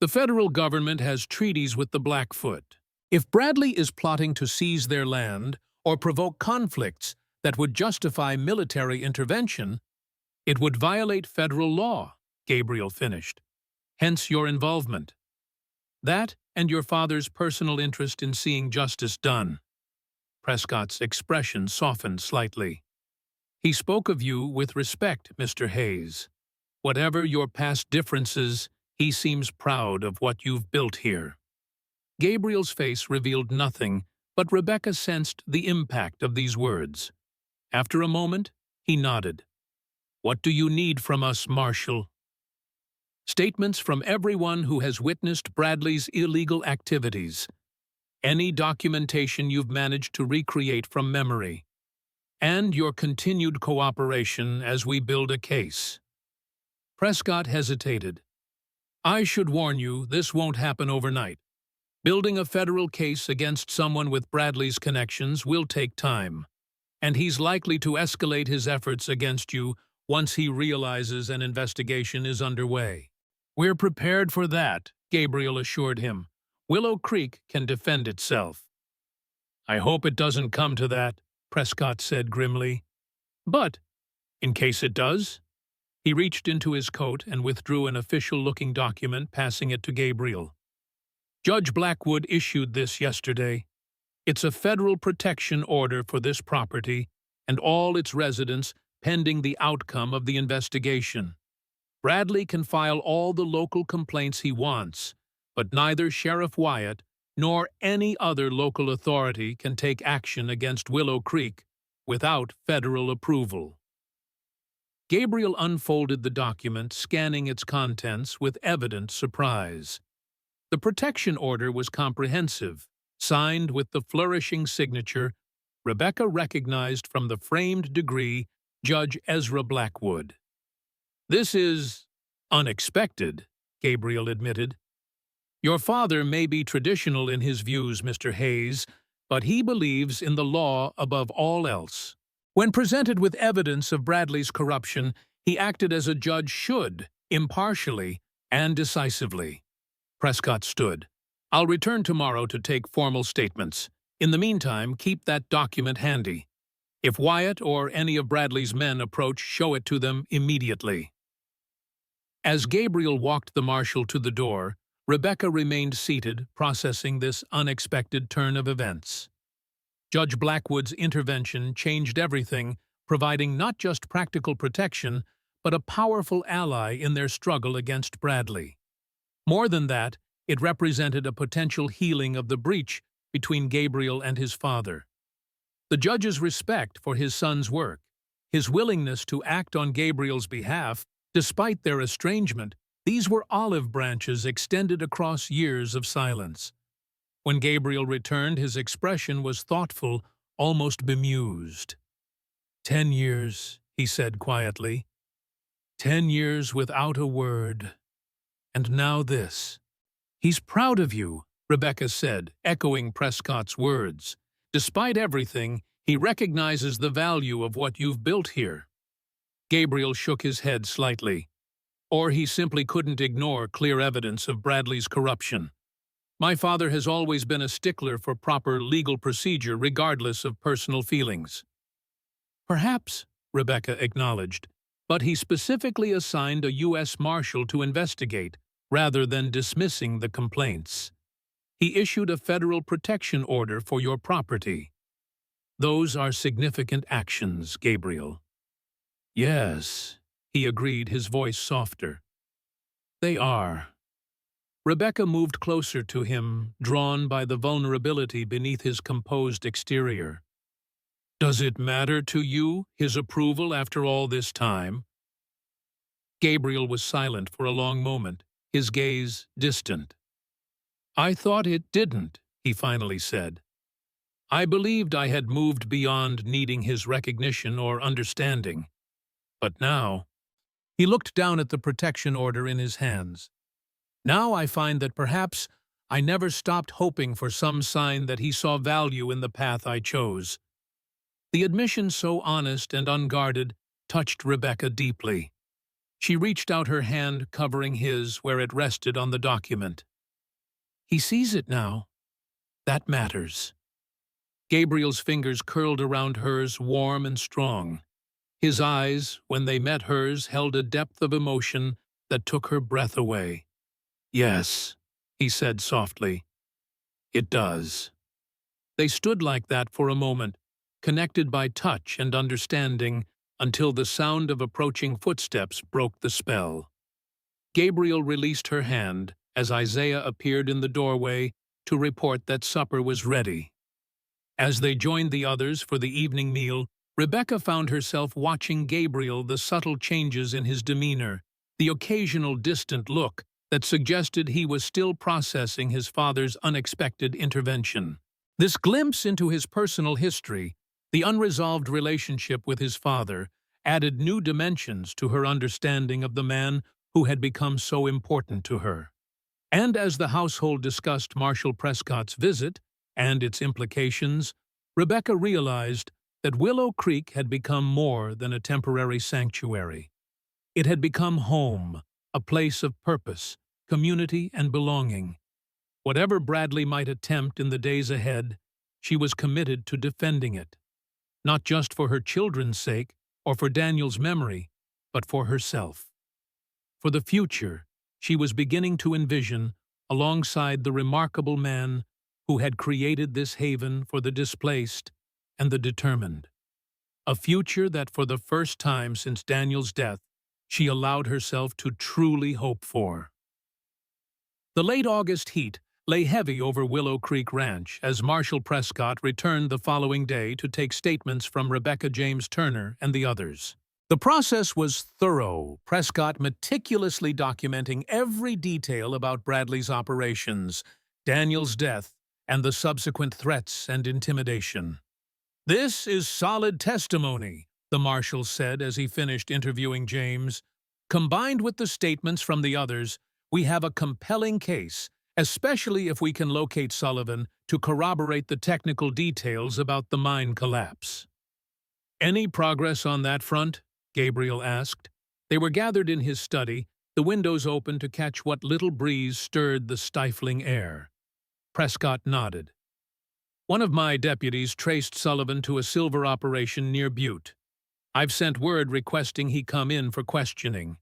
The federal government has treaties with the Blackfoot. If Bradley is plotting to seize their land or provoke conflicts that would justify military intervention, it would violate federal law, Gabriel finished. Hence your involvement. That and your father's personal interest in seeing justice done. Prescott's expression softened slightly. He spoke of you with respect, Mr. Hayes. Whatever your past differences, he seems proud of what you've built here. Gabriel's face revealed nothing, but Rebecca sensed the impact of these words. After a moment, he nodded. What do you need from us, Marshal? Statements from everyone who has witnessed Bradley's illegal activities. Any documentation you've managed to recreate from memory, and your continued cooperation as we build a case. Prescott hesitated. I should warn you, this won't happen overnight. Building a federal case against someone with Bradley's connections will take time, and he's likely to escalate his efforts against you once he realizes an investigation is underway. We're prepared for that, Gabriel assured him. Willow Creek can defend itself. I hope it doesn't come to that, Prescott said grimly. But, in case it does, he reached into his coat and withdrew an official-looking document, passing it to Gabriel. Judge Blackwood issued this yesterday. It's a federal protection order for this property and all its residents pending the outcome of the investigation. Bradley can file all the local complaints he wants, but neither Sheriff Wyatt nor any other local authority can take action against Willow Creek without federal approval. Gabriel unfolded the document, scanning its contents with evident surprise. The protection order was comprehensive, signed with the flourishing signature Rebecca recognized from the framed degree Judge Ezra Blackwood. This is unexpected, Gabriel admitted. Your father may be traditional in his views, Mr. Hayes, but he believes in the law above all else. When presented with evidence of Bradley's corruption, he acted as a judge should, impartially and decisively. Prescott stood. I'll return tomorrow to take formal statements. In the meantime, keep that document handy. If Wyatt or any of Bradley's men approach, show it to them immediately. As Gabriel walked the marshal to the door, Rebecca remained seated, processing this unexpected turn of events. Judge Blackwood's intervention changed everything, providing not just practical protection, but a powerful ally in their struggle against Bradley. More than that, it represented a potential healing of the breach between Gabriel and his father. The judge's respect for his son's work, his willingness to act on Gabriel's behalf, despite their estrangement, these were olive branches extended across years of silence. When Gabriel returned, his expression was thoughtful, almost bemused. 10 years, he said quietly. 10 years without a word. And now this. He's proud of you, Rebecca said, echoing Prescott's words. Despite everything, he recognizes the value of what you've built here. Gabriel shook his head slightly. Or he simply couldn't ignore clear evidence of Bradley's corruption. My father has always been a stickler for proper legal procedure regardless of personal feelings. Perhaps, Rebecca acknowledged, but he specifically assigned a U.S. Marshal to investigate, rather than dismissing the complaints. He issued a federal protection order for your property. Those are significant actions, Gabriel. Yes, he agreed, his voice softer. They are. Rebecca moved closer to him, drawn by the vulnerability beneath his composed exterior. Does it matter to you, his approval after all this time? Gabriel was silent for a long moment, his gaze distant. I thought it didn't, he finally said. I believed I had moved beyond needing his recognition or understanding. But now, he looked down at the protection order in his hands. Now I find that perhaps I never stopped hoping for some sign that he saw value in the path I chose. The admission, so honest and unguarded, touched Rebecca deeply. She reached out her hand, covering his where it rested on the document. He sees it now. That matters. Gabriel's fingers curled around hers, warm and strong. His eyes, when they met hers, held a depth of emotion that took her breath away. Yes, he said softly. It does. They stood like that for a moment, connected by touch and understanding, until the sound of approaching footsteps broke the spell. Gabriel released her hand as Isaiah appeared in the doorway to report that supper was ready. As they joined the others for the evening meal, Rebecca found herself watching Gabriel, the subtle changes in his demeanor, the occasional distant look that suggested he was still processing his father's unexpected intervention. This glimpse into his personal history, the unresolved relationship with his father, added new dimensions to her understanding of the man who had become so important to her. And as the household discussed Marshall Prescott's visit and its implications, Rebecca realized that Willow Creek had become more than a temporary sanctuary. It had become home, a place of purpose, community, and belonging. Whatever Bradley might attempt in the days ahead, she was committed to defending it, not just for her children's sake or for Daniel's memory, but for herself. For the future, she was beginning to envision, alongside the remarkable man who had created this haven for the displaced and the determined. A future that for the first time since Daniel's death, she allowed herself to truly hope for. The late August heat lay heavy over Willow Creek Ranch as Marshall Prescott returned the following day to take statements from Rebecca James Turner and the others. The process was thorough, Prescott meticulously documenting every detail about Bradley's operations, Daniel's death, and the subsequent threats and intimidation. This is solid testimony, the marshal said as he finished interviewing James. Combined with the statements from the others, we have a compelling case, especially if we can locate Sullivan to corroborate the technical details about the mine collapse. Any progress on that front? Gabriel asked. They were gathered in his study, the windows open to catch what little breeze stirred the stifling air. Prescott nodded. One of my deputies traced Sullivan to a silver operation near Butte. I've sent word requesting he come in for questioning.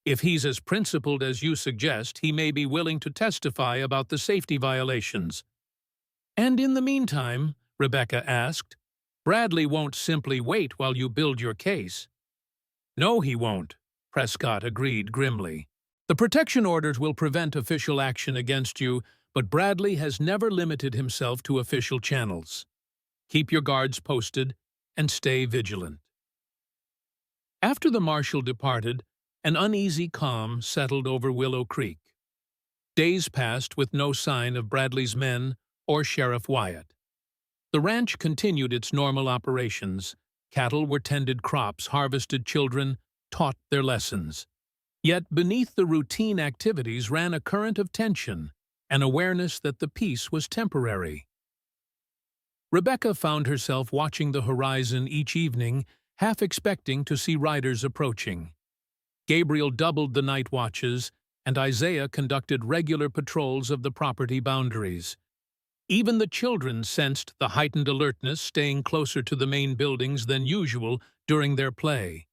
If he's as principled as you suggest, he may be willing to testify about the safety violations. And in the meantime, Rebecca asked, Bradley won't simply wait while you build your case. No, he won't, Prescott agreed grimly. The protection orders will prevent official action against you, but Bradley has never limited himself to official channels. Keep your guards posted and stay vigilant. After the marshal departed, an uneasy calm settled over Willow Creek. Days passed with no sign of Bradley's men or Sheriff Wyatt. The ranch continued its normal operations. Cattle were tended, crops harvested, children taught their lessons. Yet beneath the routine activities ran a current of tension, an awareness that the peace was temporary. Rebecca found herself watching the horizon each evening, half expecting to see riders approaching. Gabriel doubled the night watches, and Isaiah conducted regular patrols of the property boundaries. Even the children sensed the heightened alertness, staying closer to the main buildings than usual during their play.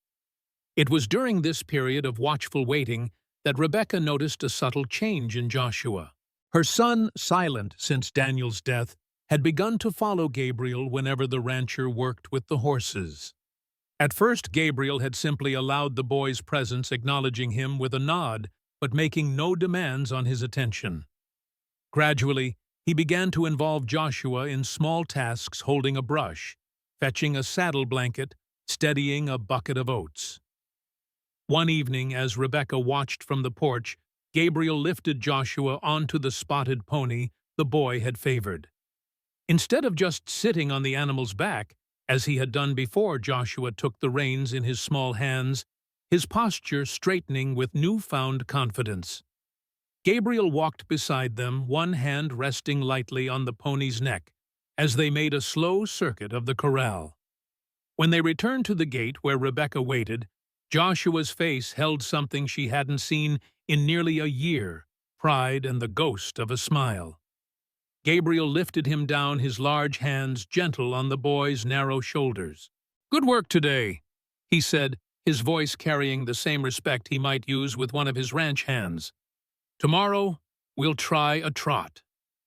It was during this period of watchful waiting that Rebecca noticed a subtle change in Joshua. Her son, silent since Daniel's death, had begun to follow Gabriel whenever the rancher worked with the horses. At first, Gabriel had simply allowed the boy's presence, acknowledging him with a nod, but making no demands on his attention. Gradually, he began to involve Joshua in small tasks, holding a brush, fetching a saddle blanket, steadying a bucket of oats. One evening, as Rebecca watched from the porch, Gabriel lifted Joshua onto the spotted pony the boy had favored. Instead of just sitting on the animal's back, as he had done before Joshua took the reins in his small hands, his posture straightening with newfound confidence. Gabriel walked beside them, one hand resting lightly on the pony's neck, as they made a slow circuit of the corral. When they returned to the gate where Rebecca waited, Joshua's face held something she hadn't seen in nearly a year, pride and the ghost of a smile. Gabriel lifted him down, his large hands gentle on the boy's narrow shoulders. "Good work today," he said, his voice carrying the same respect he might use with one of his ranch hands. "Tomorrow, we'll try a trot."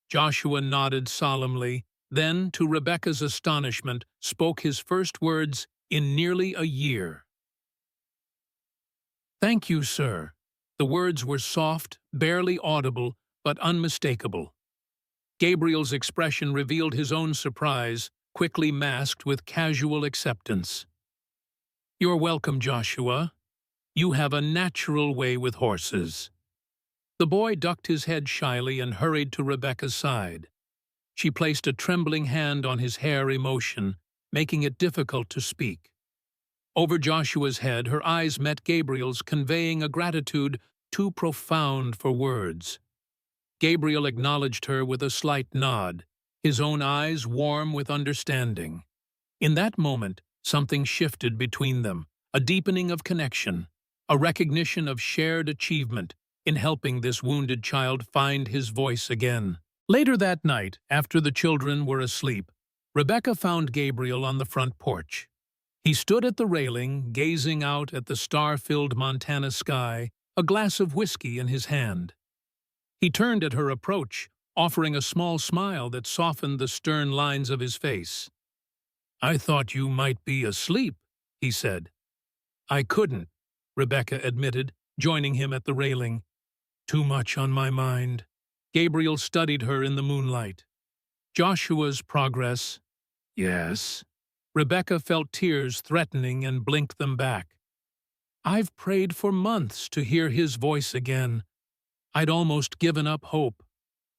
Joshua nodded solemnly, then, to Rebecca's astonishment, spoke his first words in nearly a year. "Thank you, sir." The words were soft, barely audible, but unmistakable. Gabriel's expression revealed his own surprise, quickly masked with casual acceptance. "You're welcome, Joshua. You have a natural way with horses." The boy ducked his head shyly and hurried to Rebecca's side. She placed a trembling hand on his hair, emotion, making it difficult to speak. Over Joshua's head, her eyes met Gabriel's, conveying a gratitude too profound for words. Gabriel acknowledged her with a slight nod, his own eyes warm with understanding. In that moment, something shifted between them, a deepening of connection, a recognition of shared achievement in helping this wounded child find his voice again. Later that night, after the children were asleep, Rebecca found Gabriel on the front porch. He stood at the railing, gazing out at the star-filled Montana sky, a glass of whiskey in his hand. He turned at her approach, offering a small smile that softened the stern lines of his face. "I thought you might be asleep," he said. "I couldn't," Rebecca admitted, joining him at the railing. "Too much on my mind." Gabriel studied her in the moonlight. "Joshua's progress?" "Yes." Rebecca felt tears threatening and blinked them back. "I've prayed for months to hear his voice again. I'd almost given up hope."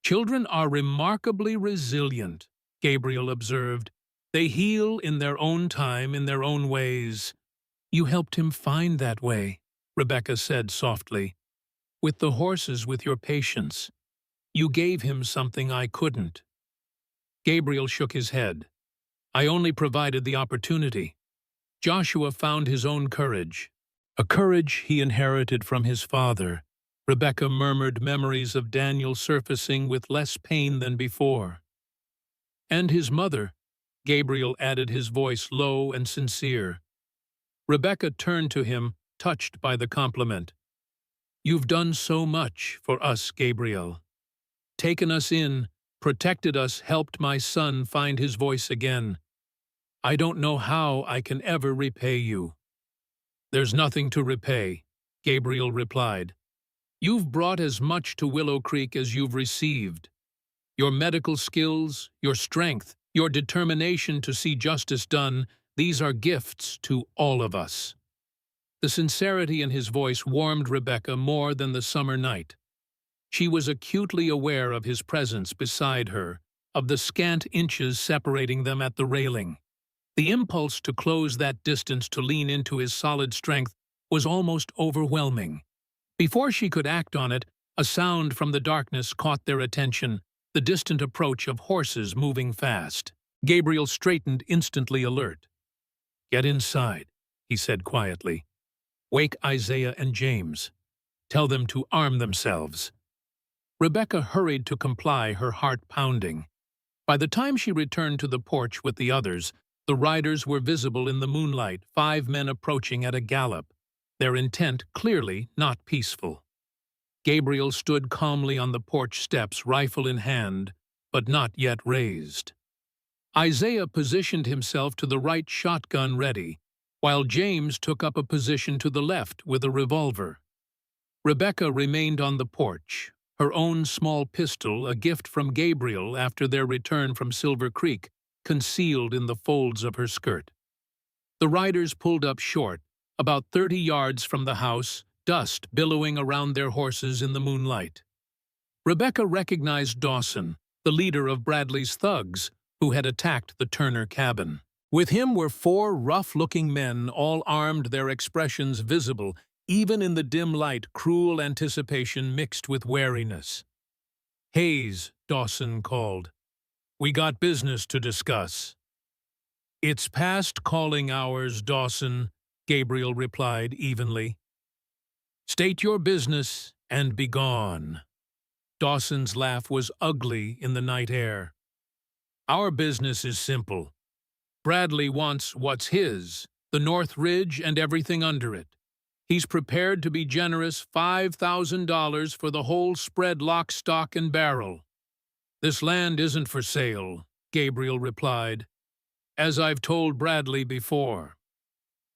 "Children are remarkably resilient," Gabriel observed. "They heal in their own time, in their own ways." "You helped him find that way," Rebecca said softly. "With the horses, with your patience. You gave him something I couldn't." Gabriel shook his head. "I only provided the opportunity. Joshua found his own courage, a courage he inherited from his father." Rebecca murmured, memories of Daniel surfacing with less pain than before. "And his mother," Gabriel added, his voice low and sincere. Rebecca turned to him, touched by the compliment. "You've done so much for us, Gabriel. Taken us in, protected us, helped my son find his voice again. I don't know how I can ever repay you." "There's nothing to repay," Gabriel replied. "You've brought as much to Willow Creek as you've received. Your medical skills, your strength, your determination to see justice done, these are gifts to all of us." The sincerity in his voice warmed Rebecca more than the summer night. She was acutely aware of his presence beside her, of the scant inches separating them at the railing. The impulse to close that distance, to lean into his solid strength, was almost overwhelming. Before she could act on it, a sound from the darkness caught their attention, the distant approach of horses moving fast. Gabriel straightened, instantly alert. "Get inside," he said quietly. "Wake Isaiah and James. Tell them to arm themselves." Rebecca hurried to comply, her heart pounding. By the time she returned to the porch with the others, the riders were visible in the moonlight, 5 men approaching at a gallop, their intent clearly not peaceful. Gabriel stood calmly on the porch steps, rifle in hand, but not yet raised. Isaiah positioned himself to the right, shotgun ready, while James took up a position to the left with a revolver. Rebecca remained on the porch, her own small pistol, a gift from Gabriel after their return from Silver Creek, concealed in the folds of her skirt. The riders pulled up short, about 30 yards from the house, dust billowing around their horses in the moonlight. Rebecca recognized Dawson, the leader of Bradley's thugs, who had attacked the Turner cabin. With him were 4 rough-looking men, all armed, their expressions visible, even in the dim light, cruel anticipation mixed with wariness. "Hayes," Dawson called. "We got business to discuss." "It's past calling hours, Dawson," Gabriel replied evenly. "State your business and be gone." Dawson's laugh was ugly in the night air. "Our business is simple. Bradley wants what's his, the North Ridge and everything under it. He's prepared to be generous, $5,000 for the whole spread, lock, stock, and barrel." "This land isn't for sale," Gabriel replied, "as I've told Bradley before."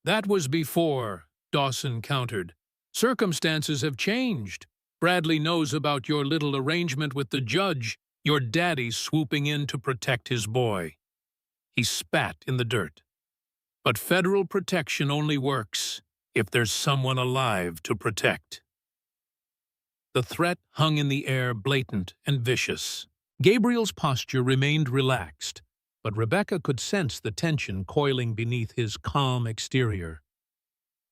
"That was before," Dawson countered. "Circumstances have changed. Bradley knows about your little arrangement with the judge, your daddy swooping in to protect his boy." He spat in the dirt. "But federal protection only works if there's someone alive to protect." The threat hung in the air, blatant and vicious. Gabriel's posture remained relaxed, but Rebecca could sense the tension coiling beneath his calm exterior.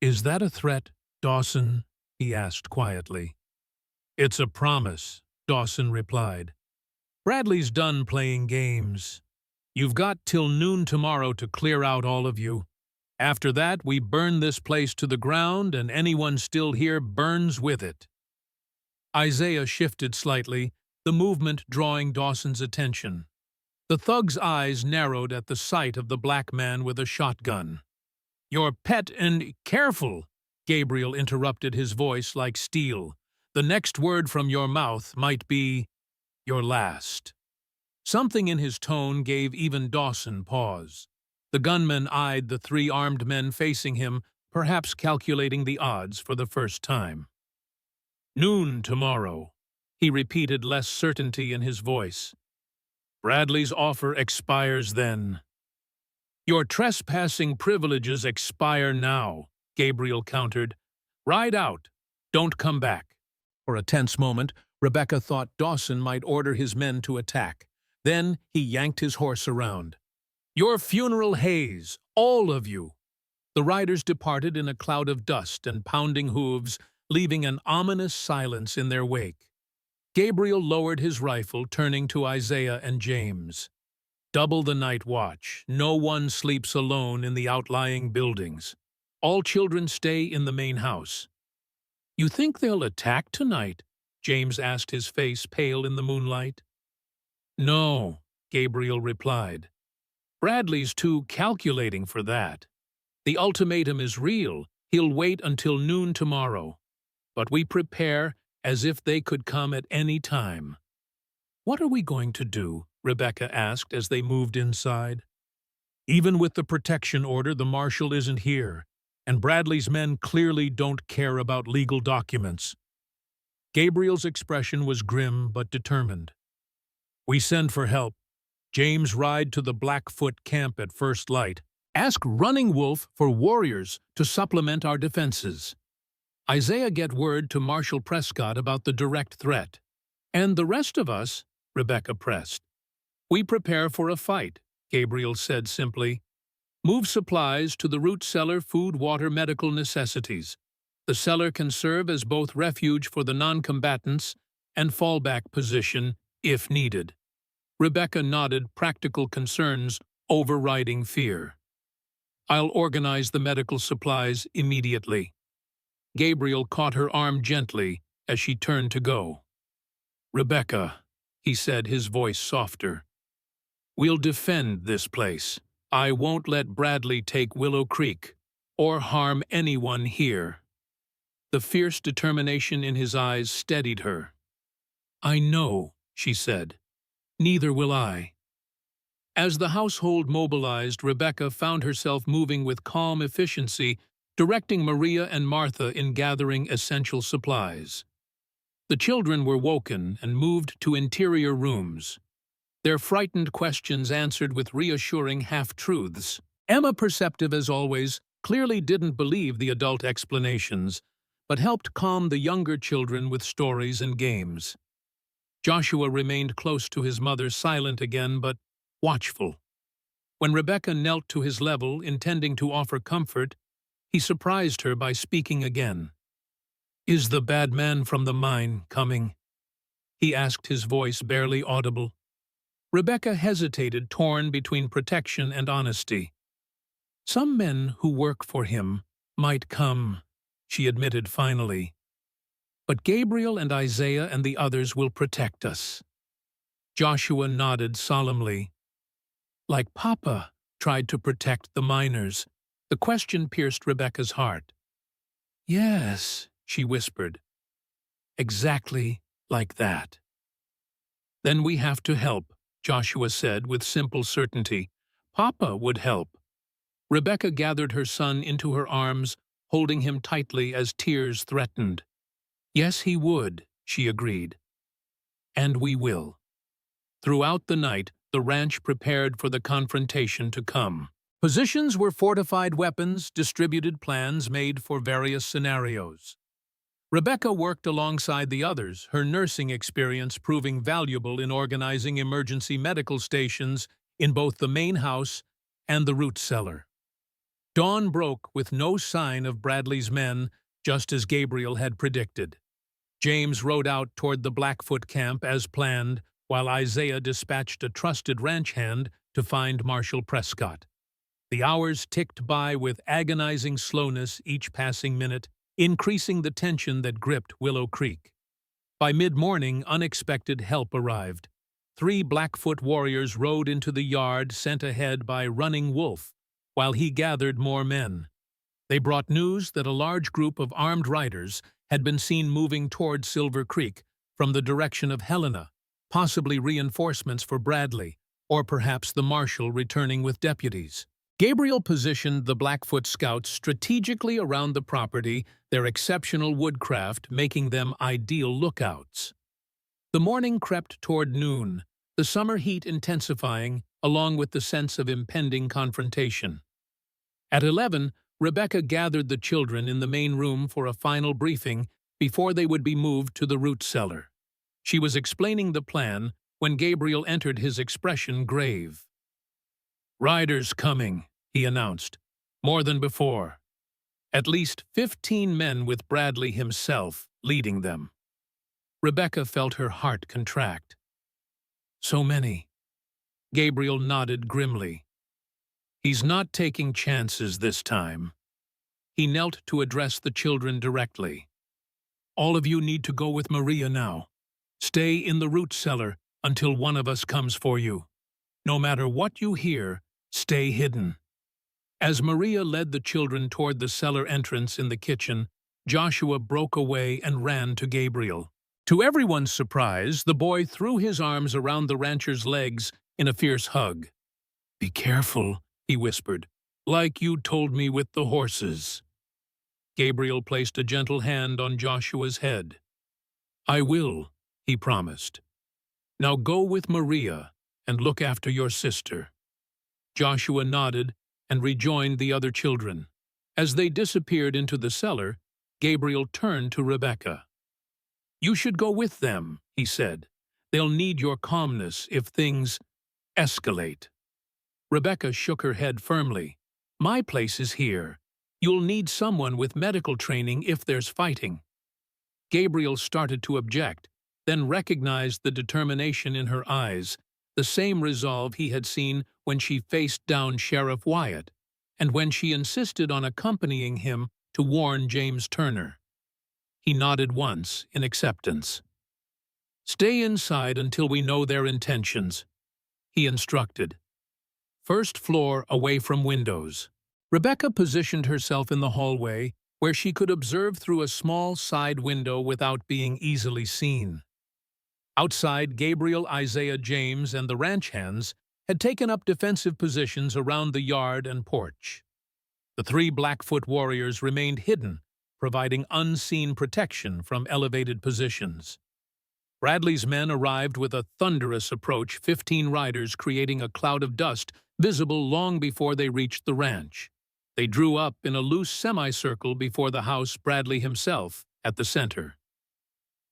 "Is that a threat, Dawson?" he asked quietly. "It's a promise," Dawson replied. "Bradley's done playing games. You've got till noon tomorrow to clear out, all of you. After that, we burn this place to the ground, and anyone still here burns with it." Isaiah shifted slightly, the movement drawing Dawson's attention. The thug's eyes narrowed at the sight of the black man with a shotgun. "Your pet and careful," Gabriel interrupted, his voice like steel. "The next word from your mouth might be your last." Something in his tone gave even Dawson pause. The gunman eyed the 3 armed men facing him, perhaps calculating the odds for the first time. "Noon tomorrow," he repeated, less certainty in his voice. "Bradley's offer expires then." "Your trespassing privileges expire now," Gabriel countered. "Ride out. Don't come back." For a tense moment, Rebecca thought Dawson might order his men to attack. Then he yanked his horse around. "Your funeral, Hayes, all of you." The riders departed in a cloud of dust and pounding hooves, leaving an ominous silence in their wake. Gabriel lowered his rifle, turning to Isaiah and James. "Double the night watch. No one sleeps alone in the outlying buildings. All children stay in the main house." "You think they'll attack tonight?" James asked, his face pale in the moonlight. "No," Gabriel replied. "Bradley's too calculating for that. The ultimatum is real. He'll wait until noon tomorrow. But we prepare as if they could come at any time." "What are we going to do?" Rebecca asked as they moved inside. "Even with the protection order, the marshal isn't here, and Bradley's men clearly don't care about legal documents." Gabriel's expression was grim but determined. "We send for help. James, ride to the Blackfoot camp at first light. Ask Running Wolf for warriors to supplement our defenses. Isaiah, get word to Marshal Prescott about the direct threat. And the rest of us," Rebecca pressed. "We prepare for a fight," Gabriel said simply. "Move supplies to the root cellar, food, water, medical necessities. The cellar can serve as both refuge for the non-combatants and fallback position if needed." Rebecca nodded, practical concerns overriding fear. "I'll organize the medical supplies immediately." Gabriel caught her arm gently as she turned to go. "Rebecca," he said, his voice softer, "we'll defend this place. I won't let Bradley take Willow Creek or harm anyone here." The fierce determination in his eyes steadied her. "I know," she said. "Neither will I." As the household mobilized, Rebecca found herself moving with calm efficiency, directing Maria and Martha in gathering essential supplies. The children were woken and moved to interior rooms. their frightened questions answered with reassuring half-truths. Emma, perceptive as always, clearly didn't believe the adult explanations, but helped calm the younger children with stories and games. Joshua remained close to his mother, silent again, but watchful. When Rebecca knelt to his level, intending to offer comfort, he surprised her by speaking again. "Is the bad man from the mine coming?" he asked, his voice barely audible. Rebecca hesitated, torn between protection and honesty. "Some men who work for him might come," she admitted finally. "But Gabriel and Isaiah and the others will protect us." Joshua nodded solemnly. "Like Papa tried to protect the miners." The question pierced Rebecca's heart. "Yes," she whispered. "Exactly like that." "Then we have to help," Joshua said with simple certainty. "Papa would help." Rebecca gathered her son into her arms, holding him tightly as tears threatened. "Yes, he would," she agreed. "And we will." Throughout the night, the ranch prepared for the confrontation to come. Positions were fortified weapons, distributed plans made for various scenarios. Rebecca worked alongside the others, her nursing experience proving valuable in organizing emergency medical stations in both the main house and the root cellar. Dawn broke with no sign of Bradley's men, just as Gabriel had predicted. James rode out toward the Blackfoot camp as planned, while Isaiah dispatched a trusted ranch hand to find Marshal Prescott. The hours ticked by with agonizing slowness each passing minute, increasing the tension that gripped Willow Creek. By mid-morning, unexpected help arrived. 3 Blackfoot warriors rode into the yard sent ahead by Running Wolf, while he gathered more men. They brought news that a large group of armed riders had been seen moving toward Silver Creek from the direction of Helena, possibly reinforcements for Bradley, or perhaps the marshal returning with deputies. Gabriel positioned the Blackfoot scouts strategically around the property, their exceptional woodcraft making them ideal lookouts. The morning crept toward noon, the summer heat intensifying, along with the sense of impending confrontation. At 11, Rebecca gathered the children in the main room for a final briefing before they would be moved to the root cellar. She was explaining the plan when Gabriel entered, his expression grave. "Riders coming," he announced, "more than before. At least 15 men with Bradley himself leading them." Rebecca felt her heart contract. "So many." Gabriel nodded grimly. "He's not taking chances this time." He knelt to address the children directly. "All of you need to go with Maria now. Stay in the root cellar until one of us comes for you. No matter what you hear, stay hidden." As Maria led the children toward the cellar entrance in the kitchen, Joshua broke away and ran to Gabriel. To everyone's surprise, the boy threw his arms around the rancher's legs in a fierce hug. "Be careful," he whispered, "like you told me with the horses." Gabriel placed a gentle hand on Joshua's head. "I will," he promised. "Now go with Maria and look after your sister." Joshua nodded and rejoined the other children. As they disappeared into the cellar, Gabriel turned to Rebecca. "You should go with them," he said. "They'll need your calmness if things escalate." Rebecca shook her head firmly. "My place is here. You'll need someone with medical training if there's fighting." Gabriel started to object, then recognized the determination in her eyes, the same resolve he had seen when she faced down Sheriff Wyatt, and when she insisted on accompanying him to warn James Turner. He nodded once in acceptance. "Stay inside until we know their intentions," he instructed. "First floor away from windows." Rebecca positioned herself in the hallway, where she could observe through a small side window without being easily seen. Outside, Gabriel, Isaiah, James, and the ranch hands had taken up defensive positions around the yard and porch. The 3 Blackfoot warriors remained hidden, providing unseen protection from elevated positions. Bradley's men arrived with a thunderous approach, 15 riders creating a cloud of dust visible long before they reached the ranch. They drew up in a loose semicircle before the house, Bradley himself at the center.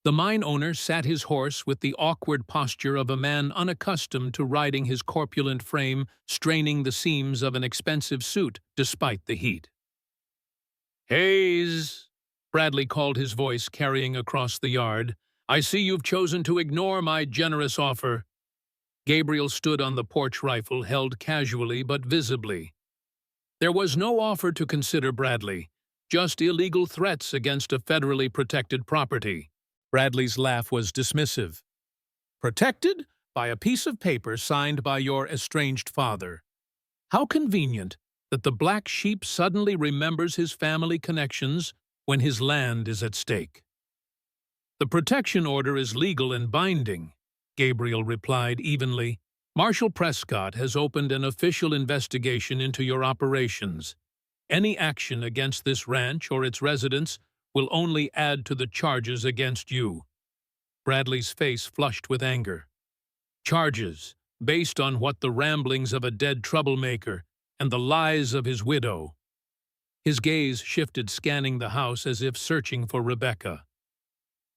The mine owner sat his horse with the awkward posture of a man unaccustomed to riding his corpulent frame, straining the seams of an expensive suit despite the heat. "Hayes," Bradley called, his voice carrying across the yard, "I see you've chosen to ignore my generous offer." Gabriel stood on the porch, rifle held casually but visibly. There was no offer to consider, Bradley, just illegal threats against a federally protected property. Bradley's laugh was dismissive. "Protected by a piece of paper signed by your estranged father. How convenient that the black sheep suddenly remembers his family connections when his land is at stake." "The protection order is legal and binding," Gabriel replied evenly. "Marshal Prescott has opened an official investigation into your operations. Any action against this ranch or its residents will only add to the charges against you." Bradley's face flushed with anger. Charges based on what? The ramblings of a dead troublemaker and the lies of his widow. His gaze shifted, scanning the house as if searching for Rebecca.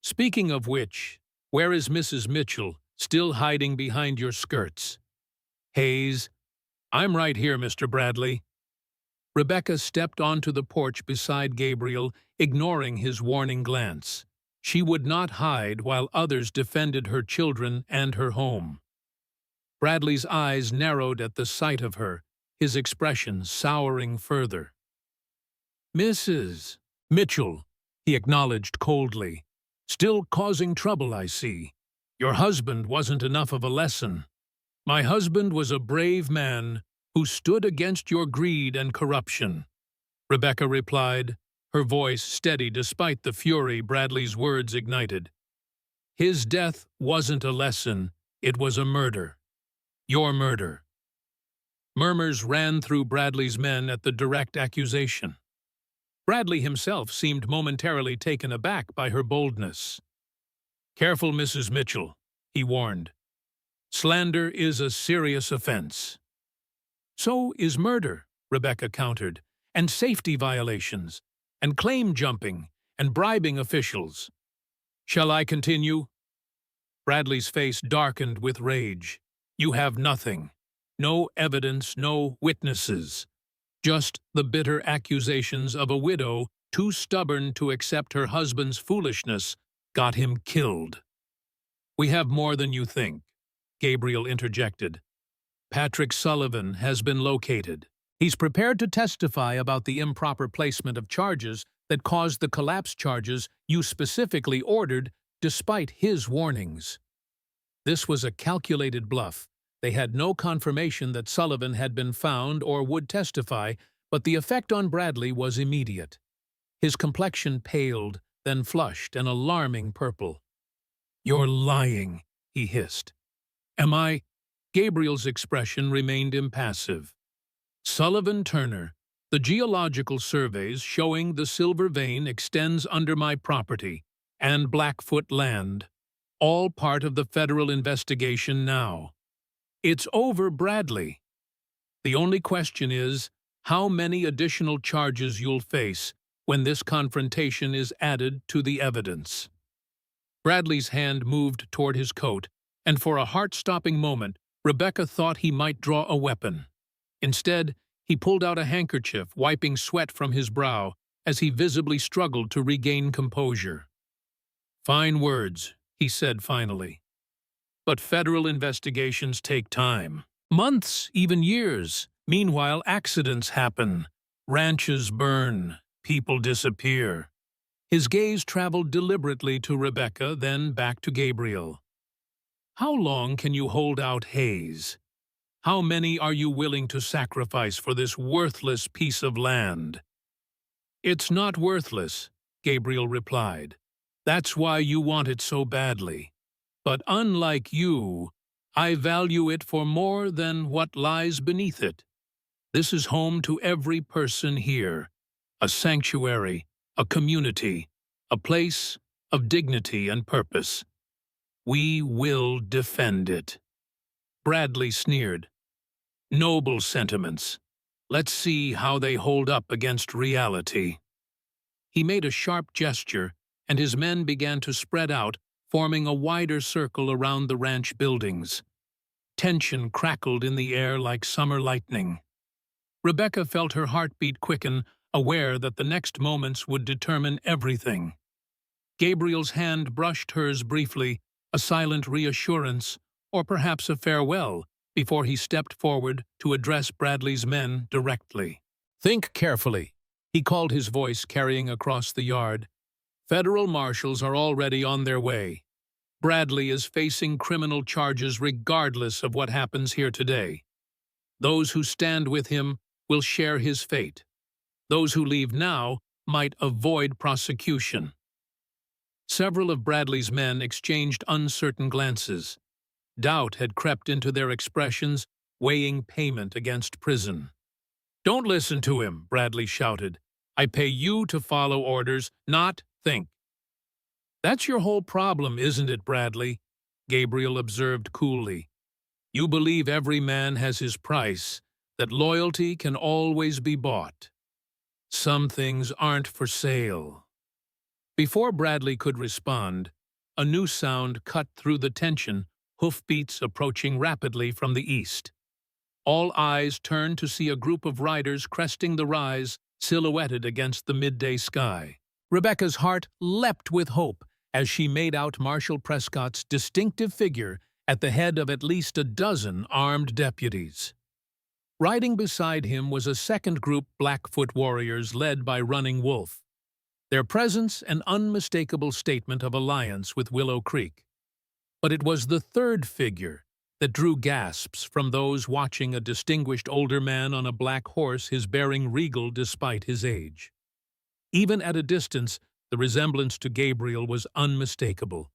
"Speaking of which, where is Mrs. Mitchell, still hiding behind your skirts?" "Hayes, I'm right here, Mr. Bradley." Rebecca stepped onto the porch beside Gabriel, ignoring his warning glance. She would not hide while others defended her children and her home. Bradley's eyes narrowed at the sight of her, his expression souring further. "Mrs. Mitchell," he acknowledged coldly. "Still causing trouble, I see. Your husband wasn't enough of a lesson." "My husband was a brave man who stood against your greed and corruption," Rebecca replied, her voice steady despite the fury Bradley's words ignited. "His death wasn't a lesson, it was a murder. Your murder." Murmurs ran through Bradley's men at the direct accusation. Bradley himself seemed momentarily taken aback by her boldness. "Careful, Mrs. Mitchell," he warned. "Slander is a serious offense." "So is murder," Rebecca countered, "and safety violations, and claim jumping, and bribing officials." "Shall I continue?" Bradley's face darkened with rage. "You have nothing. No evidence, no witnesses. Just the bitter accusations of a widow too stubborn to accept her husband's foolishness got him killed." "We have more than you think," Gabriel interjected. "Patrick Sullivan has been located. He's prepared to testify about the improper placement of charges that caused the collapse charges you specifically ordered despite his warnings." This was a calculated bluff. They had no confirmation that Sullivan had been found or would testify, but the effect on Bradley was immediate. His complexion paled, then flushed an alarming purple. "You're lying," he hissed. "Am I?" Gabriel's expression remained impassive. "Sullivan Turner, the geological surveys showing the silver vein extends under my property and Blackfoot land, all part of the federal investigation now. It's over, Bradley. The only question is how many additional charges you'll face when this confrontation is added to the evidence." Bradley's hand moved toward his coat, and for a heart-stopping moment, Rebecca thought he might draw a weapon. Instead, he pulled out a handkerchief, wiping sweat from his brow as he visibly struggled to regain composure. "Fine words," he said finally. "But federal investigations take time. Months, even years. Meanwhile, accidents happen. Ranches burn. People disappear." His gaze traveled deliberately to Rebecca, then back to Gabriel. "How long can you hold out, Hayes? How many are you willing to sacrifice for this worthless piece of land?" "It's not worthless," Gabriel replied. "That's why you want it so badly. But unlike you, I value it for more than what lies beneath it. This is home to every person here, a sanctuary, a community, a place of dignity and purpose. We will defend it. Bradley sneered. Noble sentiments. Let's see how they hold up against reality. He made a sharp gesture, and his men began to spread out, forming a wider circle around the ranch buildings. Tension crackled in the air like summer lightning. Rebecca felt her heartbeat quicken, aware that the next moments would determine everything. Gabriel's hand brushed hers briefly, a silent reassurance, or perhaps a farewell, before he stepped forward to address Bradley's men directly. Think carefully, he called, his voice carrying across the yard. Federal marshals are already on their way. Bradley is facing criminal charges regardless of what happens here today. Those who stand with him will share his fate. Those who leave now might avoid prosecution. Several of Bradley's men exchanged uncertain glances. Doubt had crept into their expressions, weighing payment against prison. Don't listen to him, Bradley shouted. I pay you to follow orders, not think. That's your whole problem, isn't it, Bradley? Gabriel observed coolly. You believe every man has his price, that loyalty can always be bought. Some things aren't for sale. Before Bradley could respond, a new sound cut through the tension, hoofbeats approaching rapidly from the east. All eyes turned to see a group of riders cresting the rise, silhouetted against the midday sky. Rebecca's heart leapt with hope as she made out Marshal Prescott's distinctive figure at the head of at least a dozen armed deputies. Riding beside him was a second group Blackfoot warriors led by Running Wolf, their presence an unmistakable statement of alliance with Willow Creek. But it was the third figure that drew gasps from those watching, a distinguished older man on a black horse, his bearing regal despite his age. Even at a distance, the resemblance to Gabriel was unmistakable.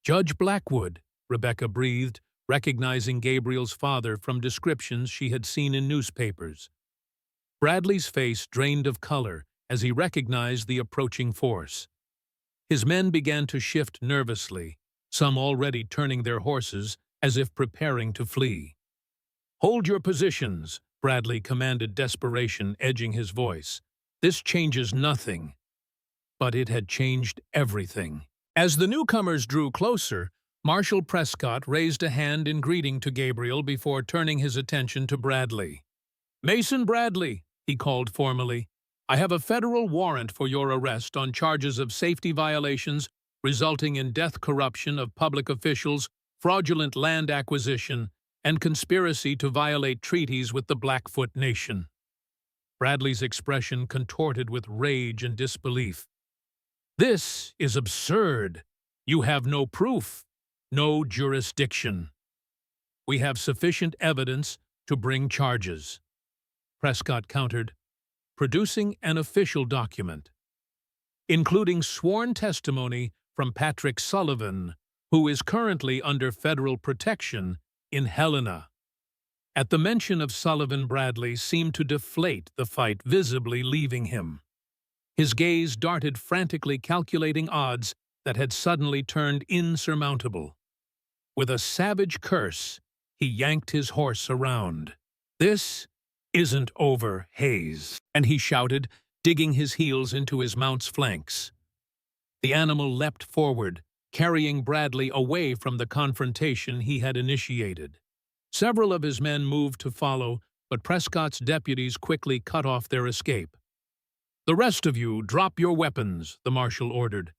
Judge Blackwood, Rebecca breathed, recognizing Gabriel's father from descriptions she had seen in newspapers. Bradley's face drained of color as he recognized the approaching force. His men began to shift nervously, some already turning their horses as if preparing to flee. Hold your positions, Bradley commanded, desperation edging his voice. This changes nothing. But it had changed everything. As the newcomers drew closer, Marshal Prescott raised a hand in greeting to Gabriel before turning his attention to Bradley. Mason Bradley, he called formally, I have a federal warrant for your arrest on charges of safety violations resulting in death, corruption of public officials, fraudulent land acquisition, and conspiracy to violate treaties with the Blackfoot Nation. Bradley's expression contorted with rage and disbelief. This is absurd. You have no proof, no jurisdiction. We have sufficient evidence to bring charges. Prescott countered, producing an official document, including sworn testimony from Patrick Sullivan, who is currently under federal protection in Helena. At the mention of Sullivan, Bradley seemed to deflate the fight, visibly leaving him. His gaze darted frantically, calculating odds that had suddenly turned insurmountable. With a savage curse, he yanked his horse around. This isn't over, Hayes, and he shouted, digging his heels into his mount's flanks. The animal leapt forward, carrying Bradley away from the confrontation he had initiated. Several of his men moved to follow, but Prescott's deputies quickly cut off their escape. The rest of you, drop your weapons, the marshal ordered.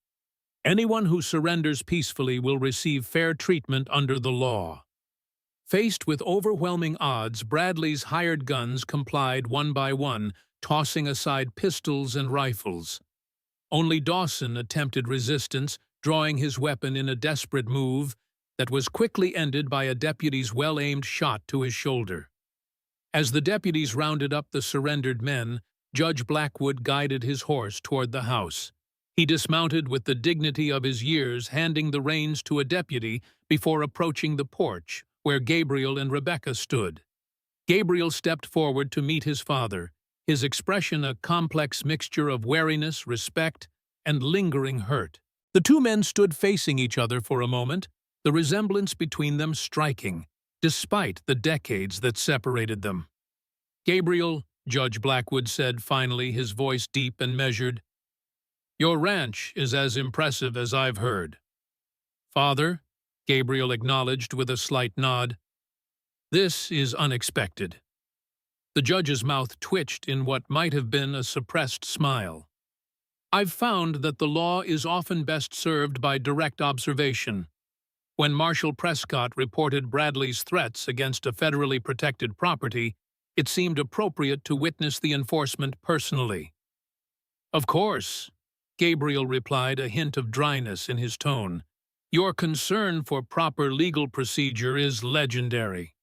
Anyone who surrenders peacefully will receive fair treatment under the law. Faced with overwhelming odds, Bradley's hired guns complied one by one, tossing aside pistols and rifles. Only Dawson attempted resistance, drawing his weapon in a desperate move that was quickly ended by a deputy's well-aimed shot to his shoulder. As the deputies rounded up the surrendered men, Judge Blackwood guided his horse toward the house. He dismounted with the dignity of his years, handing the reins to a deputy before approaching the porch, where Gabriel and Rebecca stood. Gabriel stepped forward to meet his father, his expression a complex mixture of wariness, respect, and lingering hurt. The two men stood facing each other for a moment, the resemblance between them striking, despite the decades that separated them. "Gabriel," Judge Blackwood said finally, his voice deep and measured, "your ranch is as impressive as I've heard." "Father," Gabriel acknowledged with a slight nod, "this is unexpected." The judge's mouth twitched in what might have been a suppressed smile. "I've found that the law is often best served by direct observation. When Marshal Prescott reported Bradley's threats against a federally protected property, it seemed appropriate to witness the enforcement personally." "Of course," Gabriel replied, a hint of dryness in his tone. "Your concern for proper legal procedure is legendary."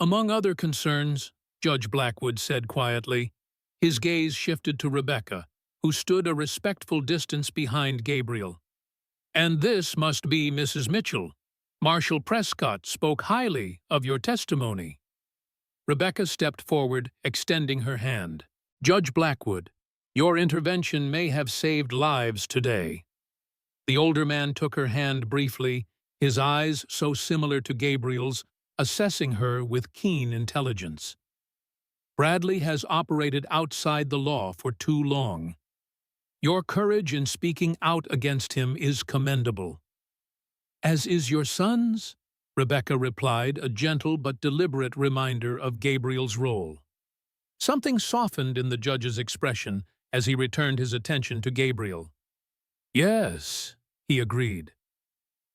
"Among other concerns," Judge Blackwood said quietly. His gaze shifted to Rebecca, who stood a respectful distance behind Gabriel. "And this must be Mrs. Mitchell. Marshal Prescott spoke highly of your testimony." Rebecca stepped forward, extending her hand. "Judge Blackwood, your intervention may have saved lives today." The older man took her hand briefly, his eyes so similar to Gabriel's, assessing her with keen intelligence. "Bradley has operated outside the law for too long. Your courage in speaking out against him is commendable." "As is your son's," Rebecca replied, a gentle but deliberate reminder of Gabriel's role. Something softened in the judge's expression as he returned his attention to Gabriel. "Yes," he agreed.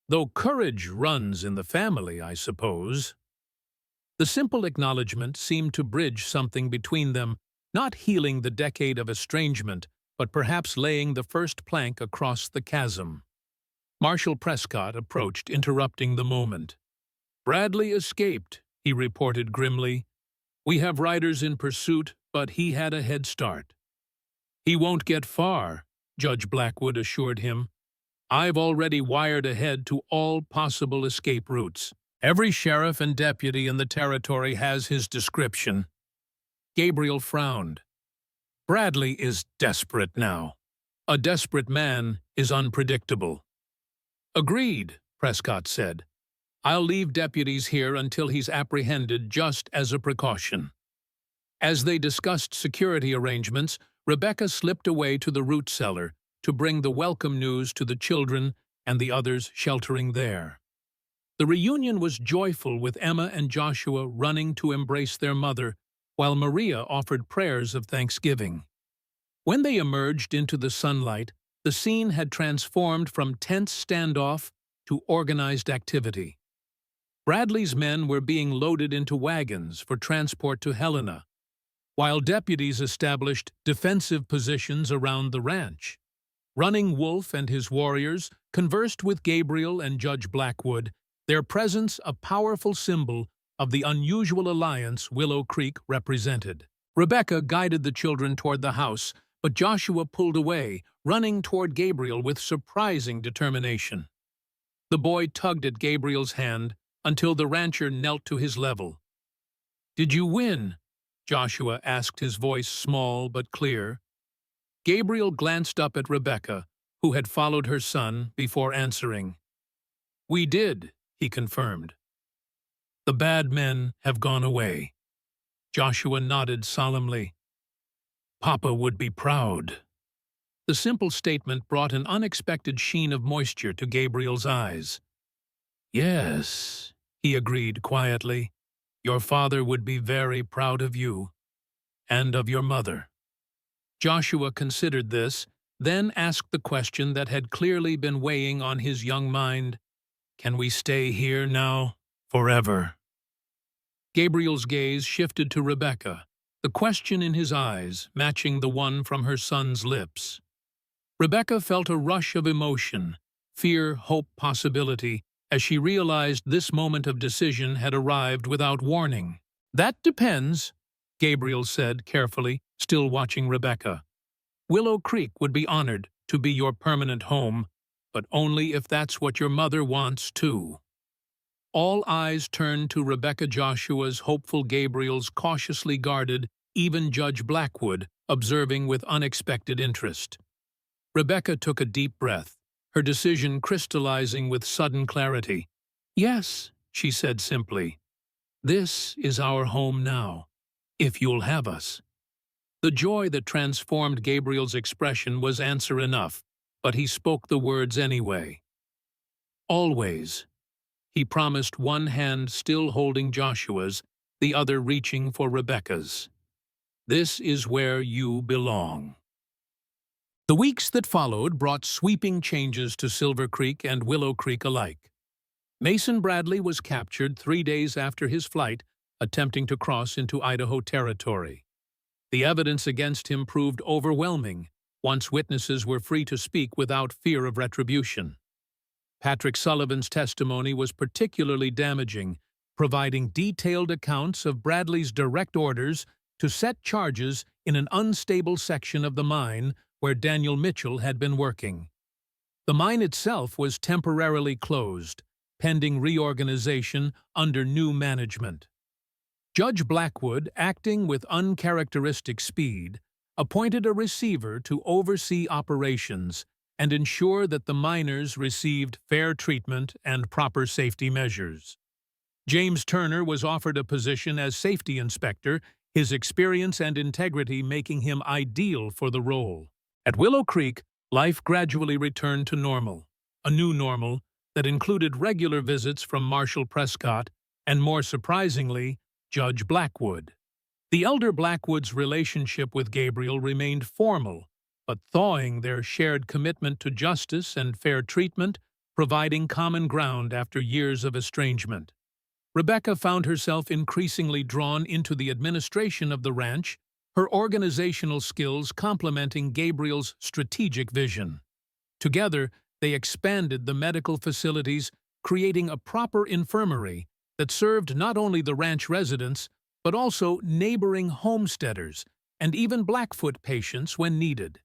"Though courage runs in the family, I suppose." The simple acknowledgement seemed to bridge something between them, not healing the decade of estrangement, but perhaps laying the first plank across the chasm. Marshal Prescott approached, interrupting the moment. "Bradley escaped," he reported grimly. "We have riders in pursuit, but he had a head start." "He won't get far," Judge Blackwood assured him. "I've already wired ahead to all possible escape routes. Every sheriff and deputy in the territory has his description." Gabriel frowned. "Bradley is desperate now. A desperate man is unpredictable." "Agreed," Prescott said. "I'll leave deputies here until he's apprehended, just as a precaution." As they discussed security arrangements, Rebecca slipped away to the root cellar to bring the welcome news to the children and the others sheltering there. The reunion was joyful, with Emma and Joshua running to embrace their mother, while Maria offered prayers of thanksgiving. When they emerged into the sunlight, the scene had transformed from tense standoff to organized activity. Bradley's men were being loaded into wagons for transport to Helena, while deputies established defensive positions around the ranch. Running Wolf and his warriors conversed with Gabriel and Judge Blackwood, their presence a powerful symbol of the unusual alliance Willow Creek represented. Rebecca guided the children toward the house, but Joshua pulled away, running toward Gabriel with surprising determination. The boy tugged at Gabriel's hand until the rancher knelt to his level. "Did you win?" Joshua asked, his voice small but clear. Gabriel glanced up at Rebecca, who had followed her son, before answering. "We did," he confirmed. "The bad men have gone away." Joshua nodded solemnly. "Papa would be proud." The simple statement brought an unexpected sheen of moisture to Gabriel's eyes. "Yes," he agreed quietly. "Your father would be very proud of you, and of your mother." Joshua considered this, then asked the question that had clearly been weighing on his young mind. "Can we stay here now, forever?" Gabriel's gaze shifted to Rebecca, the question in his eyes matching the one from her son's lips. Rebecca felt a rush of emotion, fear, hope, possibility, as she realized this moment of decision had arrived without warning. "That depends," Gabriel said carefully, still watching Rebecca. "Willow Creek would be honored to be your permanent home, but only if that's what your mother wants too." All eyes turned to Rebecca. Joshua's hopeful, Gabriel's cautiously guarded, even Judge Blackwood observing with unexpected interest. Rebecca took a deep breath, her decision crystallizing with sudden clarity. "Yes," she said simply. "This is our home now, if you'll have us." The joy that transformed Gabriel's expression was answer enough, but he spoke the words anyway. "Always," he promised, one hand still holding Joshua's, the other reaching for Rebecca's. "This is where you belong." The weeks that followed brought sweeping changes to Silver Creek and Willow Creek alike. Mason Bradley was captured 3 days after his flight, attempting to cross into Idaho territory. The evidence against him proved overwhelming once witnesses were free to speak without fear of retribution. Patrick Sullivan's testimony was particularly damaging, providing detailed accounts of Bradley's direct orders to set charges in an unstable section of the mine where Daniel Mitchell had been working. The mine itself was temporarily closed, pending reorganization under new management. Judge Blackwood, acting with uncharacteristic speed, appointed a receiver to oversee operations and ensure that the miners received fair treatment and proper safety measures. James Turner was offered a position as safety inspector, his experience and integrity making him ideal for the role. At Willow Creek, life gradually returned to normal, a new normal that included regular visits from Marshal Prescott and, more surprisingly, Judge Blackwood. The elder Blackwood's relationship with Gabriel remained formal, but thawing their shared commitment to justice and fair treatment, providing common ground after years of estrangement. Rebecca found herself increasingly drawn into the administration of the ranch, her organizational skills complementing Gabriel's strategic vision. Together, they expanded the medical facilities, creating a proper infirmary that served not only the ranch residents, but also neighboring homesteaders and even Blackfoot patients when needed.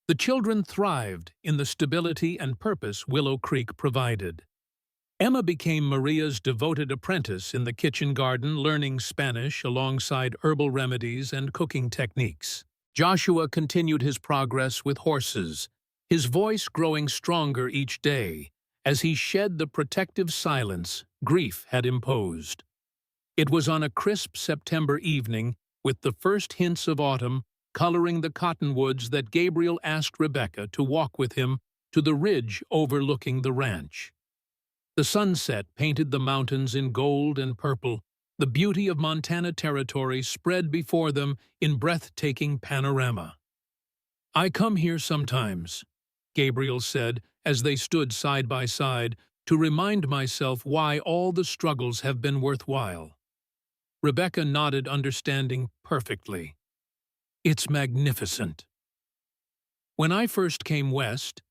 The children thrived in the stability and purpose Willow Creek provided. Emma became Maria's devoted apprentice in the kitchen garden, learning Spanish alongside herbal remedies and cooking techniques. Joshua continued his progress with horses, his voice growing stronger each day as he shed the protective silence grief had imposed. It was on a crisp September evening, with the first hints of autumn coloring the cottonwoods, that Gabriel asked Rebecca to walk with him to the ridge overlooking the ranch. The sunset painted the mountains in gold and purple. The beauty of Montana Territory spread before them in breathtaking panorama. "I come here sometimes," Gabriel said as they stood side by side, "to remind myself why all the struggles have been worthwhile." Rebecca nodded, understanding perfectly. "It's magnificent." "When I first came west,"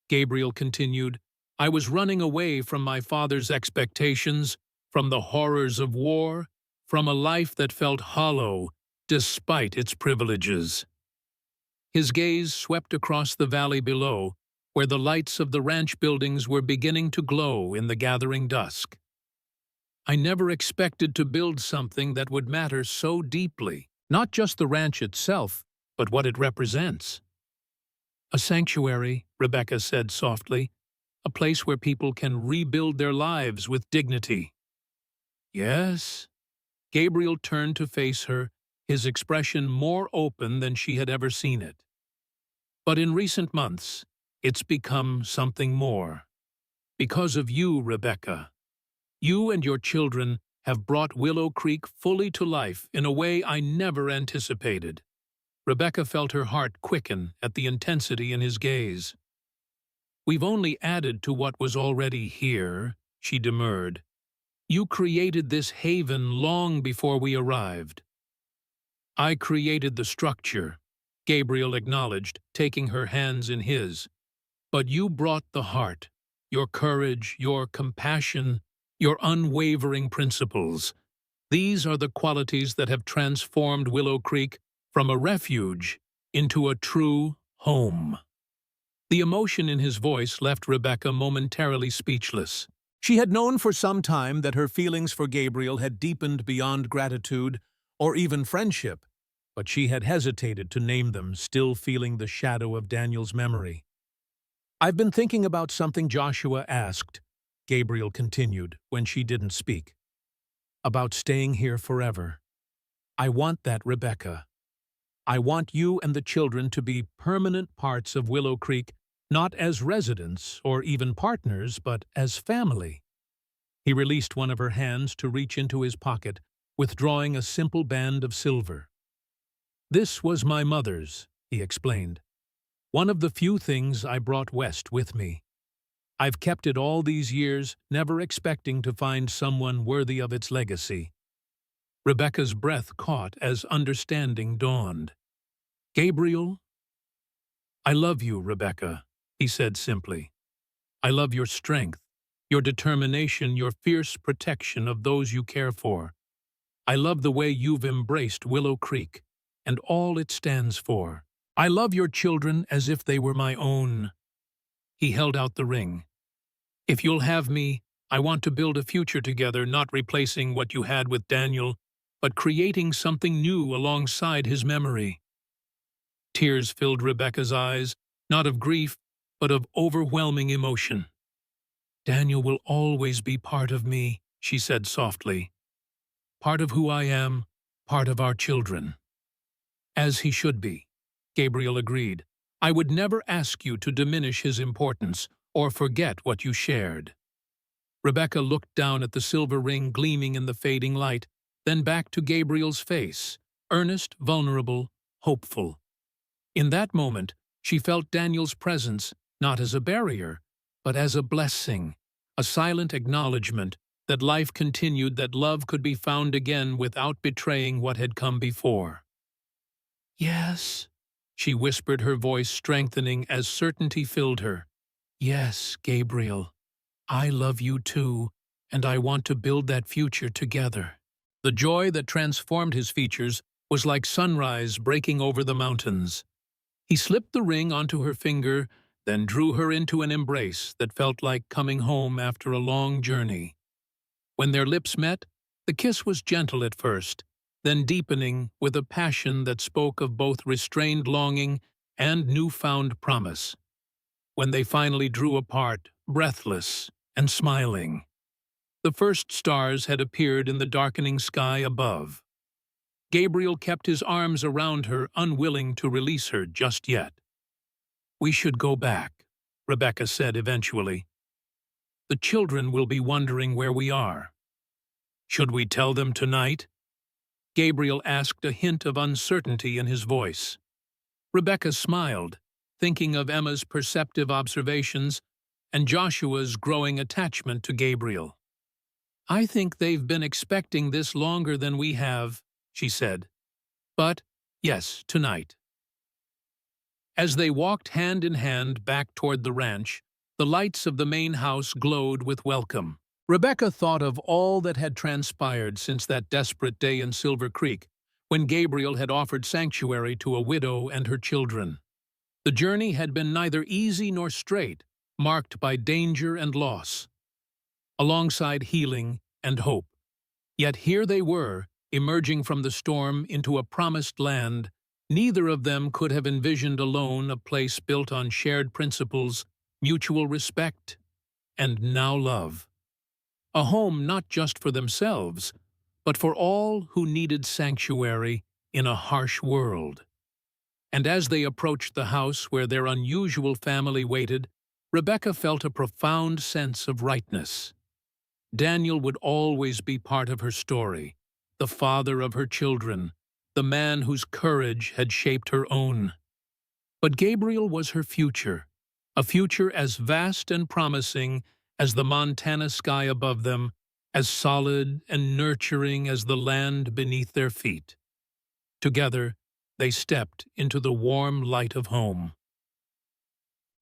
Gabriel continued, "I was running away from my father's expectations, from the horrors of war, from a life that felt hollow despite its privileges." His gaze swept across the valley below, where the lights of the ranch buildings were beginning to glow in the gathering dusk. "I never expected to build something that would matter so deeply, not just the ranch itself, but what it represents." "A sanctuary," Rebecca said softly, "a place where people can rebuild their lives with dignity." "Yes." Gabriel turned to face her, his expression more open than she had ever seen it. "But in recent months, it's become something more. Because of you, Rebecca. You and your children have brought Willow Creek fully to life in a way I never anticipated." Rebecca felt her heart quicken at the intensity in his gaze. "We've only added to what was already here," she demurred. "You created this haven long before we arrived." "I created the structure," Gabriel acknowledged, taking her hands in his. "But you brought the heart, your courage, your compassion, your unwavering principles. These are the qualities that have transformed Willow Creek from a refuge into a true home." The emotion in his voice left Rebecca momentarily speechless. She had known for some time that her feelings for Gabriel had deepened beyond gratitude or even friendship, but she had hesitated to name them, still feeling the shadow of Daniel's memory. I've been thinking about something Joshua asked, Gabriel continued when she didn't speak. About staying here forever. I want that, Rebecca. I want you and the children to be permanent parts of Willow Creek, not as residents or even partners, but as family. He released one of her hands to reach into his pocket, withdrawing a simple band of silver. This was my mother's, he explained. One of the few things I brought west with me. I've kept it all these years, never expecting to find someone worthy of its legacy. Rebecca's breath caught as understanding dawned. Gabriel? I love you, Rebecca, he said simply. I love your strength, your determination, your fierce protection of those you care for. I love the way you've embraced Willow Creek and all it stands for. I love your children as if they were my own. He held out the ring. If you'll have me, I want to build a future together, not replacing what you had with Daniel, but creating something new alongside his memory. Tears filled Rebecca's eyes, not of grief, but of overwhelming emotion. Daniel will always be part of me, she said softly. Part of who I am, part of our children. As he should be, Gabriel agreed. I would never ask you to diminish his importance or forget what you shared. Rebecca looked down at the silver ring gleaming in the fading light, then back to Gabriel's face, earnest, vulnerable, hopeful. In that moment, she felt Daniel's presence not as a barrier, but as a blessing, a silent acknowledgement that life continued, that love could be found again without betraying what had come before. Yes, she whispered, her voice strengthening as certainty filled her. Yes, Gabriel, I love you too, and I want to build that future together. The joy that transformed his features was like sunrise breaking over the mountains. He slipped the ring onto her finger, then drew her into an embrace that felt like coming home after a long journey. When their lips met, the kiss was gentle at first, then deepening with a passion that spoke of both restrained longing and newfound promise. When they finally drew apart, breathless and smiling, the first stars had appeared in the darkening sky above. Gabriel kept his arms around her, unwilling to release her just yet. We should go back, Rebecca said eventually. The children will be wondering where we are. Should we tell them tonight? Gabriel asked, a hint of uncertainty in his voice. Rebecca smiled, thinking of Emma's perceptive observations and Joshua's growing attachment to Gabriel. I think they've been expecting this longer than we have, she said. But, yes, tonight. As they walked hand in hand back toward the ranch, the lights of the main house glowed with welcome. Rebecca thought of all that had transpired since that desperate day in Silver Creek, when Gabriel had offered sanctuary to a widow and her children. The journey had been neither easy nor straight, marked by danger and loss, alongside healing and hope. Yet here they were, emerging from the storm into a promised land. Neither of them could have envisioned alone a place built on shared principles, mutual respect, and now love. A home not just for themselves, but for all who needed sanctuary in a harsh world. And as they approached the house where their unusual family waited, Rebecca felt a profound sense of rightness. Daniel would always be part of her story, the father of her children, the man whose courage had shaped her own. But Gabriel was her future, a future as vast and promising as the Montana sky above them, as solid and nurturing as the land beneath their feet. Together, they stepped into the warm light of home.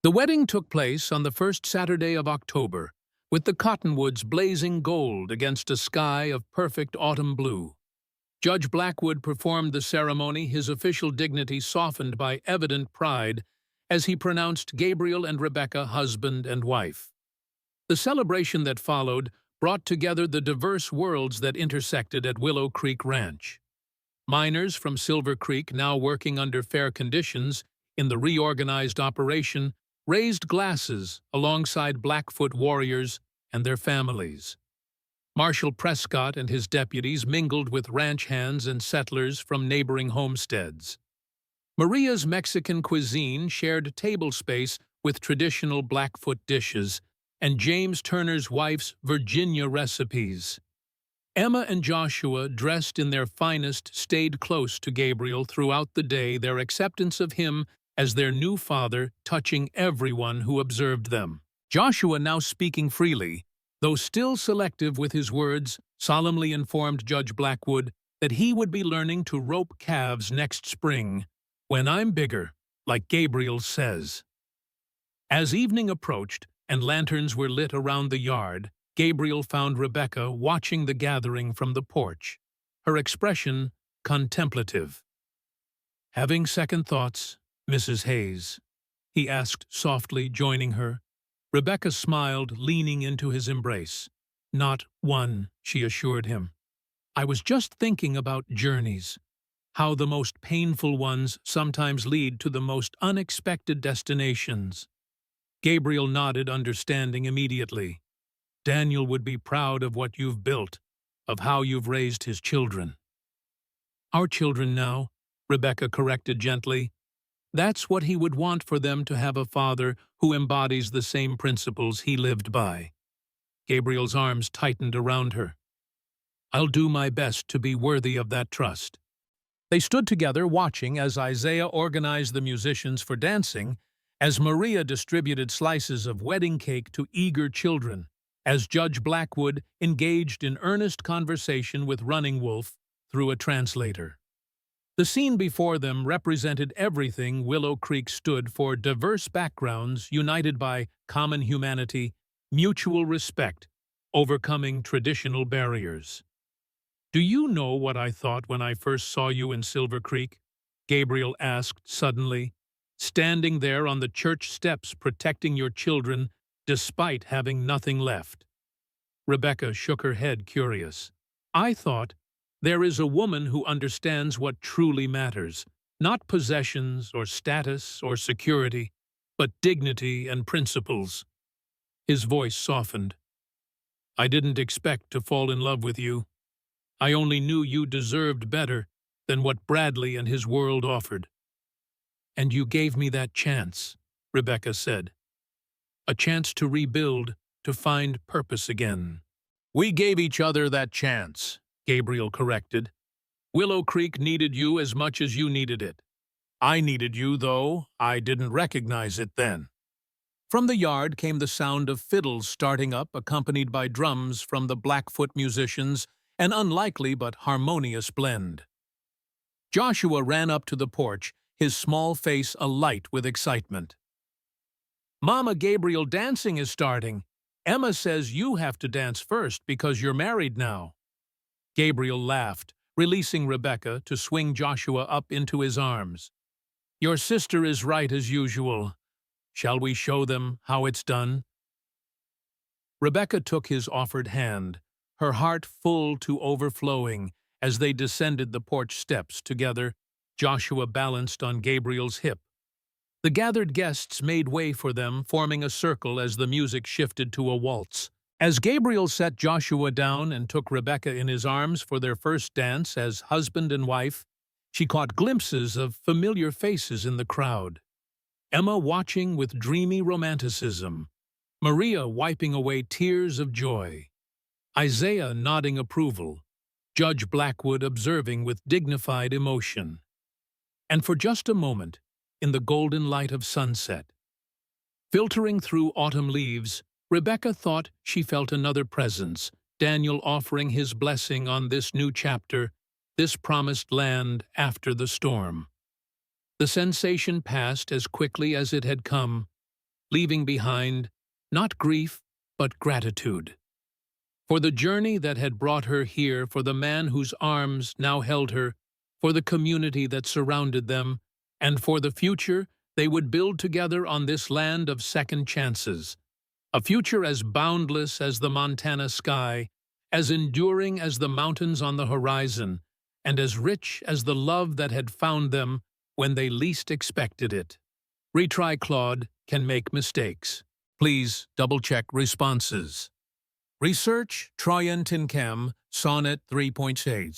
The wedding took place on the first Saturday of October, with the cottonwoods blazing gold against a sky of perfect autumn blue. Judge Blackwood performed the ceremony, his official dignity softened by evident pride as he pronounced Gabriel and Rebecca husband and wife. The celebration that followed brought together the diverse worlds that intersected at Willow Creek Ranch. Miners from Silver Creek, now working under fair conditions in the reorganized operation, raised glasses alongside Blackfoot warriors and their families. Marshal Prescott and his deputies mingled with ranch hands and settlers from neighboring homesteads. Maria's Mexican cuisine shared table space with traditional Blackfoot dishes, and James Turner's wife's Virginia recipes. Emma and Joshua, dressed in their finest, stayed close to Gabriel throughout the day, their acceptance of him as their new father touching everyone who observed them. Joshua, now speaking freely, though still selective with his words, solemnly informed Judge Blackwood that he would be learning to rope calves next spring, when I'm bigger, like Gabriel says. As evening approached and lanterns were lit around the yard, Gabriel found Rebecca watching the gathering from the porch, her expression contemplative. "Having second thoughts, Mrs. Hayes?" he asked softly, joining her. Rebecca smiled, leaning into his embrace. "Not one," she assured him. "I was just thinking about journeys, how the most painful ones sometimes lead to the most unexpected destinations." Gabriel nodded, understanding immediately. "Daniel would be proud of what you've built, of how you've raised his children." "Our children now," Rebecca corrected gently. "That's what he would want for them, to have a father who embodies the same principles he lived by." Gabriel's arms tightened around her. "I'll do my best to be worthy of that trust." They stood together watching as Isaiah organized the musicians for dancing, as Maria distributed slices of wedding cake to eager children, as Judge Blackwood engaged in earnest conversation with Running Wolf through a translator. The scene before them represented everything Willow Creek stood for: diverse backgrounds united by common humanity, mutual respect, overcoming traditional barriers. "Do you know what I thought when I first saw you in Silver Creek?" Gabriel asked suddenly, "standing there on the church steps protecting your children despite having nothing left." Rebecca shook her head, curious. "I thought, there is a woman who understands what truly matters, not possessions or status or security, but dignity and principles." His voice softened. "I didn't expect to fall in love with you. I only knew you deserved better than what Bradley and his world offered." "And you gave me that chance," Rebecca said. "A chance to rebuild, to find purpose again." "We gave each other that chance," Gabriel corrected. "Willow Creek needed you as much as you needed it. I needed you, though I didn't recognize it then." From the yard came the sound of fiddles starting up, accompanied by drums from the Blackfoot musicians, an unlikely but harmonious blend. Joshua ran up to the porch, his small face alight with excitement. "Mama, Gabriel dancing is starting. Emma says you have to dance first because you're married now." Gabriel laughed, releasing Rebecca to swing Joshua up into his arms. "Your sister is right as usual. Shall we show them how it's done?" Rebecca took his offered hand, her heart full to overflowing, as they descended the porch steps together, Joshua balanced on Gabriel's hip. The gathered guests made way for them, forming a circle as the music shifted to a waltz. As Gabriel set Joshua down and took Rebecca in his arms for their first dance as husband and wife, she caught glimpses of familiar faces in the crowd. Emma watching with dreamy romanticism, Maria wiping away tears of joy, Isaiah nodding approval, Judge Blackwood observing with dignified emotion. And for just a moment, in the golden light of sunset, filtering through autumn leaves, Rebecca thought she felt another presence, Daniel offering his blessing on this new chapter, this promised land after the storm. The sensation passed as quickly as it had come, leaving behind not grief, but gratitude. For the journey that had brought her here, for the man whose arms now held her, for the community that surrounded them, and for the future they would build together on this land of second chances. A future as boundless as the Montana sky, as enduring as the mountains on the horizon, and as rich as the love that had found them when they least expected it. Retry Claude can make mistakes. Please double-check responses. Research Troyen Tincam Sonnet 3.6.